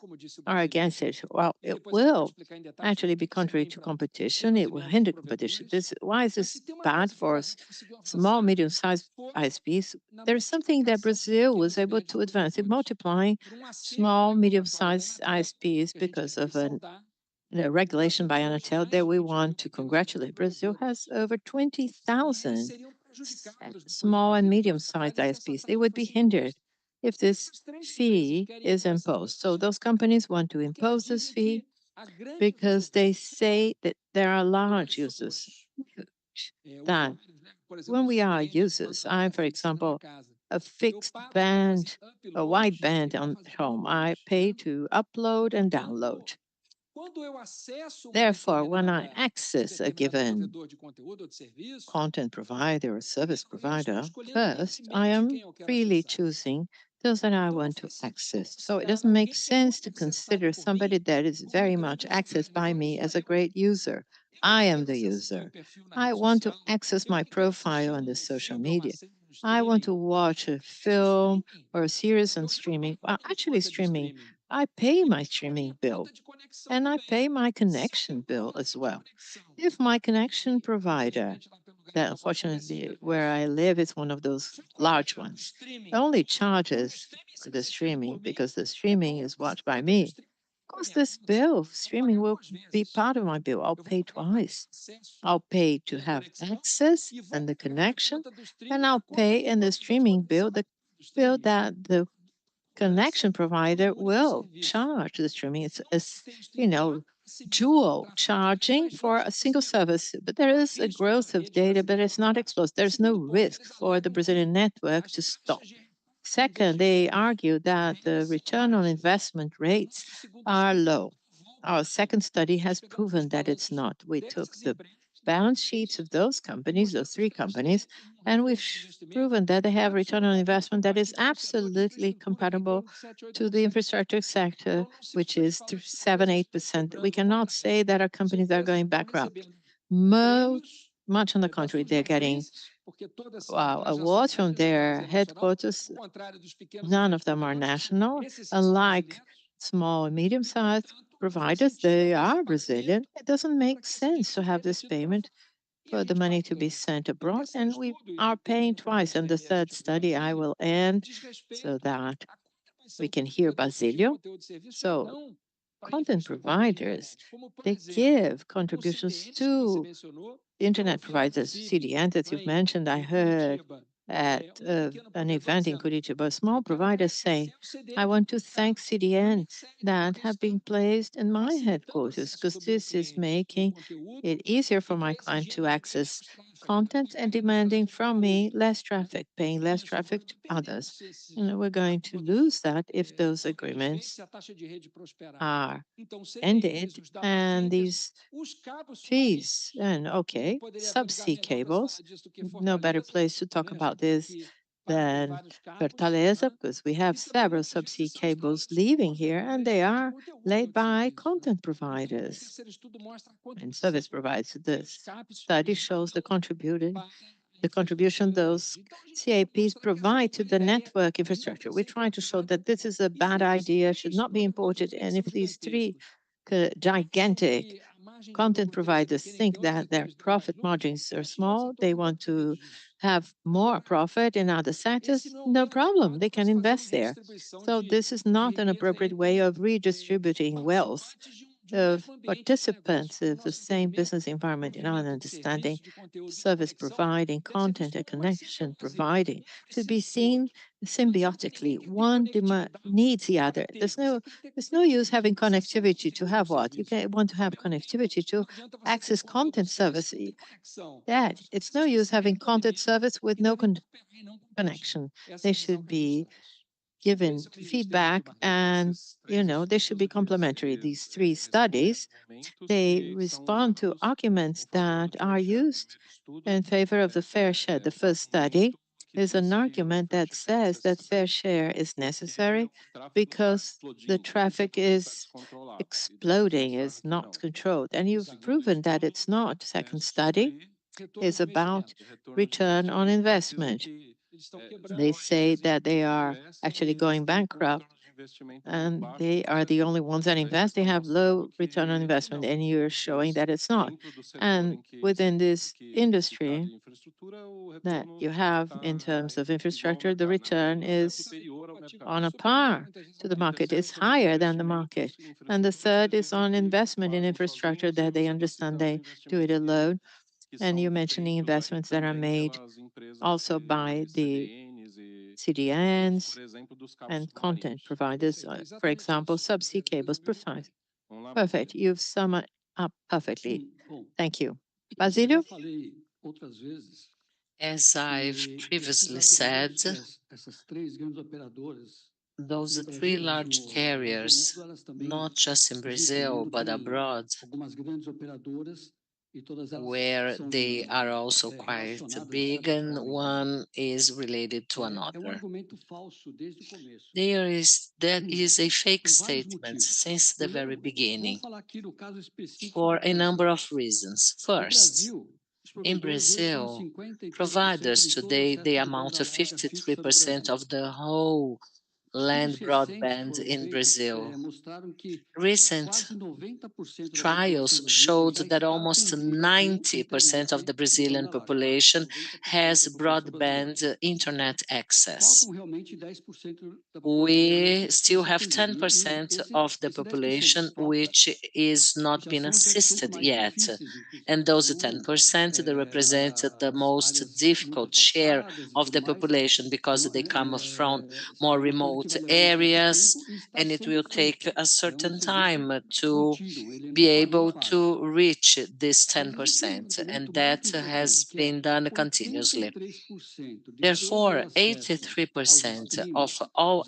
are against it. Well, it will actually be contrary to competition. It will hinder competition. Why is this bad for small, medium-sized ISPs? There's something that Brazil was able to advance in multiplying small, medium-sized ISPs because of a regulation by Anatel that we want to congratulate. Brazil has over 20,000 small and medium-sized ISPs. They would be hindered if this fee is imposed. So those companies want to impose this fee because they say that there are large users that when we are users, I'm, for example, a fixed band, a wide band on home, I pay to upload and download. Therefore, when I access a given content provider or service provider, first, I am freely choosing those that I want to access. So it doesn't make sense to consider somebody that is very much accessed by me as a great user. I am the user. I want to access my profile on the social media. I want to watch a film or a series on streaming. Well, actually, streaming, I pay my streaming bill and I pay my connection bill as well. If my connection provider, that unfortunately where I live is one of those large ones, only charges the streaming because the streaming is watched by me. Of course, this bill, streaming will be part of my bill. I'll pay twice. I'll pay to have access and the connection, and I'll pay in the streaming bill the bill that the connection provider will charge the streaming. It's dual charging for a single service. But there is a growth of data, but it's not explosive. There's no risk for the Brazilian network to stop. Second, they argue that the return on investment rates are low. Our second study has proven that it's not. We took the balance sheets of those companies, those three companies, and we've proven that they have return on investment that is absolutely compatible to the infrastructure sector, which is 7, 8%. We cannot say that our companies are going bankrupt. Much on the contrary, they're getting awards from their headquarters. None of them are national. Unlike small and medium sized providers, they are Brazilian. It doesn't make sense to have this payment for the money to be sent abroad, and we are paying twice. And the third study I will end so that we can hear Basilio. So, content providers, they give contributions to internet providers, CDN that you've mentioned. I heard at an event in Curitiba, small providers say, I want to thank CDN that have been placed in my headquarters because this is making it easier for my client to access content and demanding from me less traffic, paying less traffic to others. And we're going to lose that if those agreements are ended and these fees and okay, subsea cables. No better place to talk about this than Fortaleza, because we have several subsea cables leaving here, and they are laid by content providers and service providers. This study shows the contribution those CAPs provide to the network infrastructure. We're trying to show that this is a bad idea, should not be imported. And if these three gigantic content providers think that their profit margins are small, they want to have more profit in other sectors, no problem, they can invest there. So this is not an appropriate way of redistributing wealth of participants of the same business environment in our understanding, service providing, content and connection providing should be seen symbiotically. One needs the other. There's no use having connectivity to have what? You can want to have connectivity to access content service. That it's no use having content service with no connection. They should be given feedback and they should be complementary. These three studies, they respond to arguments that are used in favor of the fair share. The first study is an argument that says that fair share is necessary because the traffic is exploding, is not controlled. And you've proven that it's not. Second study is about return on investment. They say that they are actually going bankrupt and they are the only ones that invest. They have low return on investment, and you're showing that it's not. And within this industry that you have in terms of infrastructure, the return is on a par to the market, it's higher than the market. And the third is on investment in infrastructure that they understand they do it alone. And you're mentioning investments that are made also by the CDNs and content providers, for example, subsea cables. Precise. Perfect. You've summed it up perfectly. Thank you. Basilio? As I've previously said, those three large carriers, not just in Brazil, but abroad, where they are also quite big, and one is related to another. That is a fake statement since the very beginning for a number of reasons. First, In Brazil, providers today, they amount to 53% of the whole land broadband in Brazil. Recent trials showed that almost 90% of the Brazilian population has broadband internet access. We still have 10% of the population which is not being assisted yet. And those 10%, they represent the most difficult share of the population because they come from more remote areas, and it will take a certain time to be able to reach this 10%, and that has been done continuously. Therefore, 83% of all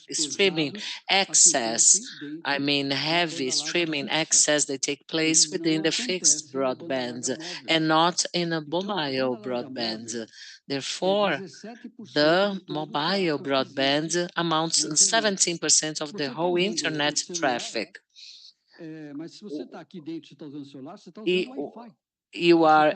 streaming access, I mean heavy streaming access, they take place within the fixed broadband and not in a mobile broadband. Therefore, the mobile broadband amounts to 17% of the whole internet traffic. You are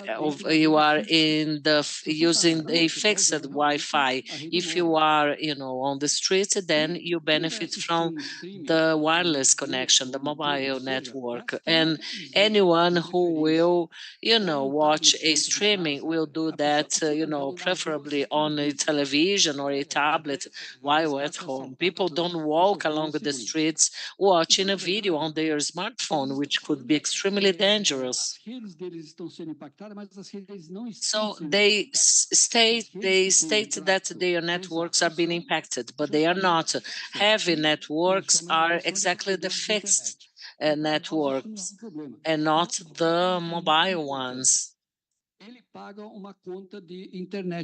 in the using a fixed Wi-Fi. If you are on the street, then you benefit from the wireless connection, the mobile network. And anyone who will watch a streaming will do that preferably on a television or a tablet while at home. People don't walk along the streets watching a video on their smartphone, which could be extremely dangerous. So they state that their networks are being impacted, but they are not. Heavy networks are exactly the fixed networks and not the mobile ones.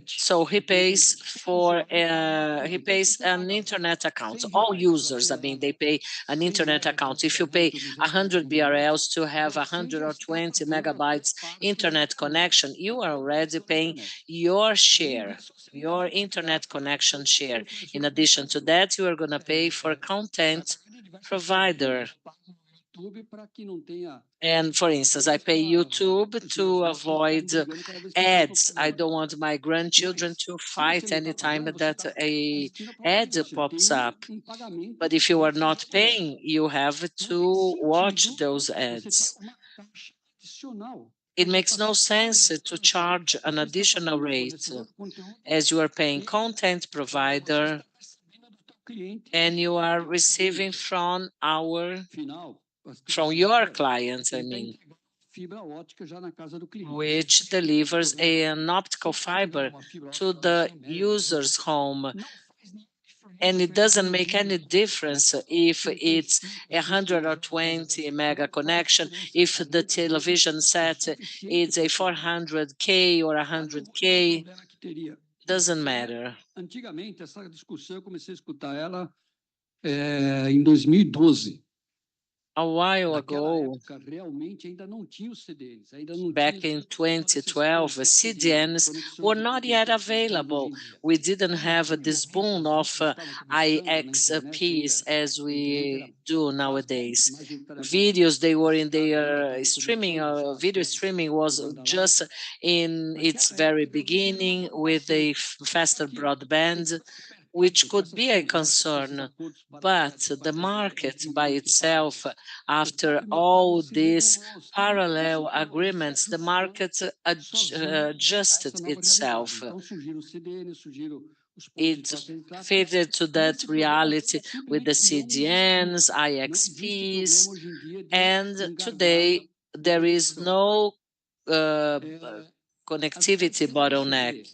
So he pays an internet account. All users, I mean, they pay an internet account. If you pay 100 BRL to have 120 megabytes internet connection, you are already paying your share, your internet connection share. In addition to that, you are going to pay for content provider. And for instance, I pay YouTube to avoid ads. I don't want my grandchildren to fight anytime that a ad pops up. But if you are not paying, you have to watch those ads. It makes no sense to charge an additional rate as you are paying content provider and you are receiving from your clients, I mean, which delivers an optical fiber to the user's home. And it doesn't make any difference if it's 120 mega connection, if the television set is a 400K or 100K, doesn't matter. A while ago, back in 2012, CDNs were not yet available. We didn't have this boom of IXPs as we do nowadays. Videos, they were in their streaming, video streaming was just in its very beginning with a faster broadband, which could be a concern. But the market by itself, after all these parallel agreements, the market adjusted itself. It fitted to that reality with the CDNs, IXPs, and today there is no connectivity bottleneck.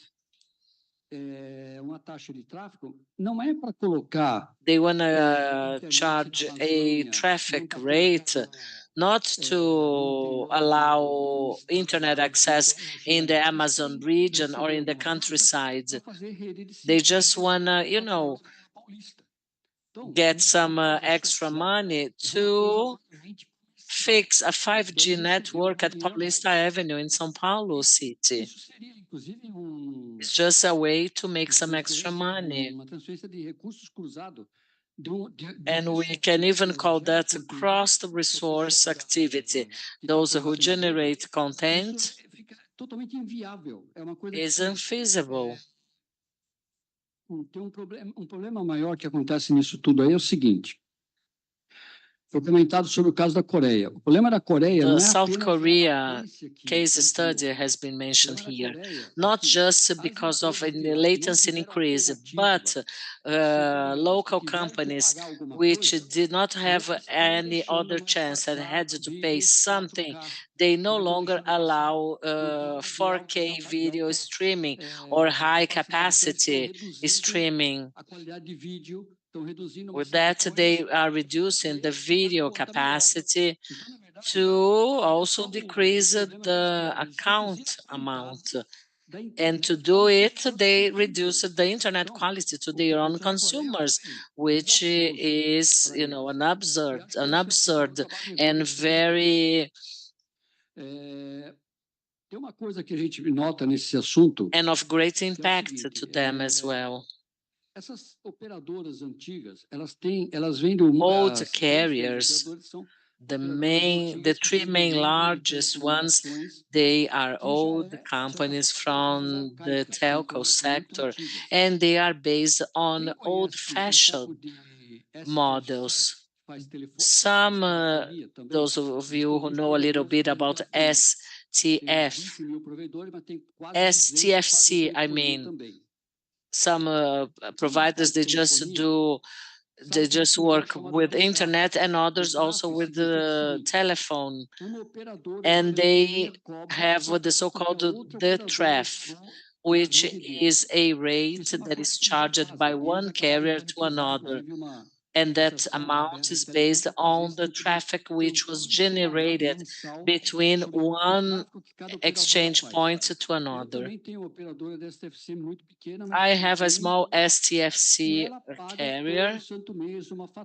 They want to charge a traffic rate not to allow internet access in the Amazon region or in the countryside. They just want to, get some extra money to fix a 5G network at Paulista Avenue in São Paulo city. It's just a way to make some extra money. And we can even call that cross-resource activity. Those who generate content is unfeasible. Tem problema maior que acontece nisso tudo aí é o seguinte. Foi comentado sobre o caso da Coreia. O problema da Coreia não The é South apenas Korea case study has been mentioned here, not just because of a latency increase, but local companies which did not have any other chance and had to pay something, they no longer allow 4K video streaming or high capacity streaming. With that, they are reducing the video capacity to also decrease the account amount. And to do it, they reduce the internet quality to their own consumers, which is, an absurd and very and of great impact to them as well. Old carriers, the three main largest ones, they are old companies from the telco sector, and they are based on old-fashioned models. Some, those of you who know a little bit about STFC, I mean, some providers, they just work with internet, and others also with the telephone, and they have what the so-called the TREF, which is a rate that is charged by one carrier to another, and that amount is based on the traffic which was generated between one exchange point to another. I have a small STFC carrier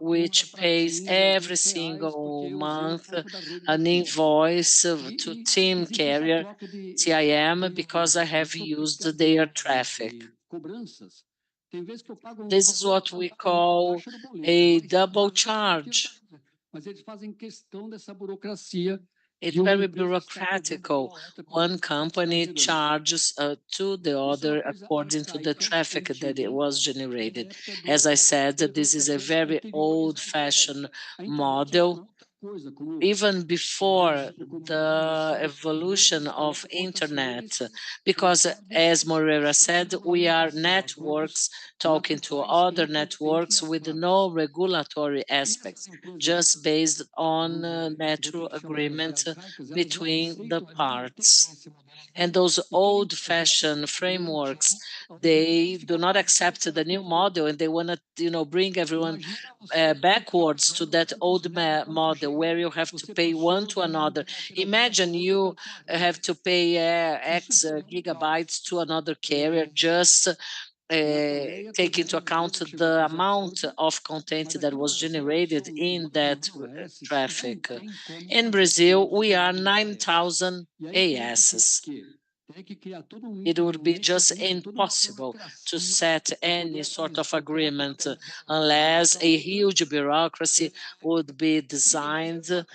which pays every single month an invoice to TIM carrier, TIM, because I have used their traffic. This is what we call a double charge. It's very bureaucratical. One company charges to the other according to the traffic that it was generated. As I said, this is a very old-fashioned model. Even before the evolution of internet, because as Moreira said, we are networks talking to other networks with no regulatory aspects, just based on natural agreement between the parts. And those old-fashioned frameworks, they do not accept the new model, and they want to, bring everyone backwards to that old model where you have to pay one to another. Imagine you have to pay X gigabytes to another carrier, just take into account the amount of content that was generated in that traffic. In Brazil, we are 9,000 ASs. It would be just impossible to set any sort of agreement unless a huge bureaucracy would be designed.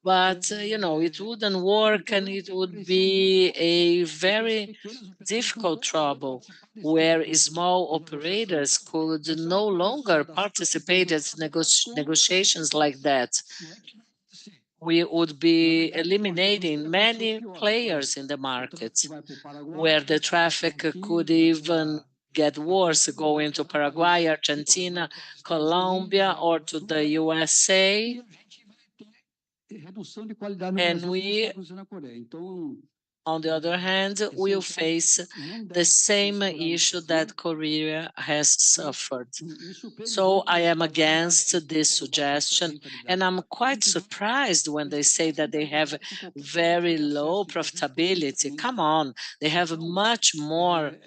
But, it wouldn't work, and it would be a very difficult trouble where small operators could no longer participate in negotiations like that. We would be eliminating many players in the market, where the traffic could even get worse, going to Paraguay, Argentina, Colombia, or to the USA. And we, on the other hand, will face the same issue that Korea has suffered. So I am against this suggestion, and I'm quite surprised when they say that they have very low profitability. Come on, they have much more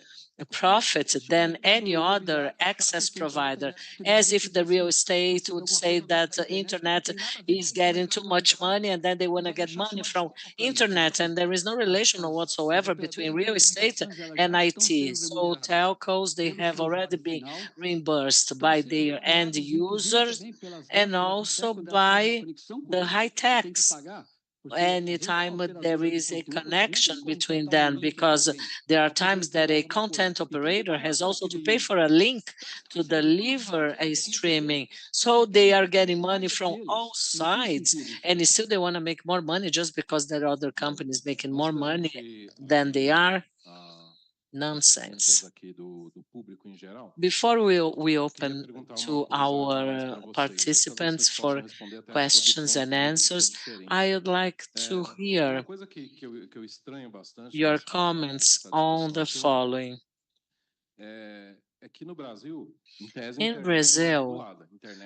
profit than any other access provider, as if the real estate would say that the internet is getting too much money and then they want to get money from internet, and there is no relation whatsoever between real estate and IT. So telcos, they have already been reimbursed by their end users and also by the high tax. anytime there is a connection between them, because there are times that a content operator has also to pay for a link to deliver a streaming. So they are getting money from all sides, and still they want to make more money just because there are other companies making more money than they are. Nonsense. Before we open to our participants for questions and answers, I would like to hear your comments on the following. In Brazil,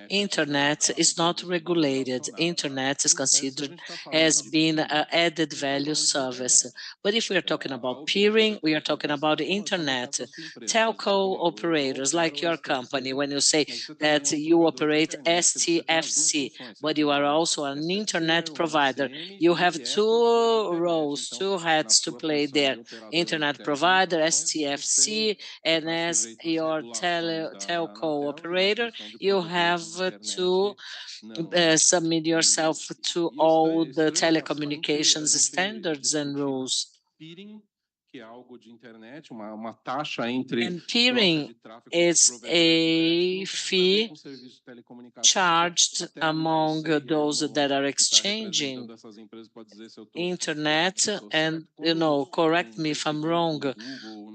internet is not regulated. Internet is considered as being an added value service. But if we are talking about peering, we are talking about internet. Telco operators like your company, when you say that you operate STFC, but you are also an internet provider, you have two roles, two hats to play there. Internet provider, STFC, and as your telco operator, you have to submit yourself to all the telecommunications standards and rules. And peering is a fee charged among those that are exchanging internet. And, correct me if I'm wrong,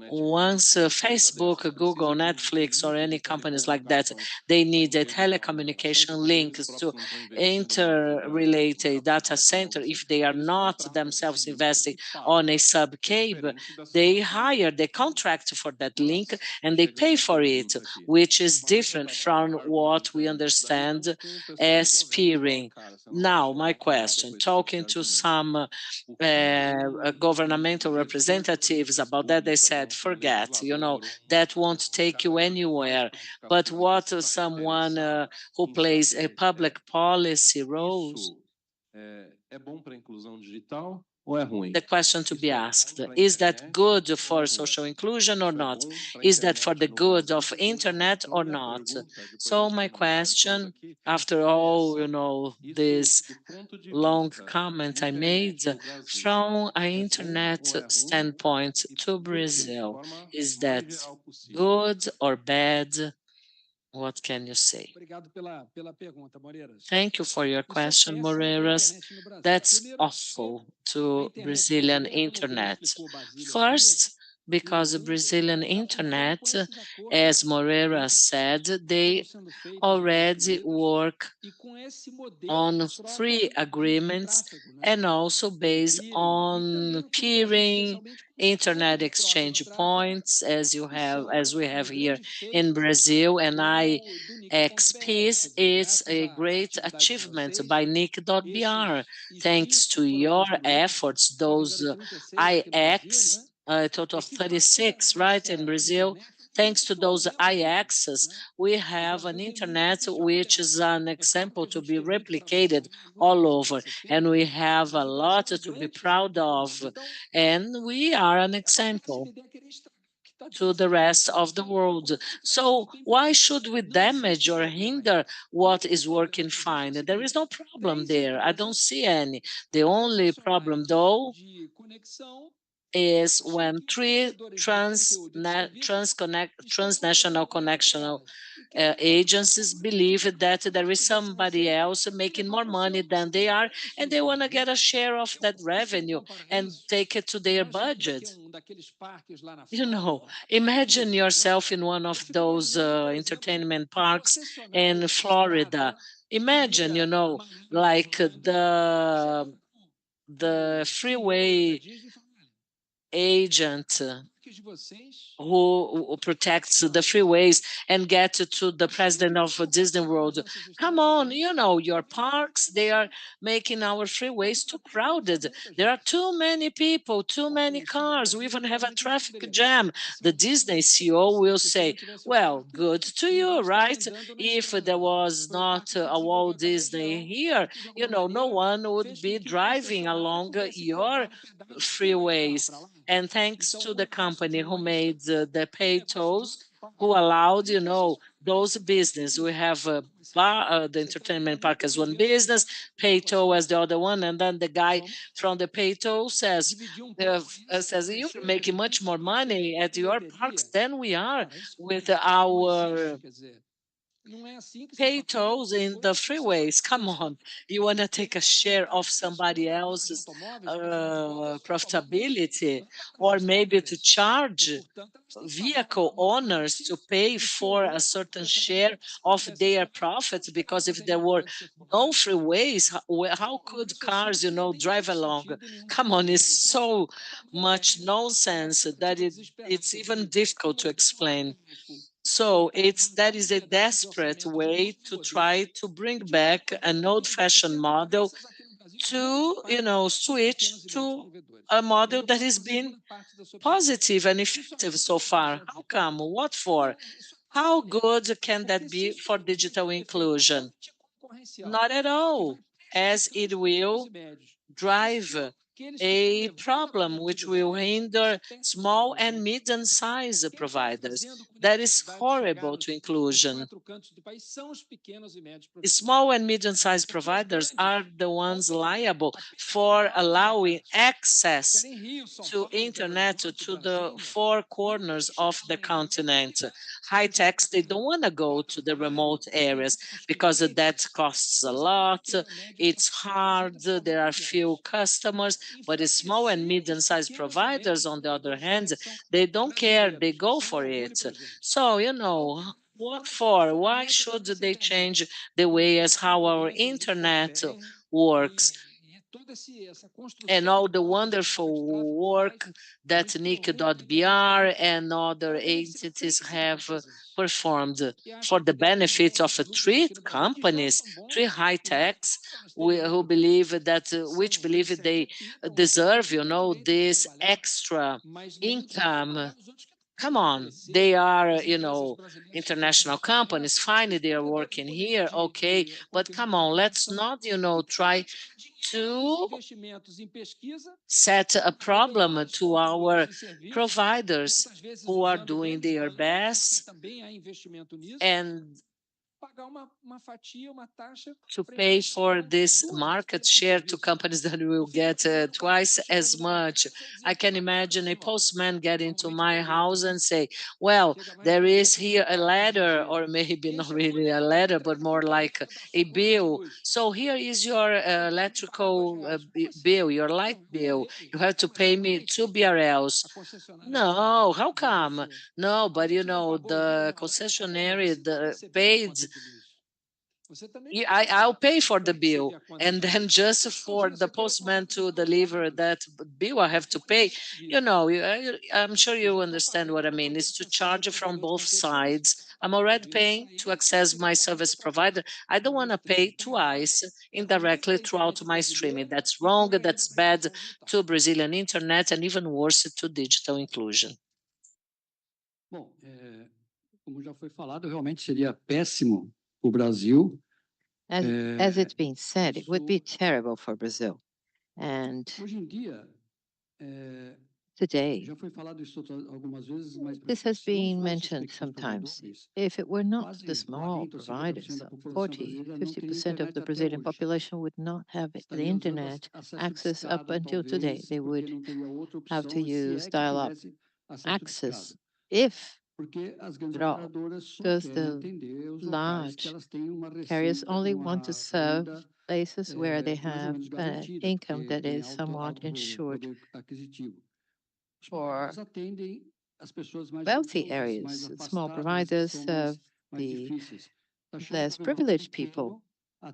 once Facebook, Google, Netflix, or any companies like that, they need a telecommunication link to interrelate a data center. If they are not themselves investing on a sub-cable, they contract for that link and they pay for it, which is different from what we understand as peering. Now, my question, talking to some governmental representatives about that, they said, forget, that won't take you anywhere. But what someone who plays a public policy roles, the question to be asked, is that good for social inclusion or not? Is that for the good of internet or not? So my question, after all, this long comment I made, from an internet standpoint to Brazil, is that good or bad? What can you say? Thank you for your question, Moreiras. That's awful to Brazilian internet. First, because the Brazilian internet, as Moreira said, they already work on free agreements and also based on peering, internet exchange points, as we have here in Brazil. And IX is a great achievement by IX.br. Thanks to your efforts, those IX, a total of 36, right, in Brazil. Thanks to those IXs, we have an internet which is an example to be replicated all over. And we have a lot to be proud of. And we are an example to the rest of the world. So why should we damage or hinder what is working fine? There is no problem there. I don't see any. The only problem, though, is when three transnational connectional agencies believe that there is somebody else making more money than they are, and they want to get a share of that revenue and take it to their budget. Imagine yourself in one of those entertainment parks in Florida. Imagine, like the freeway agent who protects the freeways and get to the president of Disney World. Come on, your parks, they are making our freeways too crowded. There are too many people, too many cars. We even have a traffic jam. The Disney CEO will say, well, good to you, right? If there was not a Walt Disney here, no one would be driving along your freeways. And thanks to the company who made the pay tolls, who allowed, those business. We have the entertainment park as one business, Payto as the other one, and then the guy from the Payto says you're making much more money at your parks than we are with our pay tolls in the freeways. Come on. You want to take a share of somebody else's profitability, or maybe to charge vehicle owners to pay for a certain share of their profits, because if there were no freeways, how could cars, drive along? Come on, it's so much nonsense that it's even difficult to explain. So that is a desperate way to try to bring back an old-fashioned model to, switch to a model that has been positive and effective so far. How come? What for? How good can that be for digital inclusion? Not at all, as it will drive a problem which will hinder small and medium-sized providers. That is horrible to inclusion. Small and medium-sized providers are the ones liable for allowing access to internet to the four corners of the continent. High techs, they don't want to go to the remote areas because that costs a lot. It's hard. There are few customers, but the small and medium-sized providers, on the other hand, they don't care. They go for it. So, what for? Why should they change the way as how our internet works? And all the wonderful work that IX.br and other entities have performed for the benefit of three companies, three high techs, who believe that, which believe they deserve, this extra income. Come on, they are, international companies. Fine, they are working here, okay, but come on, let's not, try to set a problem to our providers who are doing their best and to pay for this market share to companies that will get twice as much. I can imagine a postman getting to my house and say, well, there is here a letter, or maybe not really a letter, but more like a bill. So here is your electrical bill, your light bill. You have to pay me 2 BRLs. No, how come? No, but the concessionary paid. I'll pay for the bill, and then just for the postman to deliver that bill, I have to pay. I'm sure you understand what I mean. It's to charge from both sides. I'm already paying to access my service provider. I don't want to pay twice indirectly throughout my streaming. That's wrong. That's bad to Brazilian internet, and even worse to digital inclusion. Bom, como já foi falado, realmente seria péssimo para o Brasil. As it's been said, it would be terrible for Brazil. And today, this has been mentioned sometimes. If it were not the small providers, 50% of the Brazilian population would not have the internet access up until today. They would have to use dial-up access if at all, because the large carriers only want to serve places where they have an income that is somewhat insured. For wealthy areas, small providers serve the less privileged people.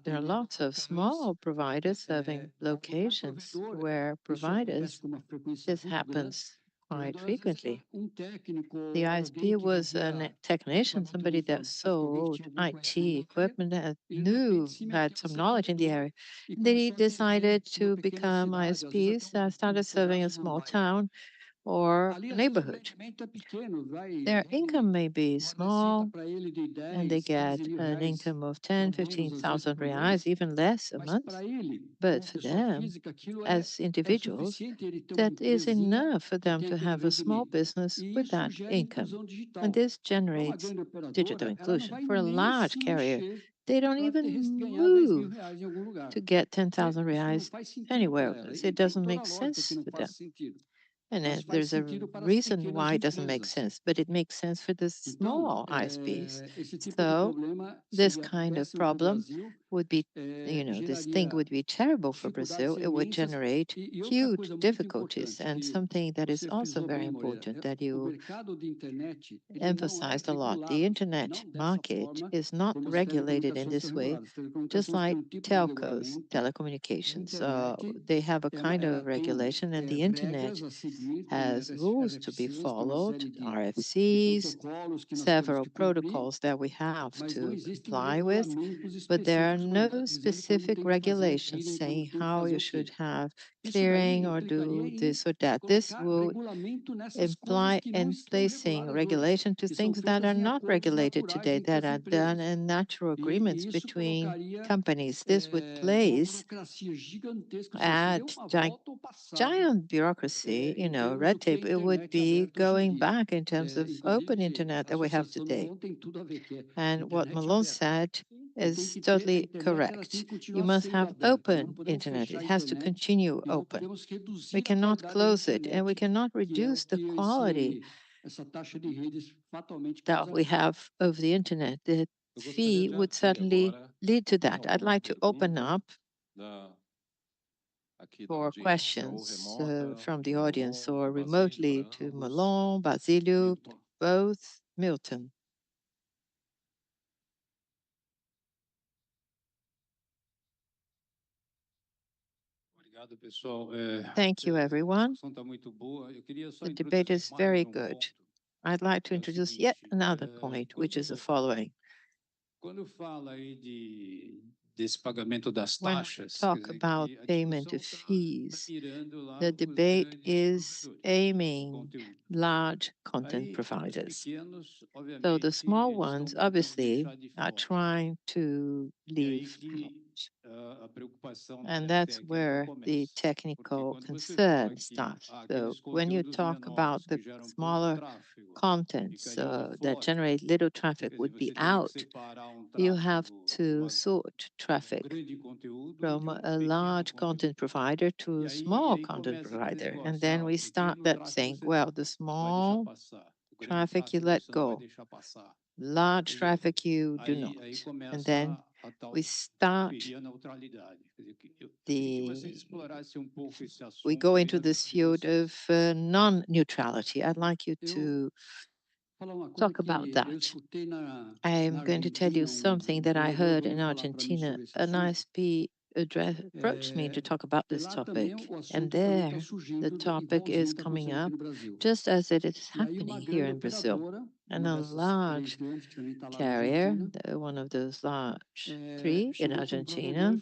There are lots of small providers serving locations where providers, this happens quite frequently. The ISP was a technician, somebody that sold IT equipment, that had some knowledge in the area. They decided to become ISPs, started serving a small town or neighborhood. Their income may be small, and they get an income of 10, 15,000 reais, even less a month. But for them, as individuals, that is enough for them to have a small business with that income. And this generates digital inclusion. For a large carrier, they don't even move to get 10,000 reais anywhere else. It doesn't make sense for them. And there's a reason why it doesn't make sense, but it makes sense for the small ISPs. So this kind of problem would be, this thing would be terrible for Brazil. It would generate huge difficulties. And something that is also very important that you emphasized a lot, the internet market is not regulated in this way, just like telcos, telecommunications. They have a kind of regulation, and the internet has rules to be followed, RFCs, several protocols that we have to comply with, but there are no specific regulations saying how you should have clearing or do this or that. This will imply in placing regulation to things that are not regulated today, that are done in natural agreements between companies. This would place at giant bureaucracy, red tape. It would be going back in terms of open internet that we have today. And what Malone said is totally correct. You must have open internet. It has to continue open. We cannot close it, and we cannot reduce the quality that we have of the internet. The fee would certainly lead to that. I'd like to open up for questions from the audience or remotely to Malone, Basílio, both, Milton. Thank you, everyone. The debate is very good. I'd like to introduce yet another point, which is the following. When we talk about payment of fees, the debate is aiming large content providers. So the small ones, obviously, are trying to leave out. And that's where the technical concern starts. So when you talk about the smaller contents that generate little traffic would be out, you have to sort traffic from a large content provider to a small content provider. And then we start that saying, well, the small traffic you let go, large traffic you do not. And then we start we go into this field of non-neutrality. I'd like you to talk about that. I am going to tell you something that I heard in Argentina. An ISP approached me to talk about this topic, and there the topic is coming up just as it is happening here in Brazil. And a large carrier, one of those large three in Argentina,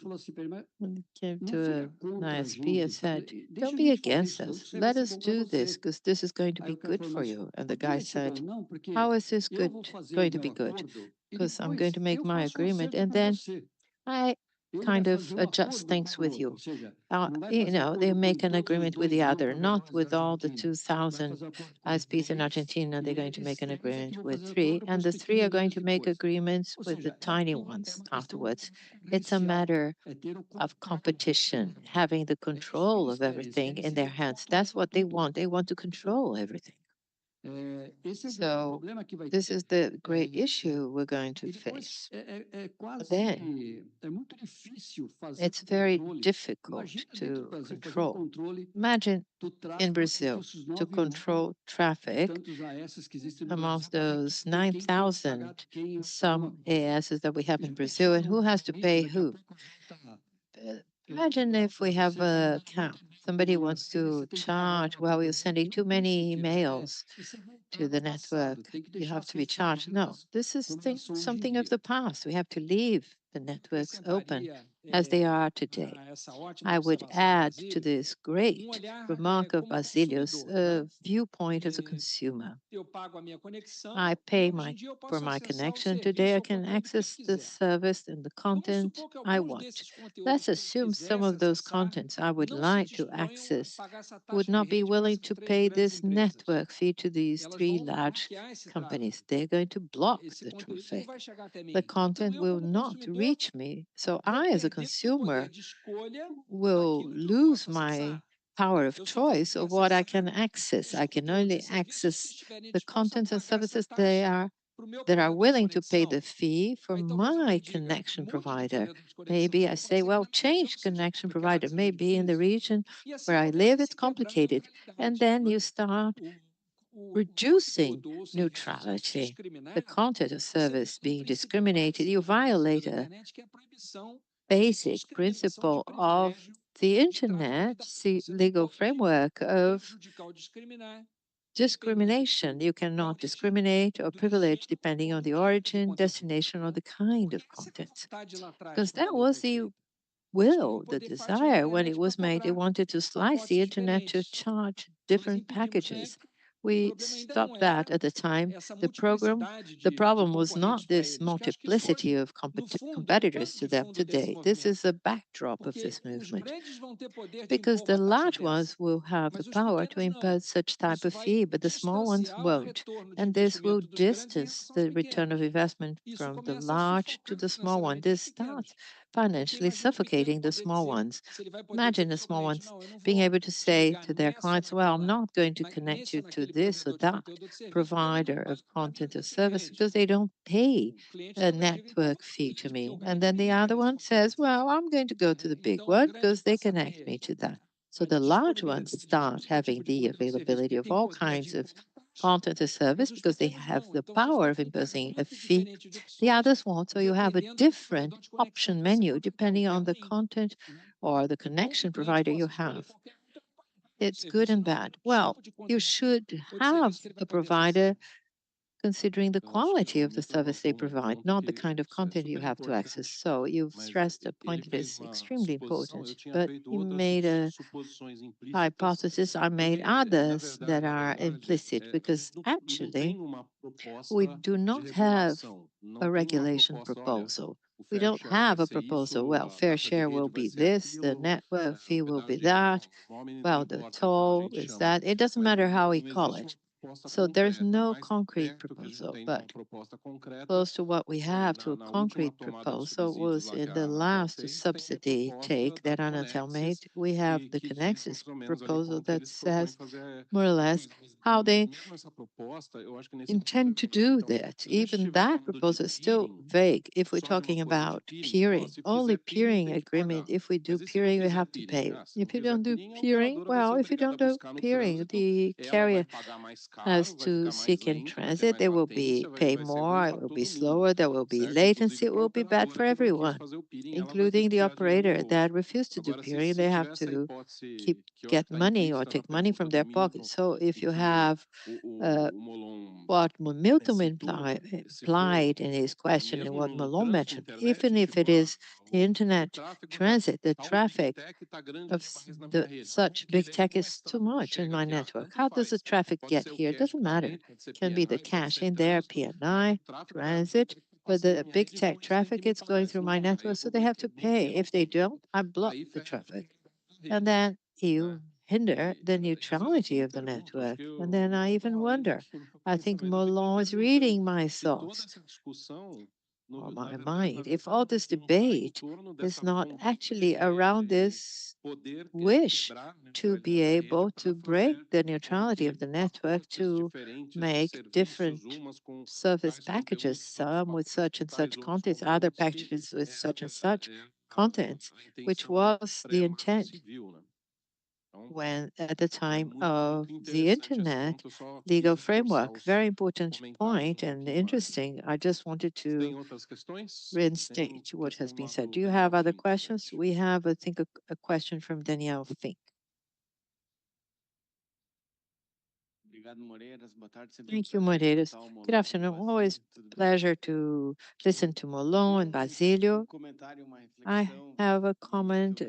came to an ISP and said, don't be against us. Let us do this because this is going to be good for you. And the guy said, how is this going to be good? Because I'm going to make my agreement and then I kind of adjust things with you. They make an agreement with the other, not with all the 2,000 ISPs in Argentina. They're going to make an agreement with three, and the three are going to make agreements with the tiny ones afterwards. It's a matter of competition, having the control of everything in their hands. That's what they want. They want to control everything. So this is the great issue we're going to face. Then it's very difficult to control. Imagine in Brazil to control traffic amongst those 9,000 some ASs that we have in Brazil, and who has to pay who? Imagine if we have a cap. Somebody wants to charge, well, you're sending too many emails to the network. You have to be charged. No, this is something of the past. We have to leave the networks open. as they are today. I would add to this great remark of Basílio's viewpoint as a consumer. I pay for my connection. Today, I can access the service and the content I want. Let's assume some of those contents I would like to access would not be willing to pay this network fee to these three large companies. They're going to block the traffic. The content will not reach me. So I, as a consumer, will lose my power of choice of what I can access. I can only access the contents and services that are willing to pay the fee for my connection provider. Maybe I say, well, change connection provider. Maybe in the region where I live, it's complicated. And then you start reducing neutrality, the content of service being discriminated. You violate a basic principle of the internet, the legal framework of discrimination. You cannot discriminate or privilege depending on the origin, destination, or the kind of content. Because that was the will, the desire when it was made. They wanted to slice the internet to charge different packages. We stopped that at the time. The problem was not this multiplicity of competitors to them today. This is a backdrop of this movement because the large ones will have the power to impose such type of fee, but the small ones won't. And this will distance the return of investment from the large to the small one. This starts financially suffocating the small ones. Imagine the small ones being able to say to their clients, well, I'm not going to connect you to this or that provider of content or service because they don't pay a network fee to me. And then the other one says, well, I'm going to go to the big one because they connect me to that. So the large ones start having the availability of all kinds of content or service because they have the power of imposing a fee. The others won't. So you have a different option menu depending on the content or the connection provider you have. It's good and bad. Well, you should have a provider considering the quality of the service they provide, not the kind of content you have to access. So you've stressed a point that is extremely important, but you made a hypothesis. I made others that are implicit because actually we do not have a regulation proposal. We don't have a proposal. Well, fair share will be this, the network fee will be that, well, the toll is that. It doesn't matter how we call it. So there's no concrete proposal, but close to what we have to a concrete proposal was in the last subsidy take that Anatel made. We have the Connexus proposal that says more or less how they intend to do that. Even that proposal is still vague. If we're talking about peering, only peering agreement, if we do peering, we have to pay. If you don't do peering, well, if you don't do peering, the carrier has to seek in transit. They will be pay more, it will be slower, there will be latency, it will be bad for everyone, including the operator that refused to do peering. They have to get money or take money from their pocket. So if you have what Milton implied in his question and what Malone mentioned, even if it is the internet transit, the traffic of such big tech is too much in my network. How does the traffic get here? It doesn't matter. It can be the cache in there, PNI, transit, but the big tech traffic, it's going through my network, so they have to pay. If they don't, I block the traffic. And then you hinder the neutrality of the network. And then I even wonder, I think Molon is reading my thoughts or my mind. If all this debate is not actually around this wish to be able to break the neutrality of the network, to make different service packages, some with such and such contents, other packages with such and such contents, which was the intent when at the time of the internet legal framework. Very important point and interesting. I just wanted to reinstate what has been said. Do you have other questions? We have, I think, a question from Danielle Fink. Thank you, Moreiras. Good afternoon. Always pleasure to listen to Molon and Basílio. I have a comment,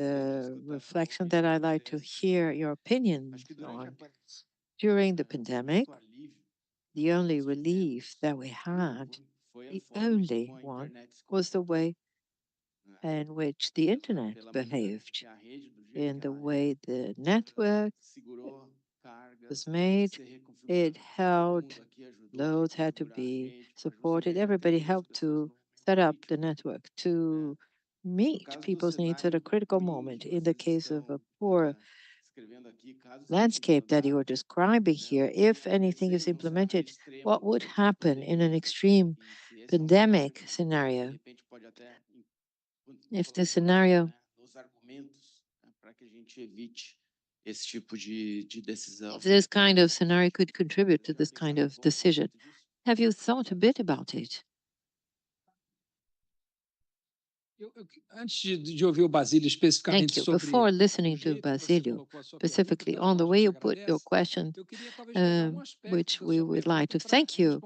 reflection that I'd like to hear your opinions on. During the pandemic, the only relief that we had, the only one, was the way in which the internet behaved, in the way the network was made. It held, loads had to be supported. Everybody helped to set up the network to meet people's needs at a critical moment. In the case of a poor landscape that you were describing here, if anything is implemented, what would happen in an extreme pandemic scenario? If the scenario, if this kind of scenario could contribute to this kind of decision, have you thought a bit about it? Thank you. Before listening to Basílio, specifically on the way you put your question, which we would like to thank you,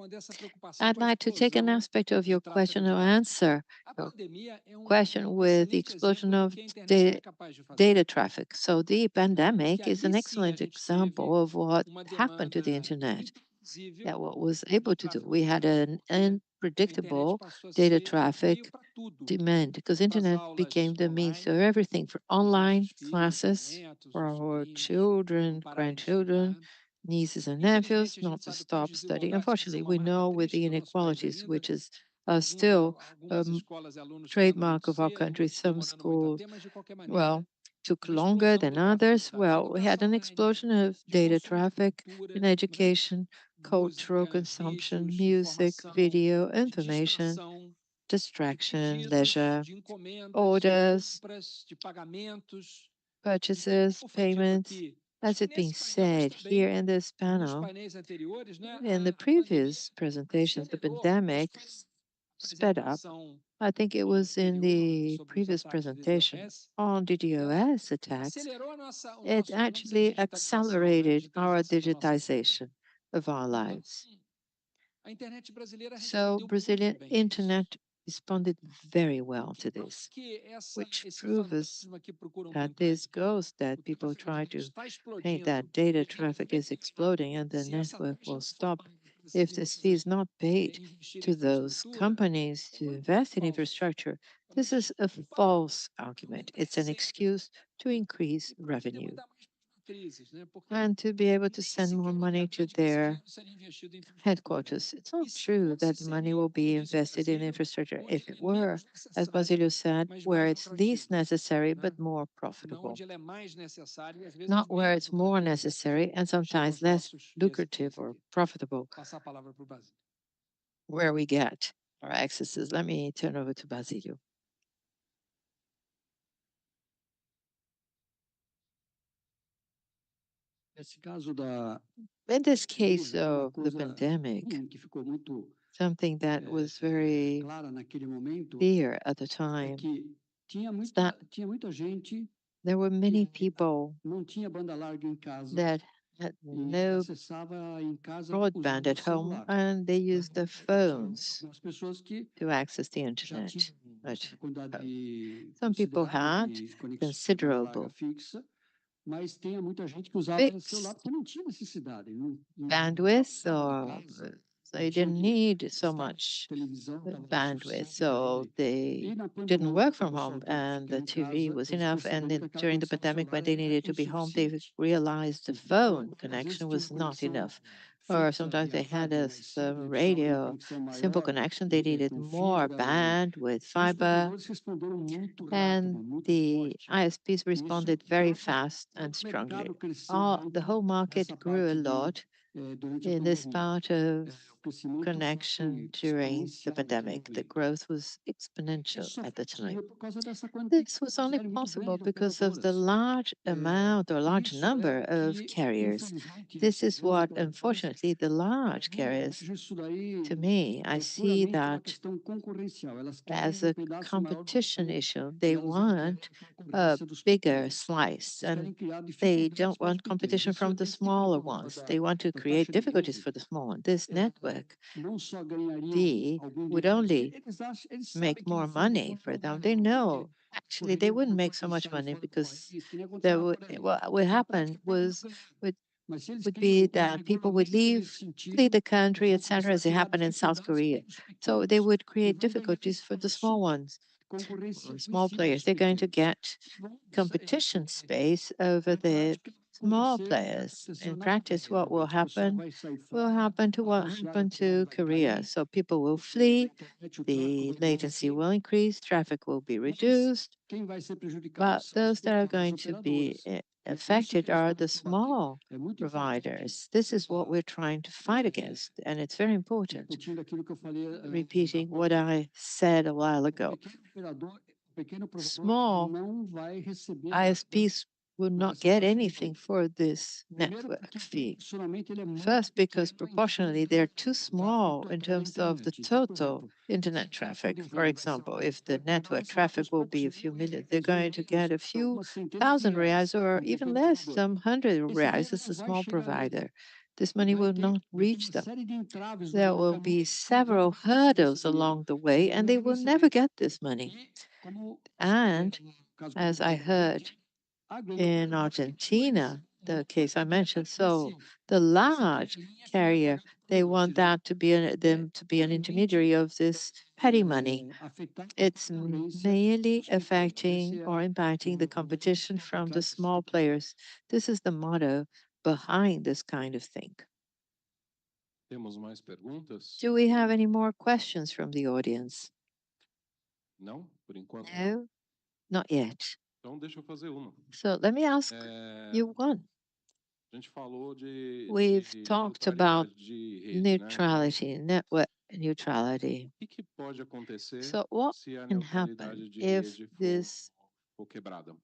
I'd like to take an aspect of your question or answer your question with the explosion of data traffic. So the pandemic is an excellent example of what happened to the internet. Yeah, what was able to do. We had an unpredictable data traffic demand because internet became the means of everything for online classes for our children, grandchildren, nieces and nephews, not to stop studying. Unfortunately, we know with the inequalities, which is still trademark of our country, some schools, well, took longer than others. Well, we had an explosion of data traffic in education, cultural consumption, music, video, information, distraction, leisure, orders, purchases, payments. As it being said here in this panel, in the previous presentations, the pandemic sped up. I think it was in the previous presentation on DDoS attacks. It actually accelerated our digitization of our lives. So Brazilian internet responded very well to this, which proves that this goes that people try to paint that data traffic is exploding and the network will stop if this fee is not paid to those companies to invest in infrastructure. This is a false argument. It's an excuse to increase revenue and to be able to send more money to their headquarters. It's not true that money will be invested in infrastructure. If it were, as Basilio said, where it's least necessary but more profitable, not where it's more necessary and sometimes less lucrative or profitable, where we get our accesses. Let me turn over to Basilio. In this case of the pandemic, something that was very clear at the time is that there were many people that had no broadband at home and they used their phones to access the internet. Some people had considerable fixed bandwidth, or they didn't need so much bandwidth, so they didn't work from home, and the TV was enough. And then during the pandemic, when they needed to be home, they realized the phone connection was not enough. Or sometimes they had a radio, simple connection. They needed more bandwidth, fiber, and the ISPs responded very fast and strongly. The whole market grew a lot in this part of connection during the pandemic. The growth was exponential at the time. This was only possible because of the large amount or large number of carriers. This is what, unfortunately, the large carriers, to me, I see that as a competition issue. They want a bigger slice, and they don't want competition from the smaller ones. They want to create difficulties for the small one. This network, they would only make more money for them. They know actually they wouldn't make so much money because there what would happen would be that people would flee the country, etc., as it happened in South Korea. So they would create difficulties for the small ones, small players. They're going to get competition space over the small players. In practice, what will happen to what happened to Korea. So people will flee, the latency will increase, traffic will be reduced, but those that are going to be affected are the small providers. This is what we're trying to fight against, and it's very important. Repeating what I said a while ago, small ISPs will not get anything for this network fee. First, because proportionally they're too small in terms of the total internet traffic. For example, if the network traffic will be a few million, they're going to get a few thousand reais or even less, some hundred reais as a small provider. This money will not reach them. There will be several hurdles along the way, and they will never get this money. And as I heard in Argentina, the case I mentioned, so the large carrier, they want that to be them to be an intermediary of this petty money. It's merely affecting or impacting the competition from the small players. This is the motto behind this kind of thing. Temos mais perguntas? Do we have any more questions from the audience? Não, por enquanto. No, not yet. Então deixa eu fazer uma. So let me ask you one. A gente falou We've talked about de rede, neutrality, network neutrality. O que pode acontecer So what se a can neutralidade happen de if rede this for quebrada?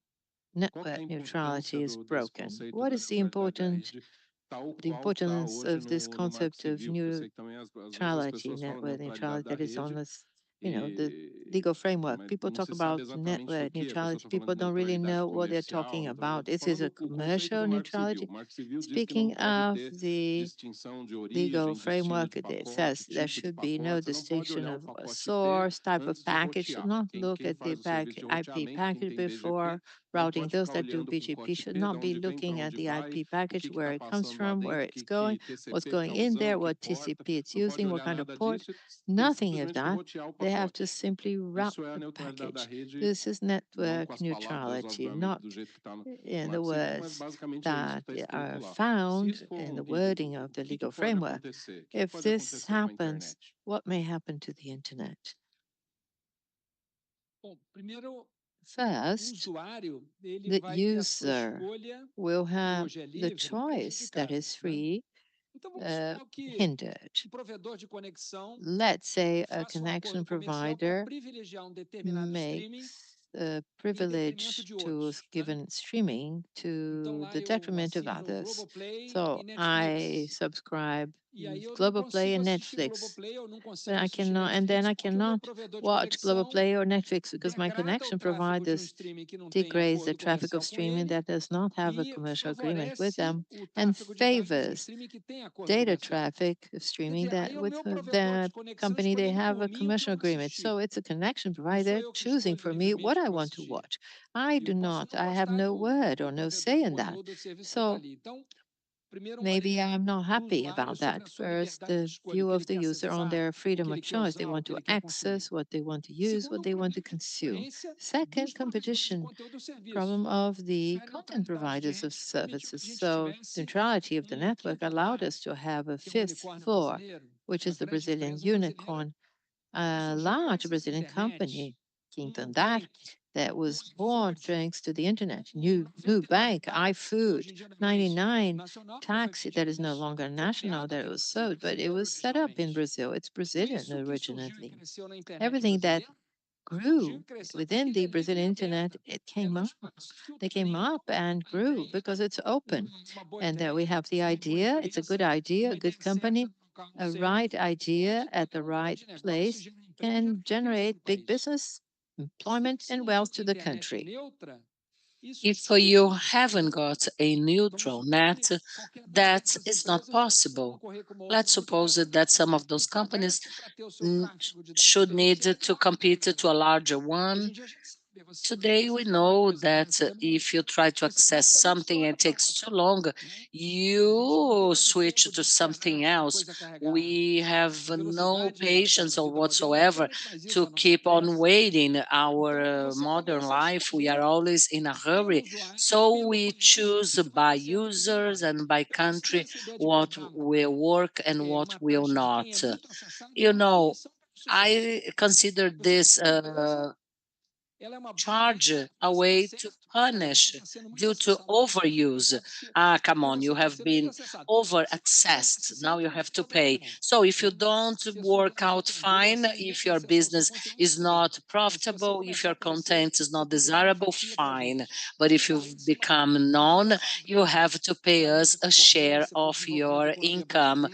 network neutrality is desse broken? conceito What da is the neutralidade da rede, tal the qual tá importance hoje of this no Marco concept of Civil? Eu sei que também às vezes as neutrality, pessoas falam network neutralidade neutrality da that is on rede this, the e legal framework? mas People não talk se sabe about exatamente o network que é. A pessoa neutrality. está People falando de don't really neutralidade know what they're comercial, talking então eu about. tô Is it a falando o conceito commercial do Marco Civil. neutrality? O Marco Civil diz que Speaking não pode of ter the distinção de legal origem, destino framework, de it pacote, says there tipo de should be no pacote. Você não pode distinction olhar o of a pacote IP source, type of antes de package. Should rotear. not look Quem at the faz o serviço de IP roteamento, quem package tem BGP, before não routing. pode Those ficar that do olhando para o BGP pacote should IP, de not be onde vem, para looking at onde the vai, IP o package, que where está it comes passando lá from, where dentro, it's going, que what's TCP going está in there, usando, que what porta. TCP it's Não pode using, what olhar kind of nada port. disso, tem Nothing of simplesmente que that. rotear o They have to pacote. simply route Isso é a the neutralidade da package. rede, This is não com network as palavras, neutrality, obviamente, not do jeito que está no in the Marco Civil, mas words basicamente é isso que that está escrito are lá. Se found isso for in the rompido, wording of the o que legal pode framework. acontecer? O que If pode this acontecer com a happens, internet? what may happen to the internet? Bom, primeiro, First, the user will have the choice that is free, hindered. Let's say a connection provider makes a privilege to given streaming to the detriment of others. So I subscribe Globoplay and Netflix. But I cannot, and then I cannot watch Globoplay or Netflix because my connection provider degrades the traffic of streaming that does not have a commercial agreement with them and favors data traffic of streaming that with the company they have a commercial agreement. So it's a connection provider choosing for me what I want to watch. I do not, I have no word or no say in that. So maybe I'm not happy about that. First, the view of the user on their freedom of choice. They want to access what they want to use, what they want to consume. Second, competition problem of the content providers of services. So neutrality of the network allowed us to have a fifth floor, which is the Brazilian unicorn, a large Brazilian company quinto andar that was born thanks to the internet. New bank, iFood, 99 taxi that is no longer national that was sold, but it was set up in Brazil. It's Brazilian originally. Everything that grew within the Brazilian internet, it came up. They came up and grew because it's open. And that we have the idea, it's a good idea, a good company, a right idea at the right place can generate big business, employment, and wealth to the country. If you haven't got a neutral net, that is not possible. Let's suppose that some of those companies should need to compete to a larger one. Today, we know that if you try to access something and it takes too long, you switch to something else. We have no patience or whatsoever to keep on waiting. Our modern life, we are always in a hurry. So we choose by users and by country what will work and what will not. You know, I consider this charge a way to punish due to overuse. Ah, come on, you have been over accessed. Now you have to pay. So if you don't work out fine, if your business is not profitable, if your content is not desirable, fine. But if you've become known, you have to pay us a share of your income.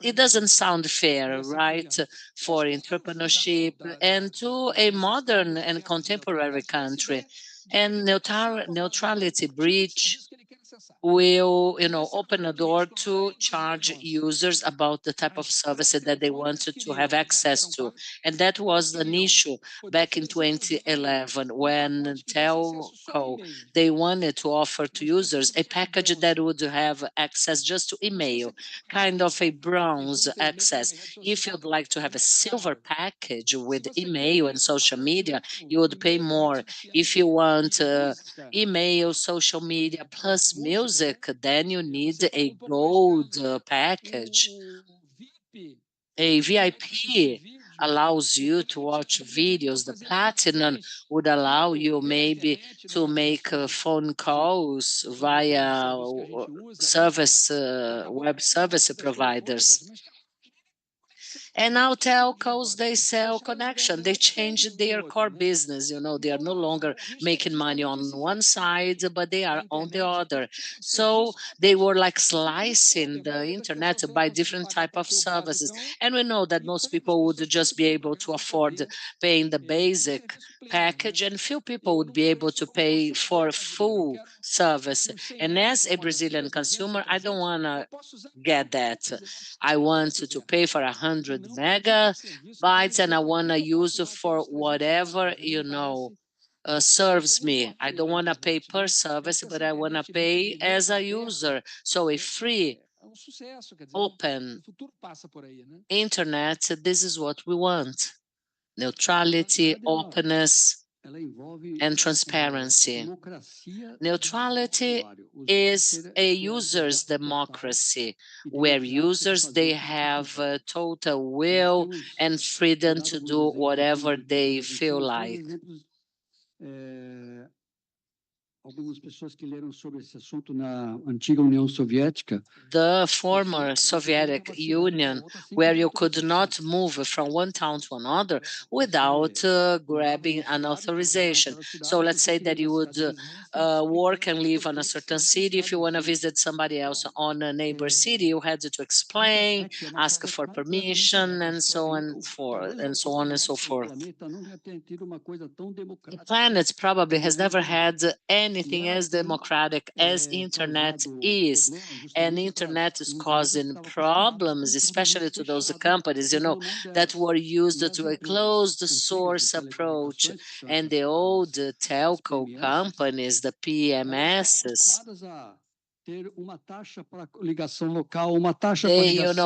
It doesn't sound fair, right, for entrepreneurship and to a modern and contemporary country. And neutrality breach will, open a door to charge users about the type of services that they wanted to have access to. And that was an issue back in 2011 when telco, they wanted to offer to users a package that would have access just to email, kind of a bronze access. If you'd like to have a silver package with email and social media, you would pay more. If you want email, social media, plus music, then you need a gold package. A VIP allows you to watch videos. The platinum would allow you maybe to make phone calls via web service providers. And now telcos, they sell connection. They changed their core business. They are no longer making money on one side, but they are on the other. So they were like slicing the internet by different type of services. And we know that most people would just be able to afford paying the basic package, and few people would be able to pay for full service. And as a Brazilian consumer, I don't want to get that. I want to pay for 100 megabytes and I want to use it for whatever, serves me. I don't want to pay per service, but I want to pay as a user. So a free, open internet, this is what we want. Neutrality, openness, and transparency. Neutrality is a user's democracy, where users, they have total will and freedom to do whatever they feel like. The former Soviet Union, where you could not move from one town to another without grabbing an authorization. So let's say that you would work and live on a certain city. If you want to visit somebody else on a neighbor city, you had to explain, ask for permission, and so on and so on and so forth. The planet probably has never had anything as democratic as internet is, and internet is causing problems, especially to those companies, that were used to a closed source approach, and the old telco companies, the PMSs, they,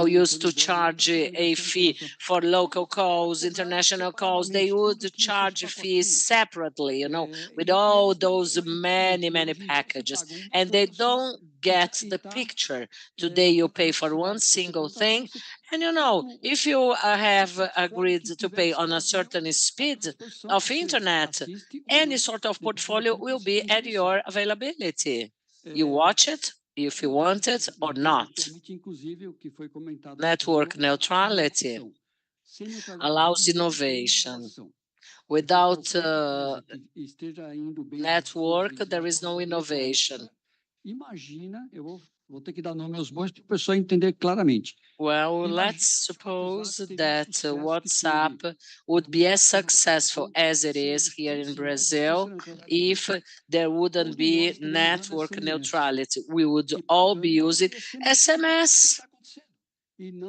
used to charge a fee for local calls, international calls. They would charge fees separately, with all those many, many packages. And they don't get the picture. Today you pay for one single thing, and if you have agreed to pay on a certain speed of internet, any sort of portfolio will be at your availability. You watch it if you want it or not. Network neutrality allows innovation. Without network, there is no innovation. Imagina, vou ter que dar nome aos bois para o pessoal entender claramente. Well, let's suppose that WhatsApp would be as successful as it is here in Brazil if there wouldn't be network neutrality. We would all be using SMS. And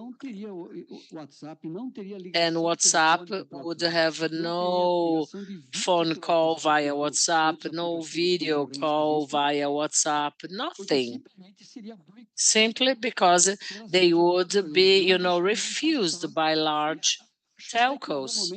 WhatsApp would have no phone call via WhatsApp, no video call via WhatsApp, nothing. Simply because they would be, refused by large telcos.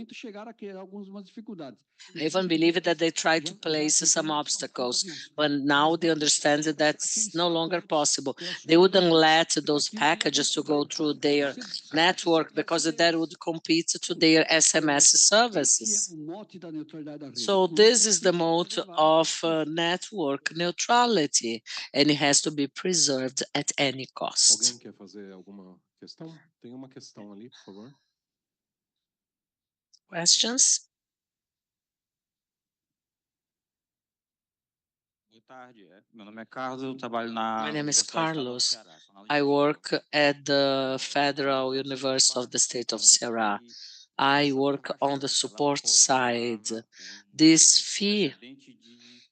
I even believe that they tried to place some obstacles, but now they understand that that's no longer possible. They wouldn't let those packages to go through their network because that would compete to their SMS services. So this is the motto of network neutrality, and it has to be preserved at any cost. Alguém quer fazer alguma questão? Tem uma questão ali, por favor. Questions? Meu nome é Carlos, eu trabalho na My name is Universidade Estadual do Carlos. Ceará, sou I analista. work at the Federal University of the State of Ceará. I work on the support side. This fee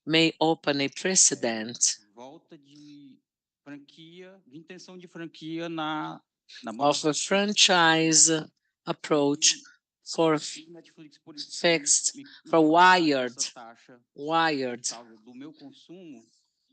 may open a precedent Volta de franquia, de intenção de franquia na of a franchise approach for Netflix, por isso, fixed, me for wired essa taxa wired por causa do meu consumo,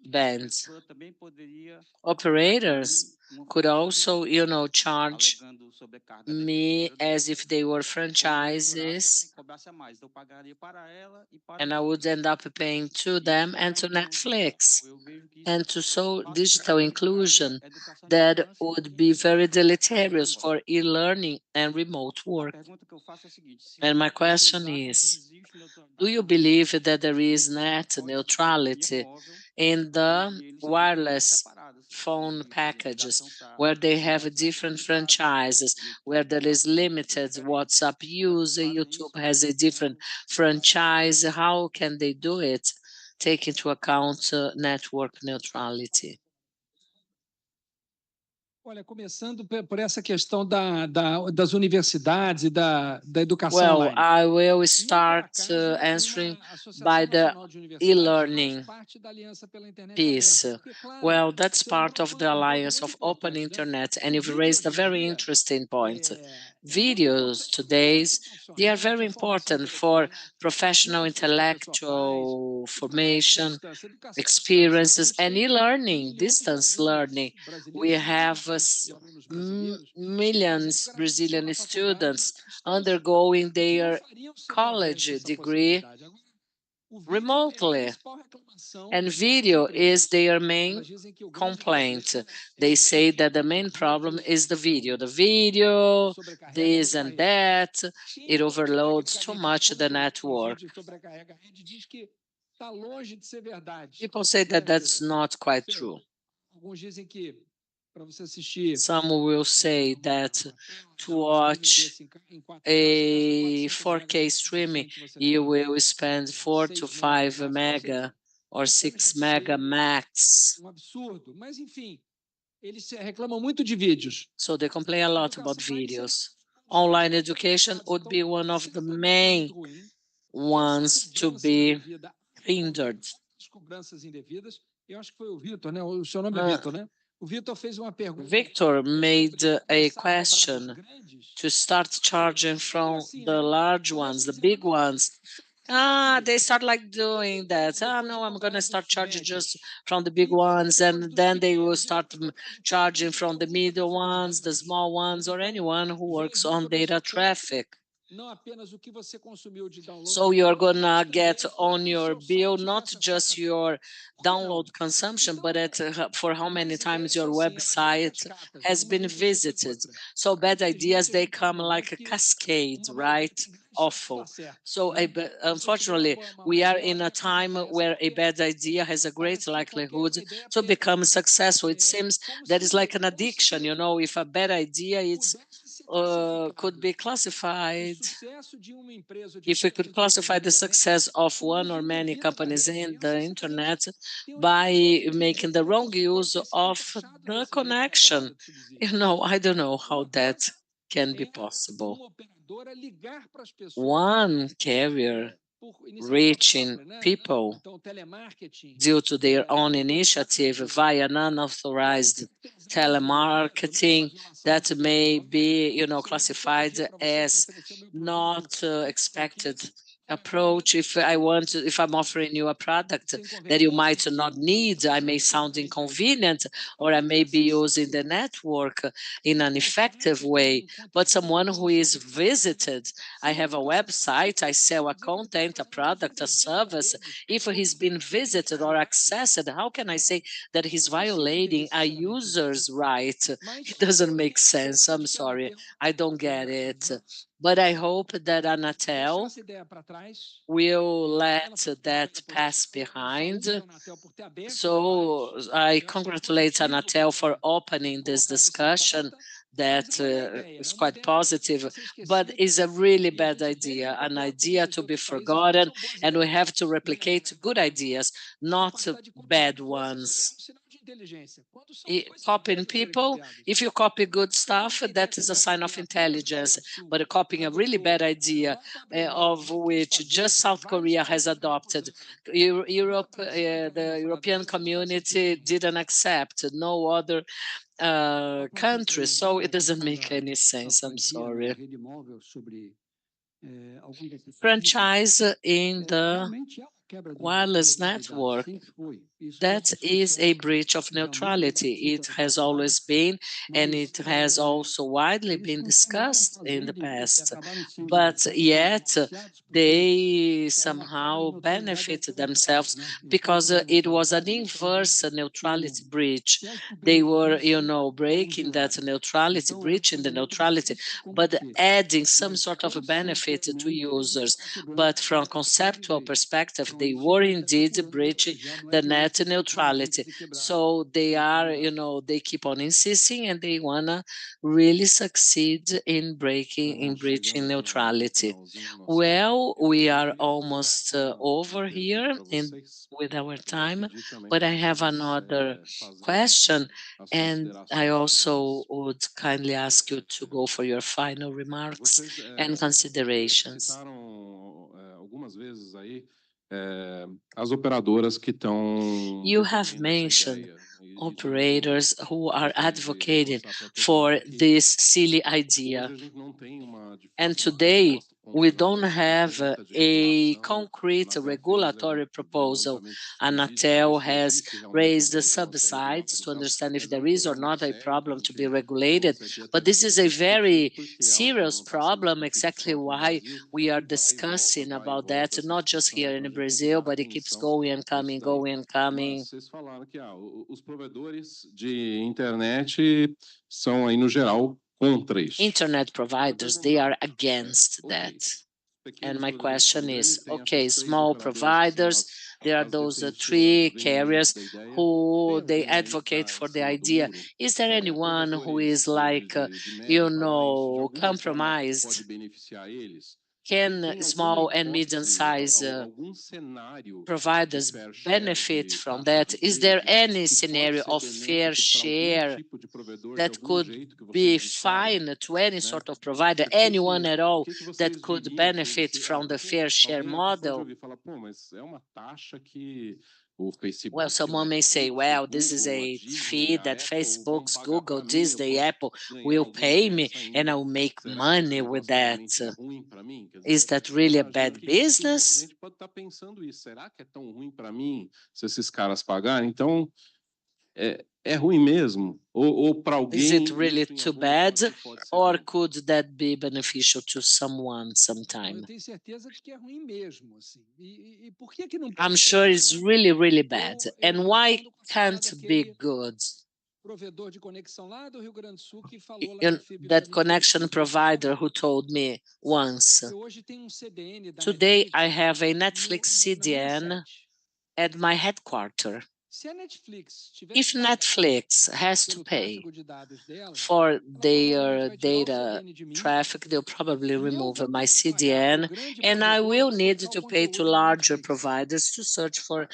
a bands. emissora também poderia Operators uma could franquia, also, charge alegando sobrecarga me devido as if they were quando estourasse, franchises, ela cobrasse a mais. Eu pagaria para ela e para and I would end up paying to them and to Netflix. eu vejo que isso And to so faz digital inclusion educação à that distância would be very deleterious for e-learning and remote A work. pergunta que eu faço é a seguinte: se And my vocês question acham que is, existe neutralidade do you na believe that there is net telefonia neutrality móvel in the e eles têm franquias wireless separadas phone de packages ligação para where they have WhatsApp different limitado franchises, e YouTube where there is limited diferente? WhatsApp use, Fazem YouTube isso has a different franchise? How can they do it? Take into account network neutrality. Olha, começando por essa questão das universidades e da educação Well, online. I will Por start acaso, tem answering uma Associação by the Nacional de Universidades que e-learning faz parte da Aliança pela Internet piece. Aberta. Porque, claro, Well, that's você part lembrou of the um ponto Alliance muito of Open importante, né? Internet, and O you've vídeo raised a hoje em very dia, interesting point. é muito Videos importante para today's, profissional, they are né? very De formação important for intelectual, professional cursos que a pessoa faz, intellectual educação à formation, distância, educação à distância. A experiences, gente and tem e-learning, milhões de distance learning. alunos brasileiros, We have milhões de alunos brasileiros, millions graduação Brazilian na faculdade students à distância, undergoing e que não their fariam se não college houvesse essa degree possibilidade. Agora, o vídeo é a remotely. principal reclamação And das video is empresas. their main Elas dizem que o grande complaint. problema They é say o that the main problem is the video. The video, sobrecarrega this muito a and rede. that, Quem it é o será que overloads esse too cara much the que network. vídeo sobrecarrega a rede diz que está longe de ser verdade. People say that that's not quite true. Alguns dizem que para você assistir Some will say that to watch a 4K streaming, you will spend 4 to 5 mega or 6 mega max. Absurdo, mas enfim, eles reclamam muito de vídeos. So they complain a lot about videos. Online education would be one of the main ones to be hindered. As cobranças indevidas. Eu acho que foi o Vitor, né? O seu nome é Vitor, né? O Vitor fez uma pergunta. Victor made a question to start charging from the large ones, the big ones. They start like doing that. No, I'm going to start charging just from the big ones, and then they will start charging from the middle ones, the small ones, or anyone who works on data traffic. So you're gonna get on your bill not just your download consumption, but for how many times your website has been visited. So bad ideas, they come like a cascade, right? Awful. So unfortunately, we are in a time where a bad idea has a great likelihood to become successful. It seems that is like an addiction, you know, if a bad idea could be classified, if we could classify the success of one or many companies in the internet by making the wrong use of the connection. You know, I don't know how that can be possible. One carrier reaching people due to their own initiative via non-authorized telemarketing that may be, you know, classified as not expected approach. If I'm offering you a product that you might not need, I may sound inconvenient, or I may be using the network in an effective way. But someone who is visited, I have a website, I sell a content, a product, a service. If he's been visited or accessed, how can I say that he's violating a user's right? It doesn't make sense. I'm sorry. I don't get it. But I hope that Anatel will let that pass behind. So I congratulate Anatel for opening this discussion that is quite positive, but is a really bad idea, an idea to be forgotten, and we have to replicate good ideas, not bad ones. Copying people, if you copy good stuff, that is a sign of intelligence, but copying a really bad idea of which just South Korea has adopted, Europe, the European community didn't accept, no other country, so it doesn't make any sense. I'm sorry. Franchise in the wireless network, that is a breach of neutrality. It has always been, and it has also widely been discussed in the past. But yet, they somehow benefit themselves because it was an inverse neutrality breach. They were, you know, breaking that neutrality, breaching the neutrality, but adding some sort of a benefit to users. But from conceptual perspective, they were indeed breaching the net neutrality. So they are, you know, they keep on insisting, and they wanna really succeed in breaching neutrality. Well, we are almost over here with our time, but I have another question, and I also would kindly ask you to go for your final remarks and considerations. You have mentioned operators who are advocating for this silly idea. And today, we don't have a concrete regulatory proposal. Anatel has raised the subsides to understand if there is or not a problem to be regulated. But this is a very serious problem, exactly why we are discussing about that, not just here in Brazil, but it keeps going and coming, going and coming. Vocês falaram que os provedores de internet são aí no geral contra isso. Internet providers, they are against that. And my question is, okay, small providers, there are those three carriers who they advocate for the idea. Is there anyone who is like, you know, compromised? Can small and medium-sized providers benefit from that? Is there any scenario of fair share that could be fine to any sort of provider, anyone at all that could benefit from the fair share model? Well, someone may say, well, this is a fee that Facebook's, Google, Disney, Apple will pay me, and I'll make money with that. Is that really a bad business? Pode estar pensando isso. Será que é tão ruim para mim se esses caras pagarem? Então, É ruim mesmo? Ou para alguém... Is it really isso em too algum bad, momento pode ser or bom? could that be beneficial to someone Eu sometime? tenho certeza de que é ruim mesmo, assim. E por que não I'm pode ser sure bom, it's né? really, really bad. Eu And why respondo com a fala can't be daquele good? provedor de conexão lá do Rio Grande do Sul que falou lá You no know, FIB para that mim uma vez connection provider who told me once, eu hoje tenho um CDN da today I Netflix have a Netflix na minha CDN sede. at my headquarters. Se a Netflix tiver If que pagar Netflix has to pelo pay tráfego de dados dela, for ela their provavelmente vai tirar o data CDN de mim traffic, they'll probably e eu remove vou my ter que pagar para o CDN, grande and I provedor will para need colocar o to pay to conteúdo na larger Netflix. providers to search for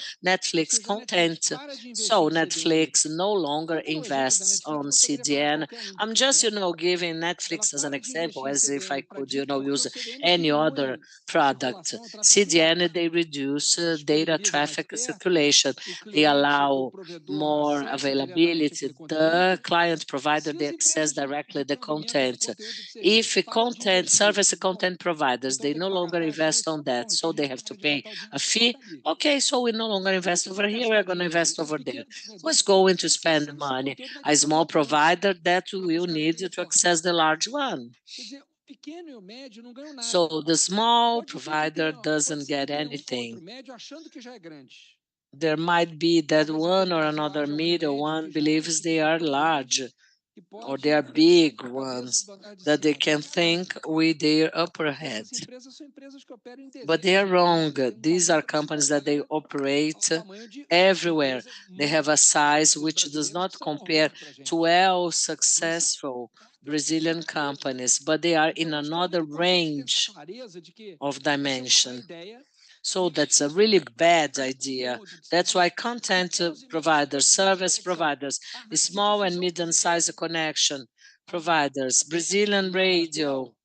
Ou Netflix seja, a Netflix content. para de investir So em CDN. Netflix no longer Eu, como exemplo da invests Netflix, on eu poderia falar CDN. qualquer um, I'm just, né? giving Ela Netflix as an para de example, investir em as if I CDN para could, ti porque use o CDN any other diminui a product. circulação, o tráfego de CDN, dados. they reduce data Disponibiliza mais traffic perto, circulation. o They cliente do allow provedor more acessa diretamente availability. aquele The conteúdo. client provider, Se they as access empresas directly de the provimento de content. conteúdo de If serviço param de investir, service content providers, então they tem que no pagar longer taxa invest nisso? on that, Bom, então so a they gente have to para de pay botar o dinheiro a e fee. bota ali. Okay, so we no longer Quem invest que over vai here, we're gastar going to dinheiro? invest O over there. pequeno provedor Who's que não going tem to acesso spend a esse money? conteúdo vai A ter que small pagar para provider that buscar will na need to plataforma. access the large one. Quer dizer, o pequeno e o médio não ganham nada. So the small Pode ser que provider tenha, doesn't get um ou outro anything. médio achando que já é grande. There might be that Talvez one aquele or Brasil another haja algum middle médio one que já believes ache que they tem are propriedade large e or they are pode big sair com a cabeça ones, do andar de that they cima. can Tá errado. think with their upper head. Essas empresas são empresas que operam em But they dezenas are de wrong. países, tem These are tamanho que se companies that they compara ao operate tamanho de everywhere. empresas They have a size multinacionais which does brasileiras que not são um compare orgulho para a gente. to well Não são successful outras Brazilian empresas. companies, but they are Então, in eu acho que é another muito importante ter essa range clareza de que of essa é uma má dimension. ideia. So that's a really bad idea. Conteúdo de That's why serviço, content pequenos e médios providers, provedores de service conexão, providers, arranjam small and confusão medium-sized porque connection a providers, Brazilian e a radio, Anatel,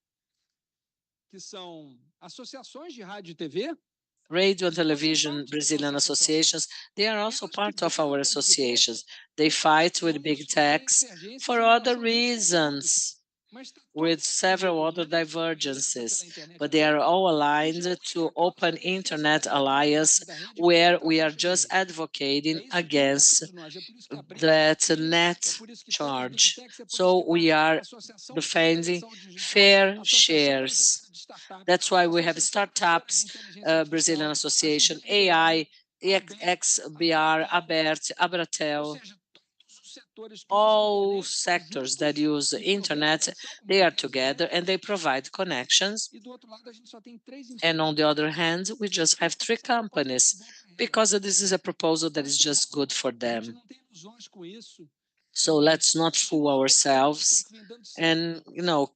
que são associações de rádio e TV, radio and fazem television parte da Brazilian nossa associação. associations, they are also Elas que part of brigam our com Big Tech, associations. They fight não with big isso, e tem techs divergências for em other relação a muitos conteúdos, reasons, mas está with todo several mundo other unido para disputar divergences, pela internet but they are aberta. all A aligned gente é to a causa Open da defesa Internet da Alliance, neutralidade da rede where contra a we are taxa de just rede. advocating É isso que against importa para nós. É por isso que abrimos that aqui, é net por isso que temos a Big charge. Techs, é por isso So que we está a are Associação de defending Proteção Digital, fair a Associação shares. Brasileira de Startups, That's why a we have Associação Brasileira de startups, Inteligência Brazilian Artificial, a Association, IX.br, AI, a ABER, a IX.br, Anatel, ABERT, ou Abratel, seja, todos os setores que usam a all internet estão sectors that juntos use e provêm internet, conexão, como they are você disse, together né? and they provide connections. E do outro lado, a gente só tem três And on empresas. the other hand, we just have three Essa proposta é muito companies boa para elas. because this is a proposal that Vai is ser just bom, good for a gente them. não tem ilusões com isso. So let's not Continuar fool apostando naquilo ourselves que vem dando certo. and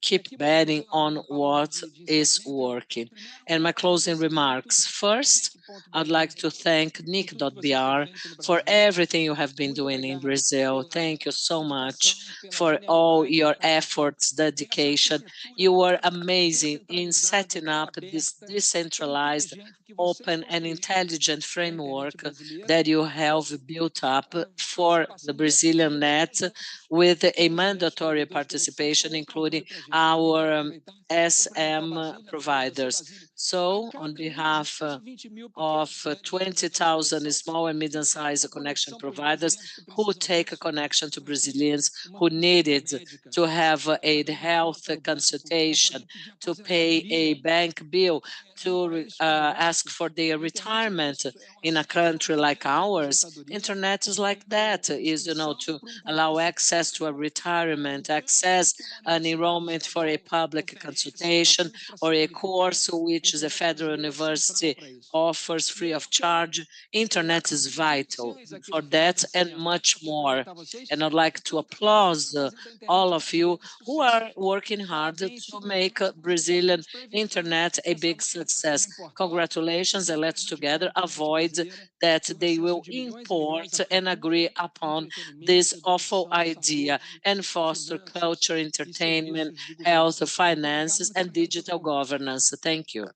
E keep aqui, para betting fazer on uma palavra what de is encerramento, working. primeiro And my closing agradecimento remarks. ao First, I'd like to thank por tudo que você tem Nick.br feito no for Brasil. everything you have been Muito doing in obrigado Brazil. pela Thank you so much dedicação, pela for all genialidade your para efforts, essa dedication. arquitetura You were amazing in descentralizada, setting tão up this aberta, tão decentralized, inteligente que vocês open and construíram intelligent para a internet framework brasileira. that you have built up A for the participação Brazilian decisiva net dos nossos with a pequenos e médios mandatory provedores de conexão, que participation, são outro orgulho including para a gente. Obrigado, our aproveitar, cumprimentar o SM Basílio, você, providers. Basílio. A So, on cada um dos behalf 220 mil of pequenos e médios provedores de 20,000 conexão small and que dão medium-sized a connection conexão para os providers brasileiros que who precisam take a disso, connection to para terem Brazilians uma who consulta needed médica, to have para a pagar uma health conta no banco, para consultation, poder pedir to pay a aposentadoria. bank bill, Num to país como o ask nosso, for their a internet é retirement isso, é um in a acesso country like fácil à ours. aposentadoria, Internet is é like that, uma is, inscrição to para um allow concurso access to a público, um retirement, plano access que uma an universidade enrollment for a estadual public oferece consultation gratuito para or se a qualificar. course A which the internet Federal brasileira é central University para isso. offers E free eu of quero charge. Internet is vital iniciais aqui for do FAB, that and assim, ó, much para more. cumprimentar vocês And I'd like to pelo trabalho que applaud estão fazendo da all internet of you brasileira who sucesso. are working hard Parabéns, to sigam make juntos com os Brazilian Estados Unidos para evitar internet a que essa big máquina esteja success. importada Congratulations, e and let's prejudicar a together internet avoid brasileira that e o they acesso will de milhões e milhões import à and cultura, agree upon this entretenimento, awful educação, idea saúde, and foster finanças culture, e entertainment, serviços de governo health, social. finances, Muito and obrigado pelo digital convite. governance. Thank you.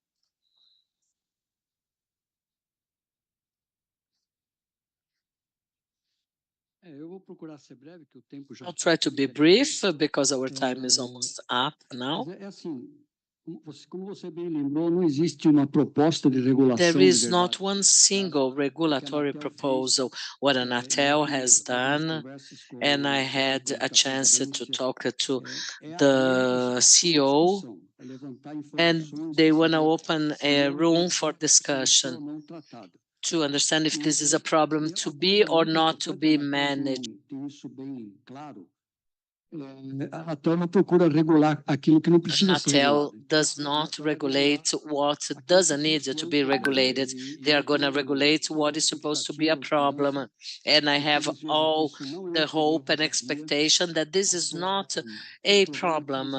Eu vou procurar ser breve, que o tempo já I'll try to be brief because our time is almost up now. Mas é assim, Como você bem lembrou, não existe uma proposta de regulação There de is not verdade. one single regulatory proposal. What Anatel has done, and I had a chance to talk to the CEO, and they want to open a room for discussion to understand if this is a problem to be or not to be managed. A Anatel não procura regular aquilo que não precisa ser Anatel regulado. does not regulate what doesn't need to be regulated. They are going to regulate what is supposed to be a problem. And I have all the hope and expectation that this is not a problem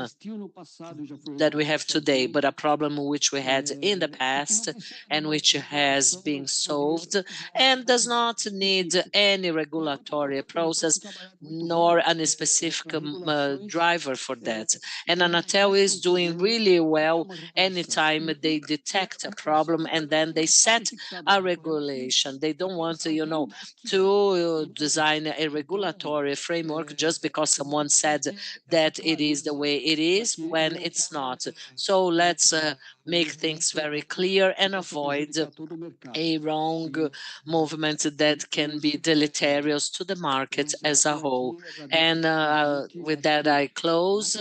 that we have today, but a problem which we had in the past and which has been solved and does not need any regulatory process nor any specific driver for that. And Anatel is doing really well anytime they detect a problem and then they set a regulation. They don't want to design a regulatory framework just because someone said that it is the way it is when it's not. So let's make things very clear and avoid a wrong movement that can be deleterious to the market as a whole. And with that, I close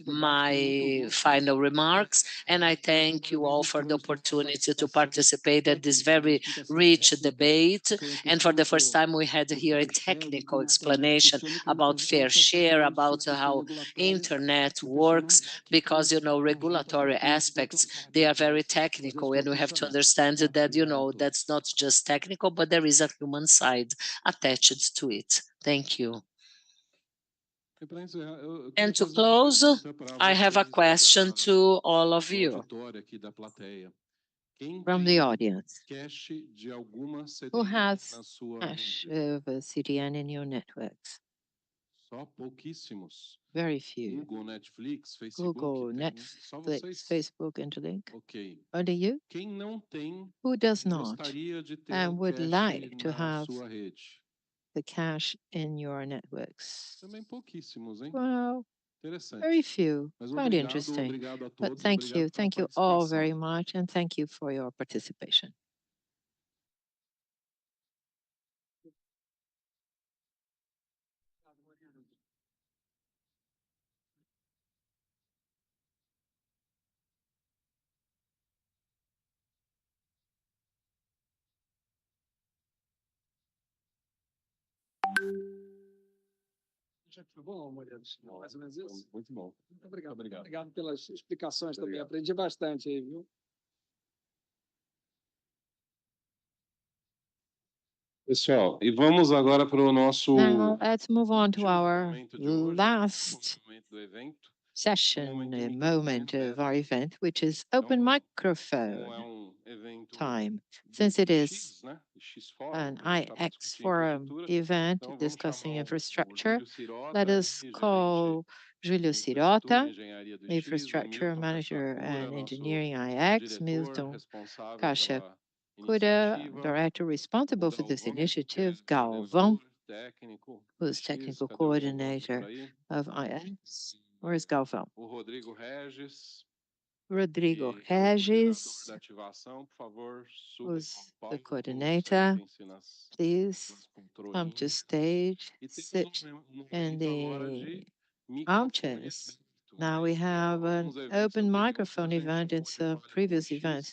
my final remarks, and I thank you all for the opportunity to participate at this very rich debate. And for the first time, we had here a technical explanation about fair share, about how internet works, because, regulatory aspects, they are very technical, and we have to understand that, that's not just technical, but there is a human side attached to it. Thank you. And to close, I have a question to all of you. From the audience. Who has cache of a CDN in your networks? Very few. Google, Netflix, Facebook, Interlink. Only you? Who does not and would like to have the cache in your networks? Well, very few. Quite interesting. But thank you. Thank you all very much, and thank you for your participation. Já foi bom, Maria? Mais ou menos isso? Muito bom. Muito obrigado. Obrigado pelas explicações também. Aprendi bastante aí, viu? Pessoal, e vamos agora para o nosso Now, let's move on to our momento de hoje, last momento do evento. session, a moment of our event, which is open Como é microphone evento time. Since it is X, né? X Forum, an a gente tava IX discutindo Forum infraestrutura. event Então, vamos discussing chamar infrastructure, Júlio Sirota, let us gerente call Julio de infraestrutura, Sirota, engenharia do X, o infrastructure Milton manager Kachakura, and nosso engineering IX, diretor Milton responsável Kasha pela Kuda, iniciativa, director o responsible for this Galvão, que é initiative, coordenador Galvão, técnico do who's X, technical cadê o Galvão? Tá por coordinator aí? of IX. Where is Galvão? O Rodrigo Regis, Rodrigo que é o coordenador Regis, da ativação, por favor, suba who's ao the palco, coordinator. sentem-se Please nas come to poltroninhas. stage, E temos sit in momento agora the de microfone armchairs. aberto. Now we have an Alguns eventos open anteriores microphone a gente event. chamou It's de a Vale com previous X. event.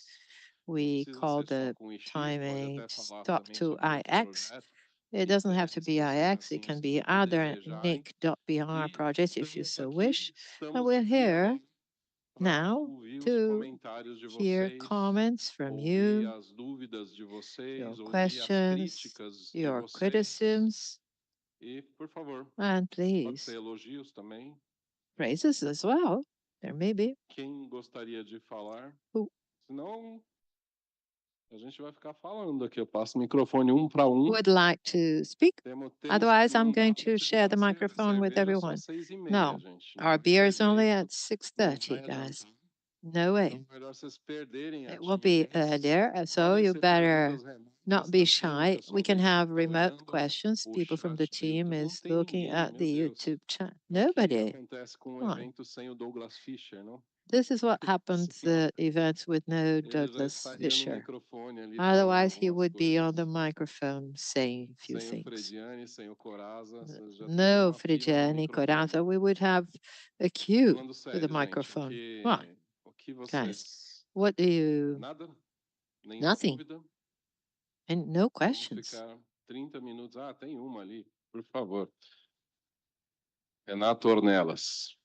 Não We precisa call ser só the com X, pode timing até falar stop também to sobre outro IX. projeto. It E doesn't até have to be se vocês IX, it assim can be o other desejarem. Nick.br E projects if you estamos so aqui, wish. And estamos we're aqui here para now ouvir os to comentários de hear vocês, comments from ouvir you, as dúvidas de your vocês, ouvir as questions, críticas de your vocês. criticisms, E, por favor, and pode please, ser elogios também. praises as well. There may be. Quem gostaria de falar? Who Senão, a gente vai ficar falando aqui. Eu passo o microfone um para um. would like to speak? Temos Otherwise, que I'm não going dá to para share the terminar microphone with cerveja só everyone. 6h30, No, gente. our Não beer tem is only jeito. at Não 6:30, vai guys. adiantar. No way. Então, melhor vocês perderem a It will be timidez. earlier, so Podem you ser better perguntas remotas not be também, shy. o pessoal We can do have YouTube tá remote olhando. questions. O People from the chat do team YouTube não is tem looking ninguém, at meu the Deus. YouTube chat. O que Nobody. acontece com um Come on. evento sem o Douglas Fischer, não? This is what happens at events with no Ele já Douglas estaria no Fisher. microfone ali falando Otherwise, he algumas would be on coisas. the microphone saying a few Sem o things. Frediani, sem o Coraza, você já teria No uma fila no Frigiani, microfone. Coraza, we would have a queue Falando to the sério, gente, microphone. Well, o que guys, vocês... what do you... Nada? Nenhuma Nothing. dúvida? And no Vamos questions. ficar 30 minutos. Ah, tem uma ali, por favor. Renato Ornelas.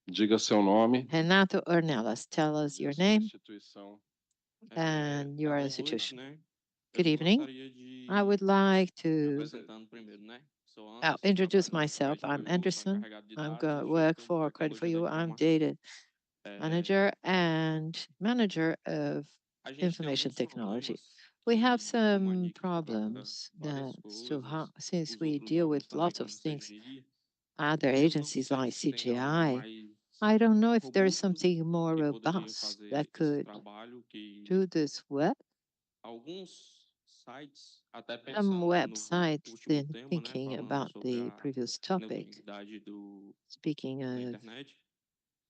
Diga seu nome Renato Ornelas, tell us e a your sua name instituição. and your Boa institution. noite, né? Good Eu evening. gostaria I de would like me to apresentando primeiro, né? Sou Anderson, introduce trabalho na myself. parte de I'm evolução e Anderson. carregado de I'm dados going e to work gestor de for Credit for tecnologia da You. I'm informação. data manager and manager of A gente tem information alguns technology. problemas We have que, como a some NIC trata problems várias that still coisas, since os we outros deal with órgãos também, lots of como o things, CGI, other eu não agencies sei like se tem algo CGI, mais I don't know if there's robusto something more que poderia robust fazer that esse could trabalho, que do this work. alguns sites, até Some pensando no websites último then tema, né, thinking falando about sobre the a previous topic, neutralidade speaking da of internet.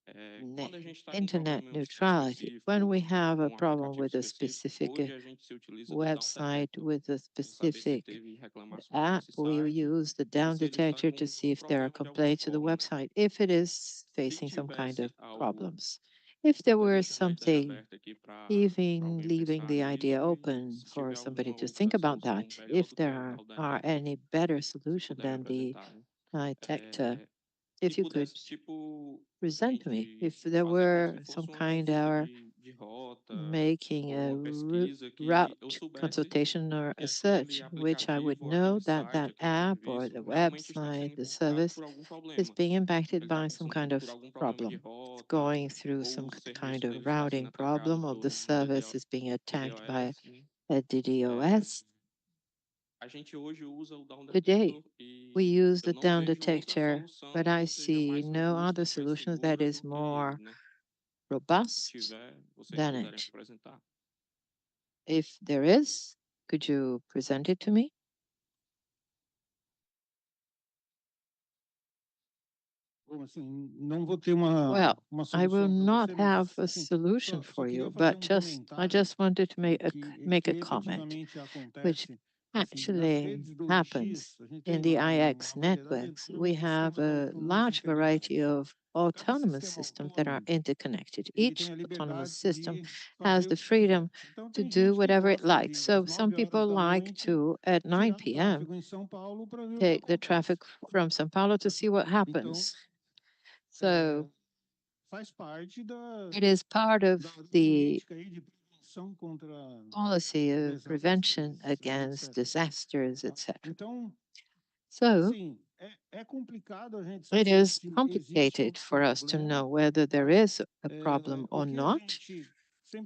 Quando a gente está com internet problema neutrality. When we específico have a com um problem aplicativo with a específico, specific hoje a gente se utiliza do down website detector with a para saber se specific teve reclamações app, nesse we site use the e down se ele está detector to see com if there are problema de alguma complaints to the forma, né? website, if it is Se facing some kind tivesse of algo, problems. If there eu were deixaria a ideia something, aberta aqui para even alguém leaving pensar the idea nisso e open se for tiver somebody alguma to outra think about solução that, melhor if do que o there tal are detector, any better se solution puder than the apresentar, né? detector, E if you could pudesse, tipo, a present me, gente if there fazer como se were fosse some uma kind consulta of de rota making ou a uma pesquisa que eu route soubesse consultation or que a search, aquele which I would aplicativo, know aquele that site, that aquele app or serviço the realmente está website, sendo the impactado service por algum is problema. being impacted Ele está by some passando kind of por algum problema de problem. It's rota going through ou some o kind serviço of dele está sendo routing atacado problem, or por the um service is being attacked by DDoS, né? a DDoS. A gente hoje usa o down Today, detector we e use eu the não down vejo outra detector, but solução I que seja see mais no other robusta, mais solutions that segura is do que ele, more né? Se robust tiver, vocês than puderem it. apresentar. If there is, could you present it to me? Well, I will not have a solution for you, but I just wanted to make a comment, which actually happens in the IX networks. We have a large variety of autonomous systems that are interconnected. Each autonomous system has the freedom to do whatever it likes. So some people like to, at 9 p.m., take the traffic from São Paulo to see what happens. So it is part of the policy of prevention against disasters, etc. So it is complicated for us to know whether there is a problem or not.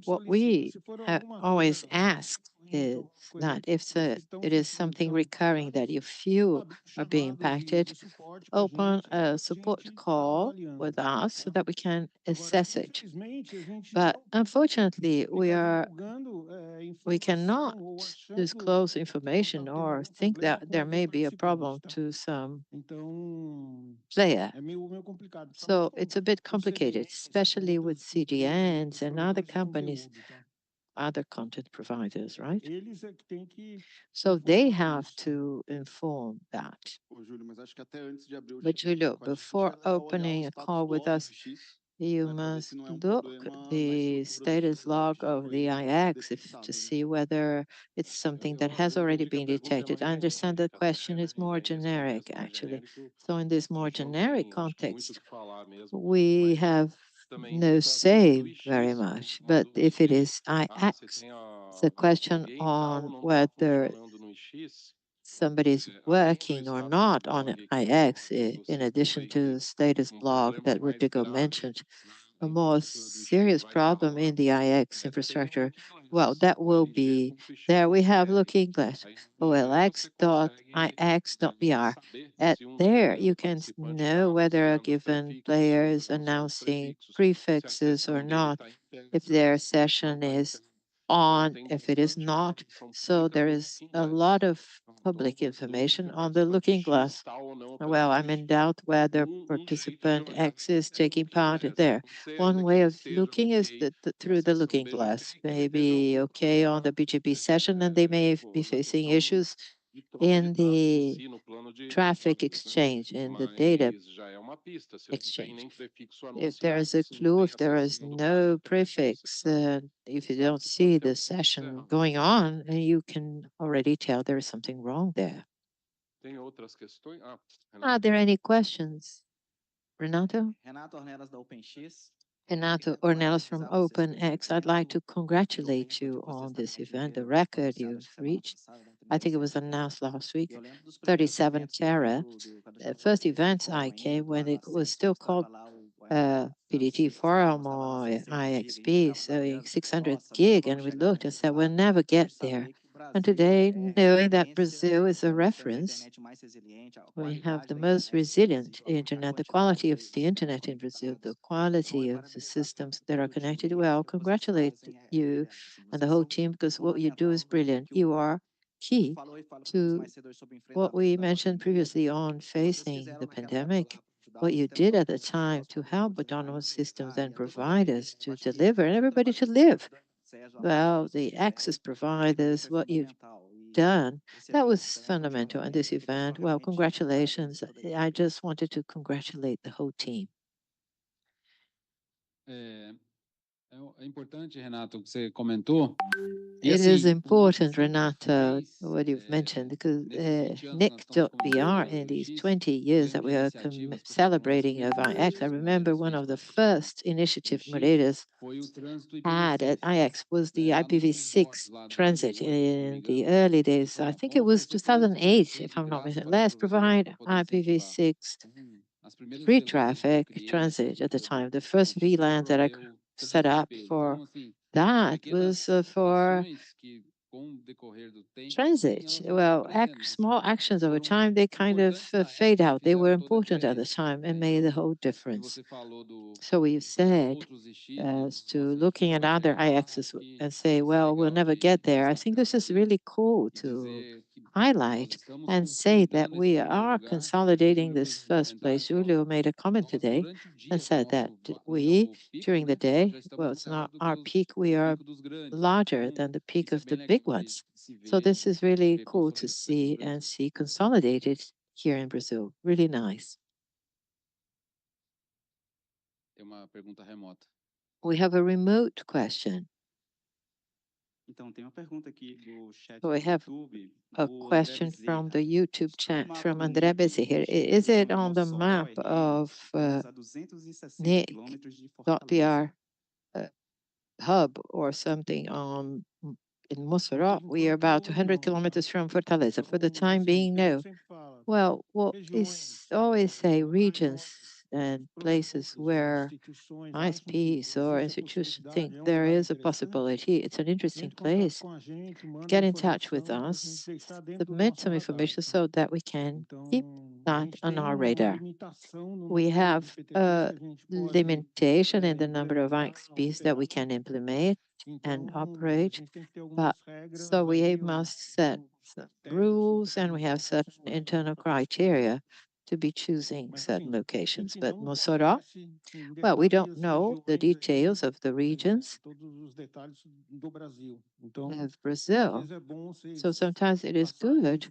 What we have always asked is that if it is something recurring that if you are being impacted, open a support call with us so that we can assess it. But unfortunately, we cannot disclose information or think that there may be a problem to some player. So it's a bit complicated, especially with CDNs and other companies, other content providers, right? So they have to inform that. But Julio, before opening a call with us, you must look the status log of the IX to see whether it's something that has already been detected. I understand the question is more generic, actually. So in this more generic context, we have no say very much. But if it is IX, it's a question on whether somebody's working or not on IX, in addition to the status block that Rodrigo mentioned. A more serious problem in the IX infrastructure, well, that will be there. We have looking glass olx.ix.br. At there, you can know whether a given player is announcing prefixes or not, if their session is on if it is not. So there is a lot of public information on the looking glass. Well, I'm in doubt whether participant X is taking part there. One way of looking is through the looking glass. Maybe okay on the BGP session, and they may be facing issues in the traffic exchange, in the data exchange. If there is a clue, if there is no prefix, if you don't see the session going on, you can already tell there is something wrong there. Are there any questions? Renato? Renato Ornelas from OpenX. I'd like to congratulate you on this event, the record you've reached. I think it was announced last week, 37 tera. The first event I came when it was still called PDT Forum or IXP, so 600 gig, and we looked and said, we'll never get there. And today, knowing that Brazil is a reference, we have the most resilient internet, the quality of the internet in Brazil, the quality of the systems that are connected. Well, congratulate you and the whole team because what you do is brilliant. You are key to what we mentioned previously on facing the pandemic, what you did at the time to help autonomous systems and providers to deliver and everybody to live. Well, the access providers, what you've done, that was fundamental in this event. Well, congratulations. I just wanted to congratulate the whole team. It is important, Renato, what you've mentioned, because IX.br in these 20 years that we are celebrating of IX, I remember one of the first initiative Moreiras had at IX was the IPv6 transit in the early days. I think it was 2008, if I'm not mistaken. Let's provide IPv6 free traffic transit at the time. The first VLAN that I set up for that was for transit. Well, small actions over time, they kind of fade out. They were important at the time and made the whole difference. So we said as to looking at other IXs and say, well, we'll never get there. I think this is really cool to highlight and say that we are consolidating this first place. Julio made a comment today and said that we, during the day, well, it's not our peak, we are larger than the peak of the big ones. So this is really cool to see and see consolidated here in Brazil. Really nice. We have a remote question. So we have a question from the YouTube chat from André Bezerra. Is it on the map of IX.br hub or something in Mossoró? We are about 200 kilometers from Fortaleza. For the time being, no. Well, what is always say regions and places where ISPs or institutions think there is a possibility. It's an interesting place. Get in touch with us, submit some information so that we can keep that on our radar. We have a limitation in the number of ISPs that we can implement and operate, but so we must set rules and we have certain internal criteria to be choosing certain locations. But Mossoró, well, we don't know the details of the regions of Brazil. So sometimes it is good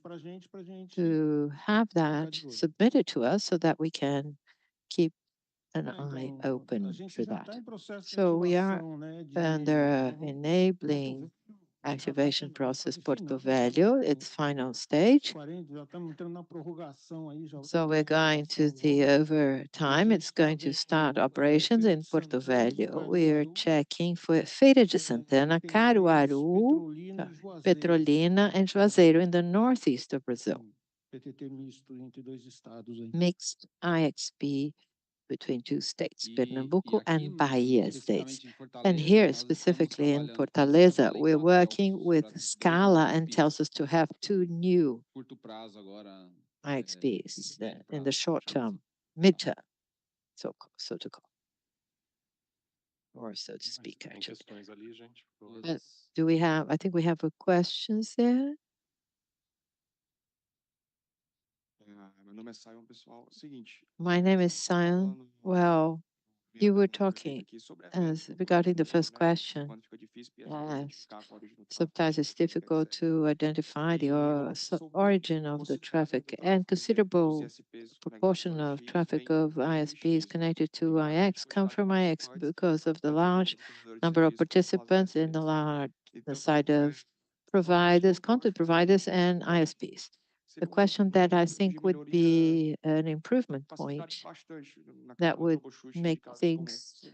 to have that submitted to us so that we can keep an eye open for that. So we are under enabling activation process Porto Velho, its final stage. So we're going to the overtime. It's going to start operations in Porto Velho. We're checking for Feira de Santana, Caruaru, Petrolina, and Juazeiro in the northeast of Brazil. Mixed IXP between two states, Pernambuco and Bahia states. And here, specifically in Fortaleza, we're working with Scala and tells us to have two new IXPs in the short term, midterm, so to call. or so to speak, Tem actually. questões ali, gente. Do we have, I think we have questions there. Meu nome é Sion, pessoal. Seguinte, My name is Sion. Well, you were talking regarding the first question. Yes. Sometimes it's difficult to identify the origin of the traffic, and considerable proportion of traffic of ISPs connected to IX come from IX because of the large number of participants in the side of providers, content providers, and ISPs. The question that I think would be an improvement point that would make things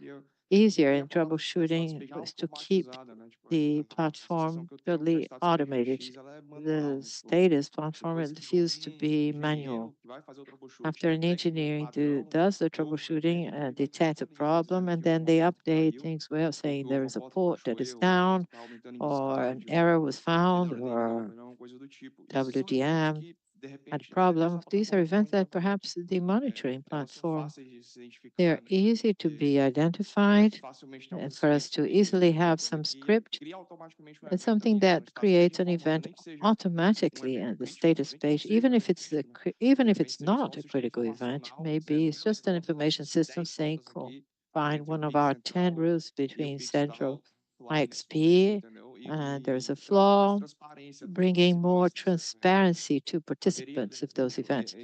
easier in troubleshooting was to keep the platform totally automated. The status platform refused to be manual. After an engineering does the troubleshooting, detects a problem, and then they update things well, saying there is a port that is down, or an error was found, or WDM had a problem. These are events that perhaps the monitoring platform, they're easy to be identified and for us to easily have some script. It's something that creates an event automatically at the status page, even if it's not a critical event. Maybe it's just an information system saying, cool, find one of our 10 routes between central IXP, and there's a flaw, bringing more transparency to participants of those events.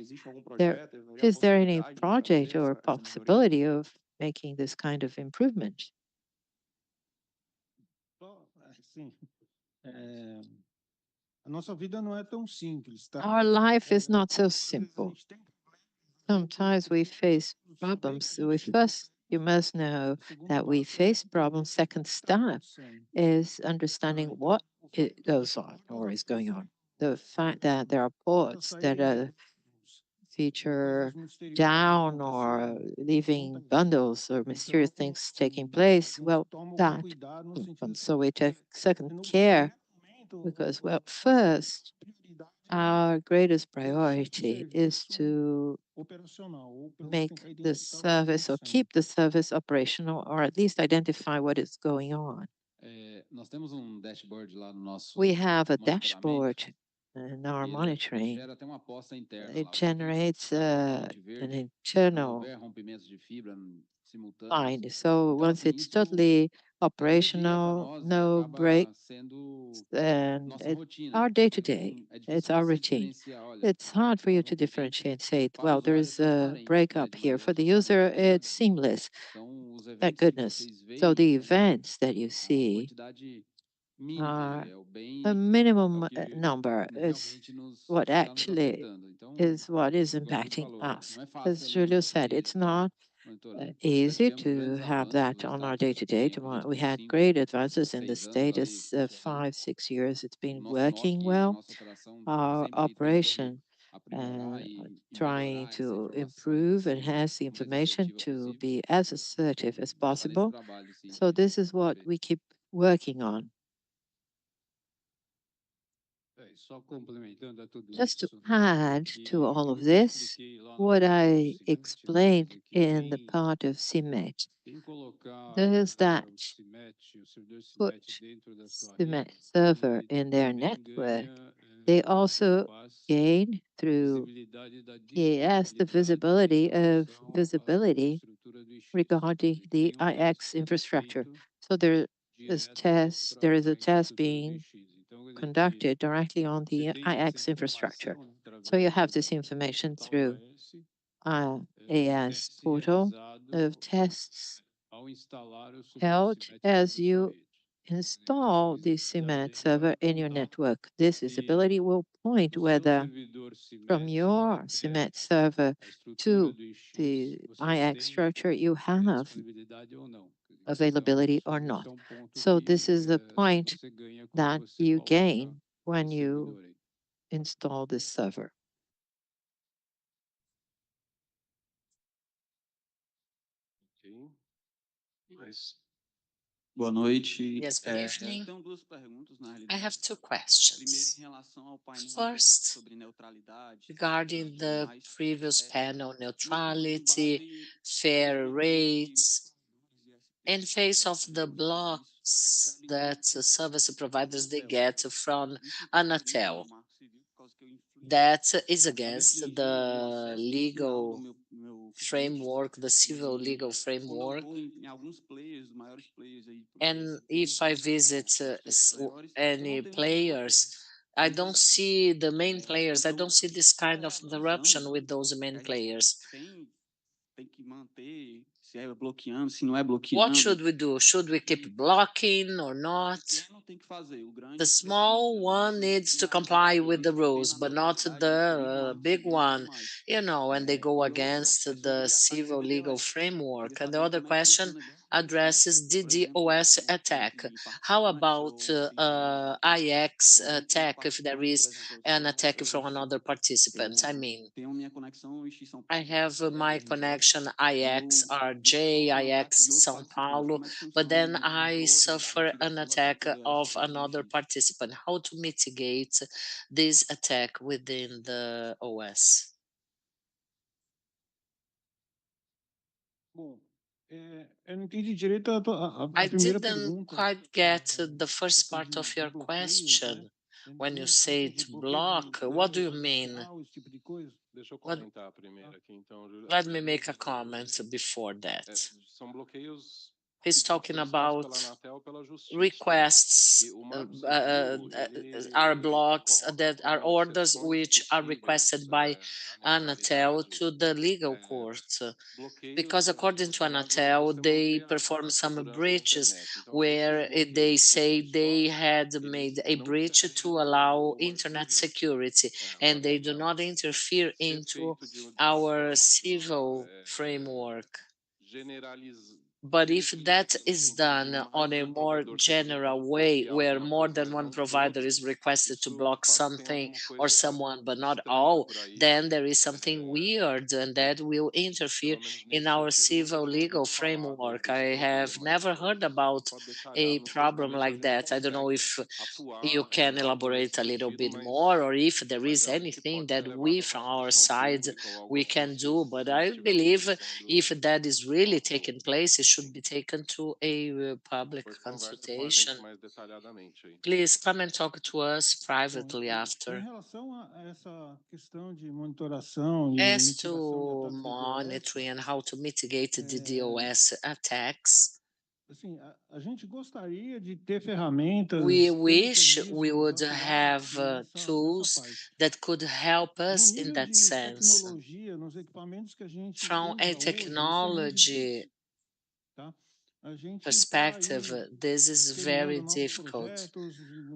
Is there any project or possibility of making this kind of improvement? Our life is not so simple. Sometimes we face problems. You must know that we face problems. Second step is understanding what it goes on or is going on. The fact that there are ports that are feature down or leaving bundles or mysterious things taking place, well, that happens. So we take second care because, well, first, our greatest priority is to make the service or keep the service operational, or at least identify what is going on. We have a dashboard in our monitoring. It generates an internal line. So once it's totally operational, no breaks, and it's our day-to-day. It's our routine. It's hard for you to differentiate and say, well, there is a breakup here. For the user, it's seamless. Thank goodness. So the events that you see are a minimum number is what actually is what is impacting us. As Julio said, it's not easy to have that on our day-to-day. We had great advances in the status 5, 6 years. It's been working well. Our operation trying to improve, enhance the information to be as assertive as possible. So this is what we keep working on. Just to add to all of this, what I explained in the part of CIMET, those that put CIMET server in their network, they also gain through PAS the visibility regarding the IX infrastructure. So there is a test being conducted directly on the IX infrastructure. So you have this information through AS portal of tests held as you install the CIMAT server in your network. This visibility will point whether from your CIMAT server to the IX structure you have availability or not. So this is the point that you gain when you install this server. Ok. Mas Boa noite. Yes, good evening. I have two questions. First, regarding the previous panel, neutrality, fair rates. in face of the blocks that service providers they get from Anatel, that is against the legal framework, the civil legal framework. And if I visit any players, I don't see the main players. I don't see this kind of interruption with those main players. What should we do? Should we keep blocking or not? The small one needs to comply with the rules, but not the big one, and they go against the civil legal framework. And the other question addresses DDoS attack. How about IX attack if there is an attack from another participant? I mean, I have my connection IXRJ, IX São Paulo, but then I suffer an attack of another participant. How to mitigate this attack within the OS? I didn't quite get the first part of your question. When you say to block, what do you mean? Let me make a comment before that. He's talking about requests, are blocks that are orders which are requested by Anatel to the legal court. Because according to Anatel, they perform some breaches where they say they had made a breach to allow internet security, and they do not interfere into our civil framework. But if that is done on a more general way, where more than one provider is requested to block something or someone, but not all, then there is something weird and that will interfere in our civil legal framework. I have never heard about a problem like that. I don't know if you can elaborate a little bit more, or if there is anything that we from our side we can do. But I believe if that is really taking place, it should be taken to a public consultation. Please come and talk to us privately after. As to monitoring and how to mitigate the DDoS attacks, we wish we would have tools that could help us in that sense. From a technology perspective, this is very difficult.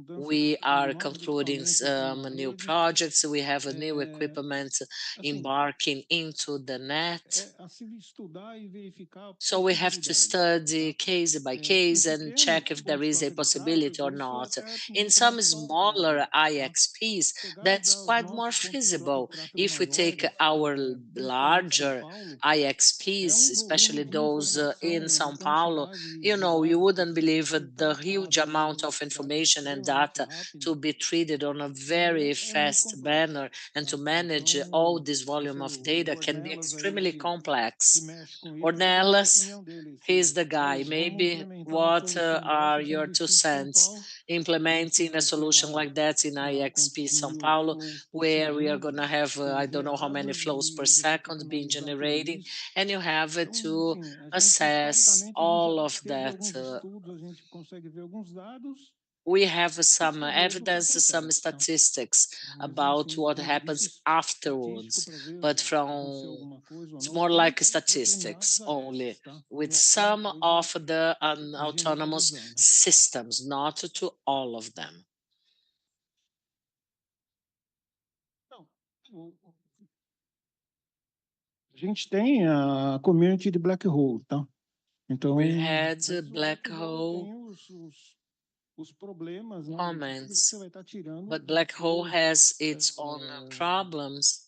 We are concluding some new projects. We have a new equipment embarking into the net. So we have to study case by case and check if there is a possibility or not. In some smaller IXPs, that's quite more feasible. If we take our larger IXPs, especially those in Sao Paulo, you wouldn't believe the huge amount of information and data to be treated on a very fast manner, and to manage all this volume of data can be extremely complex. Ornelas, he's the guy. Maybe what are your 2 cents implementing a solution like that in IXP São Paulo, where we are going to have, I don't know how many flows per second being generated, and you have to assess all of that. We have some evidence, some statistics about what happens afterwards, but it's more like statistics only, with some of the autonomous systems, not to all of them. A gente tem a community de black hole, tá? Então, we had black hole comments, but black hole has its own problems,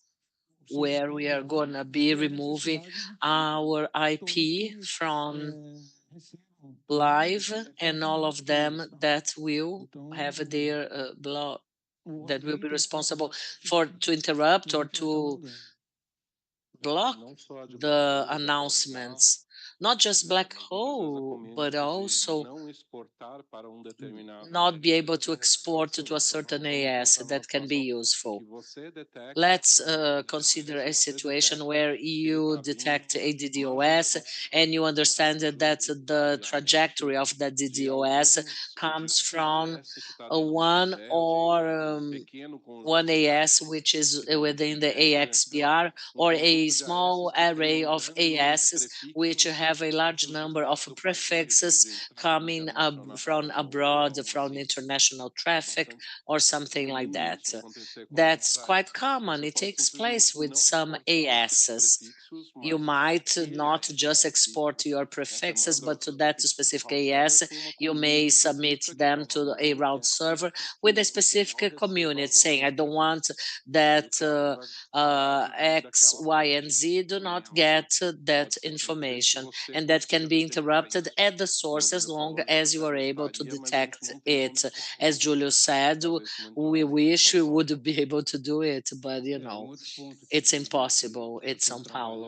where we are going to be removing our IP from live, and all of them that will have their block, that will be responsible to interrupt or to block the announcements. not just black hole, but also not be able to export to a certain AS that can be useful. Let's consider a situation where you detect a DDoS and you understand that the trajectory of that DDoS comes from one or one AS which is within the IX.br, or a small array of ASs which have a large number of prefixes coming from abroad, from international traffic or something like that. That's quite common. It takes place with some ASs. You might not just export your prefixes, but to that specific AS, you may submit them to a route server with a specific community saying, I don't want that X, Y, and Z do not get that information. And that can be interrupted at the source as long as you are able to detect it. As Julio said, we wish we would be able to do it, but it's impossible. It's São Paulo.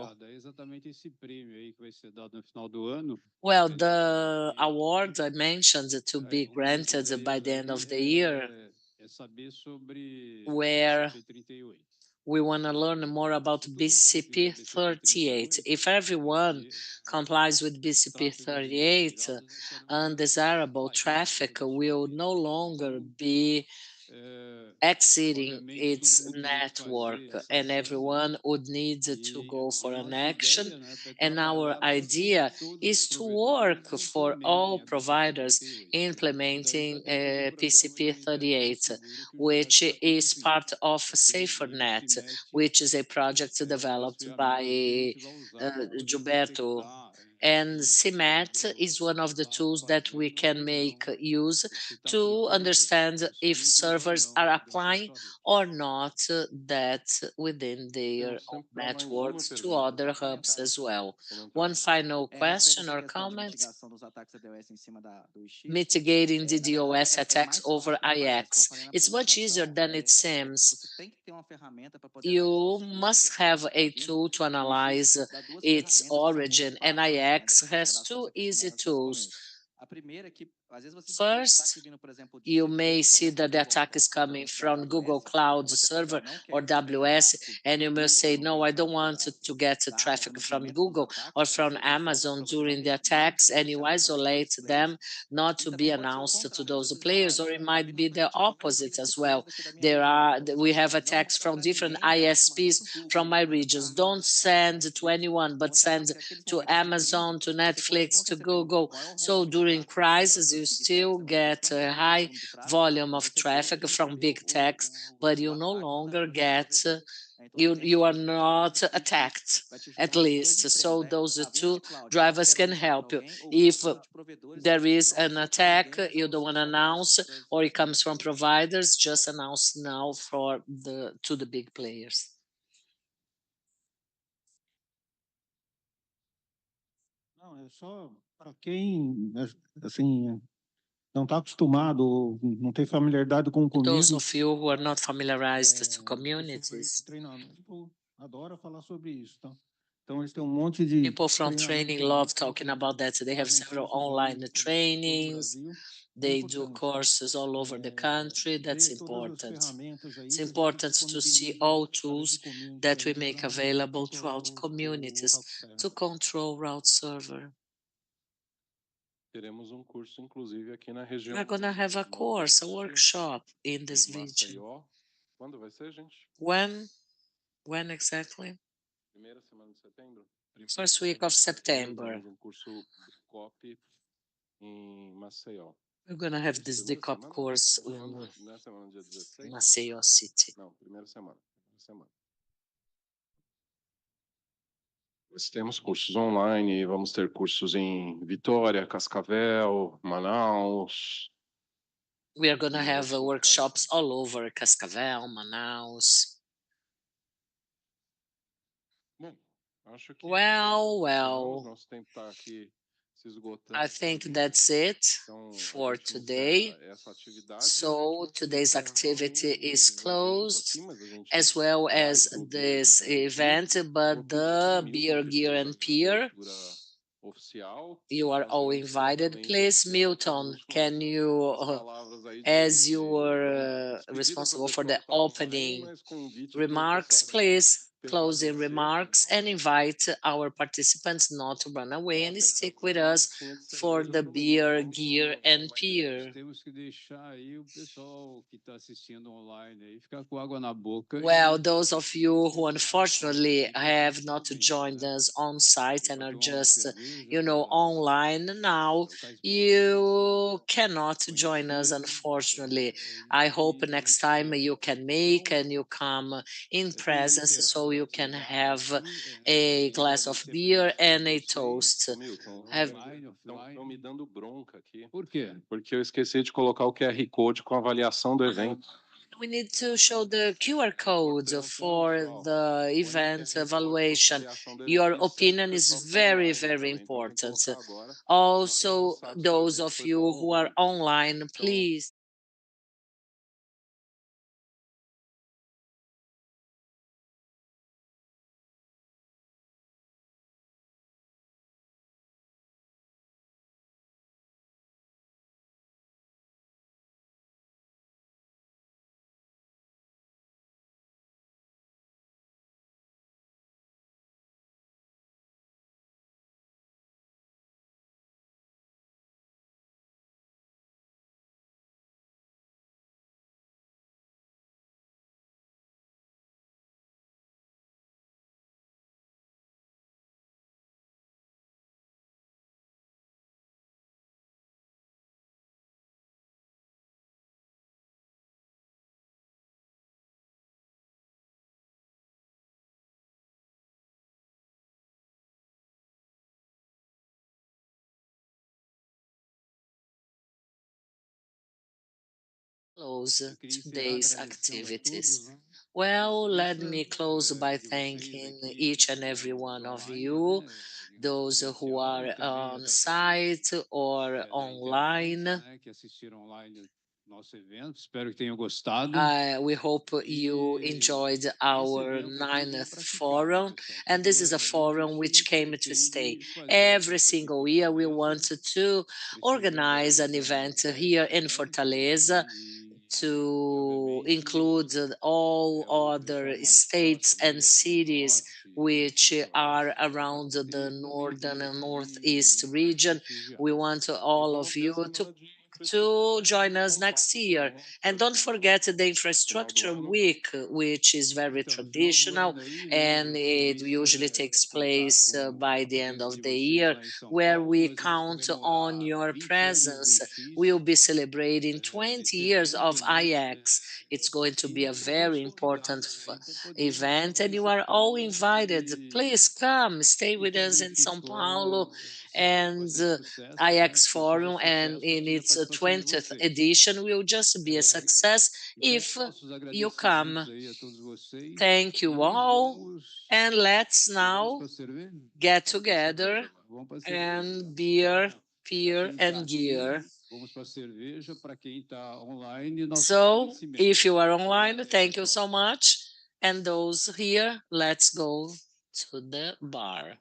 Well, the award I mentioned to be granted by the end of the year, where we want to learn more about BCP 38. If everyone complies with BCP 38, undesirable traffic will no longer be exceeding its network, and everyone would need to go for an action. And our idea is to work for all providers implementing PCP 38, which is part of SaferNet, which is a project developed by Gilberto. And CMAT is one of the tools that we can make use to understand if servers are applying or not that within their own networks to other hubs as well. One final question or comment? Mitigating DDoS attacks over IX. It's much easier than it seems. You must have a tool to analyze its origin, and IX has two easy tools. First, you may see that the attack is coming from Google Cloud Server or AWS, and you may say, no, I don't want to get traffic from Google or from Amazon during the attacks, and you isolate them not to be announced to those players, or it might be the opposite as well. We have attacks from different ISPs from my regions. Don't send to anyone, but send to Amazon, to Netflix, to Google. So during crisis, you still get a high volume of traffic from big techs, but you no longer get, you are not attacked, at least. So those two drivers can help you. If there is an attack, you don't want to announce, or it comes from providers, just announce now to the big players. Não, é só para quem, assim, não está acostumado, não tem familiaridade com o Those community. of you who are not familiarized to communities. Treinamento, adora falar sobre isso, tá? Então eles têm monte de People from training love talking about that. They have several online trainings. They do courses all over the country. That's important. It's important to see all tools that we make available throughout communities to control route server. Teremos curso, inclusive, aqui na região. We're going to have a course, a workshop in this region. Quando vai ser, gente? When exactly? Primeira semana de setembro. First week of September. Curso COP em Maceió. We're going to have this DCOP course in Maceió City. Não, primeira semana. Nós temos cursos online, vamos ter cursos em Vitória, Cascavel, Manaus. We are going to have workshops all over Cascavel, Manaus. Bom, acho que well, nosso tempo está aqui se esgotando. I think that's it for today. So today's activity is closed, as well as this event, but the Beer, Gear, and Peer You are all invited. Please, Milton, can you, as you were responsible for the opening remarks, please closing remarks and invite our participants not to run away and stick with us for the beer, gear, and peer. Well, those of you who unfortunately have not joined us on site and are just, online now, you cannot join us, unfortunately. I hope next time you can make and you come in presence so you can have a glass of beer and a toast. Estão me dando bronca aqui. Por quê? Porque eu esqueci de colocar o QR Code com a avaliação do evento. We need to show the QR code for the event evaluation. Your opinion is very, very important. Also, those of you who are online, please. Close today's activities. Well, let me close by thanking each and every one of you, those who are on site or online. We hope you enjoyed our ninth forum, and this is a forum which came to stay. Every single year, we wanted to organize an event here in Fortaleza to include all other states and cities which are around the northern and northeast region. We want all of you to join us next year. And don't forget the Infrastructure Week, which is very traditional, and it usually takes place by the end of the year, where we count on your presence. We'll be celebrating 20 years of IX. It's going to be a very important event, and you are all invited. Please come, stay with us in São Paulo and IX Forum, and in its 20th edition will just be a success if you come. Thank you all, and let's now get together and beer, peer, and gear. So, if you are online, thank you so much. And those here, let's go to the bar.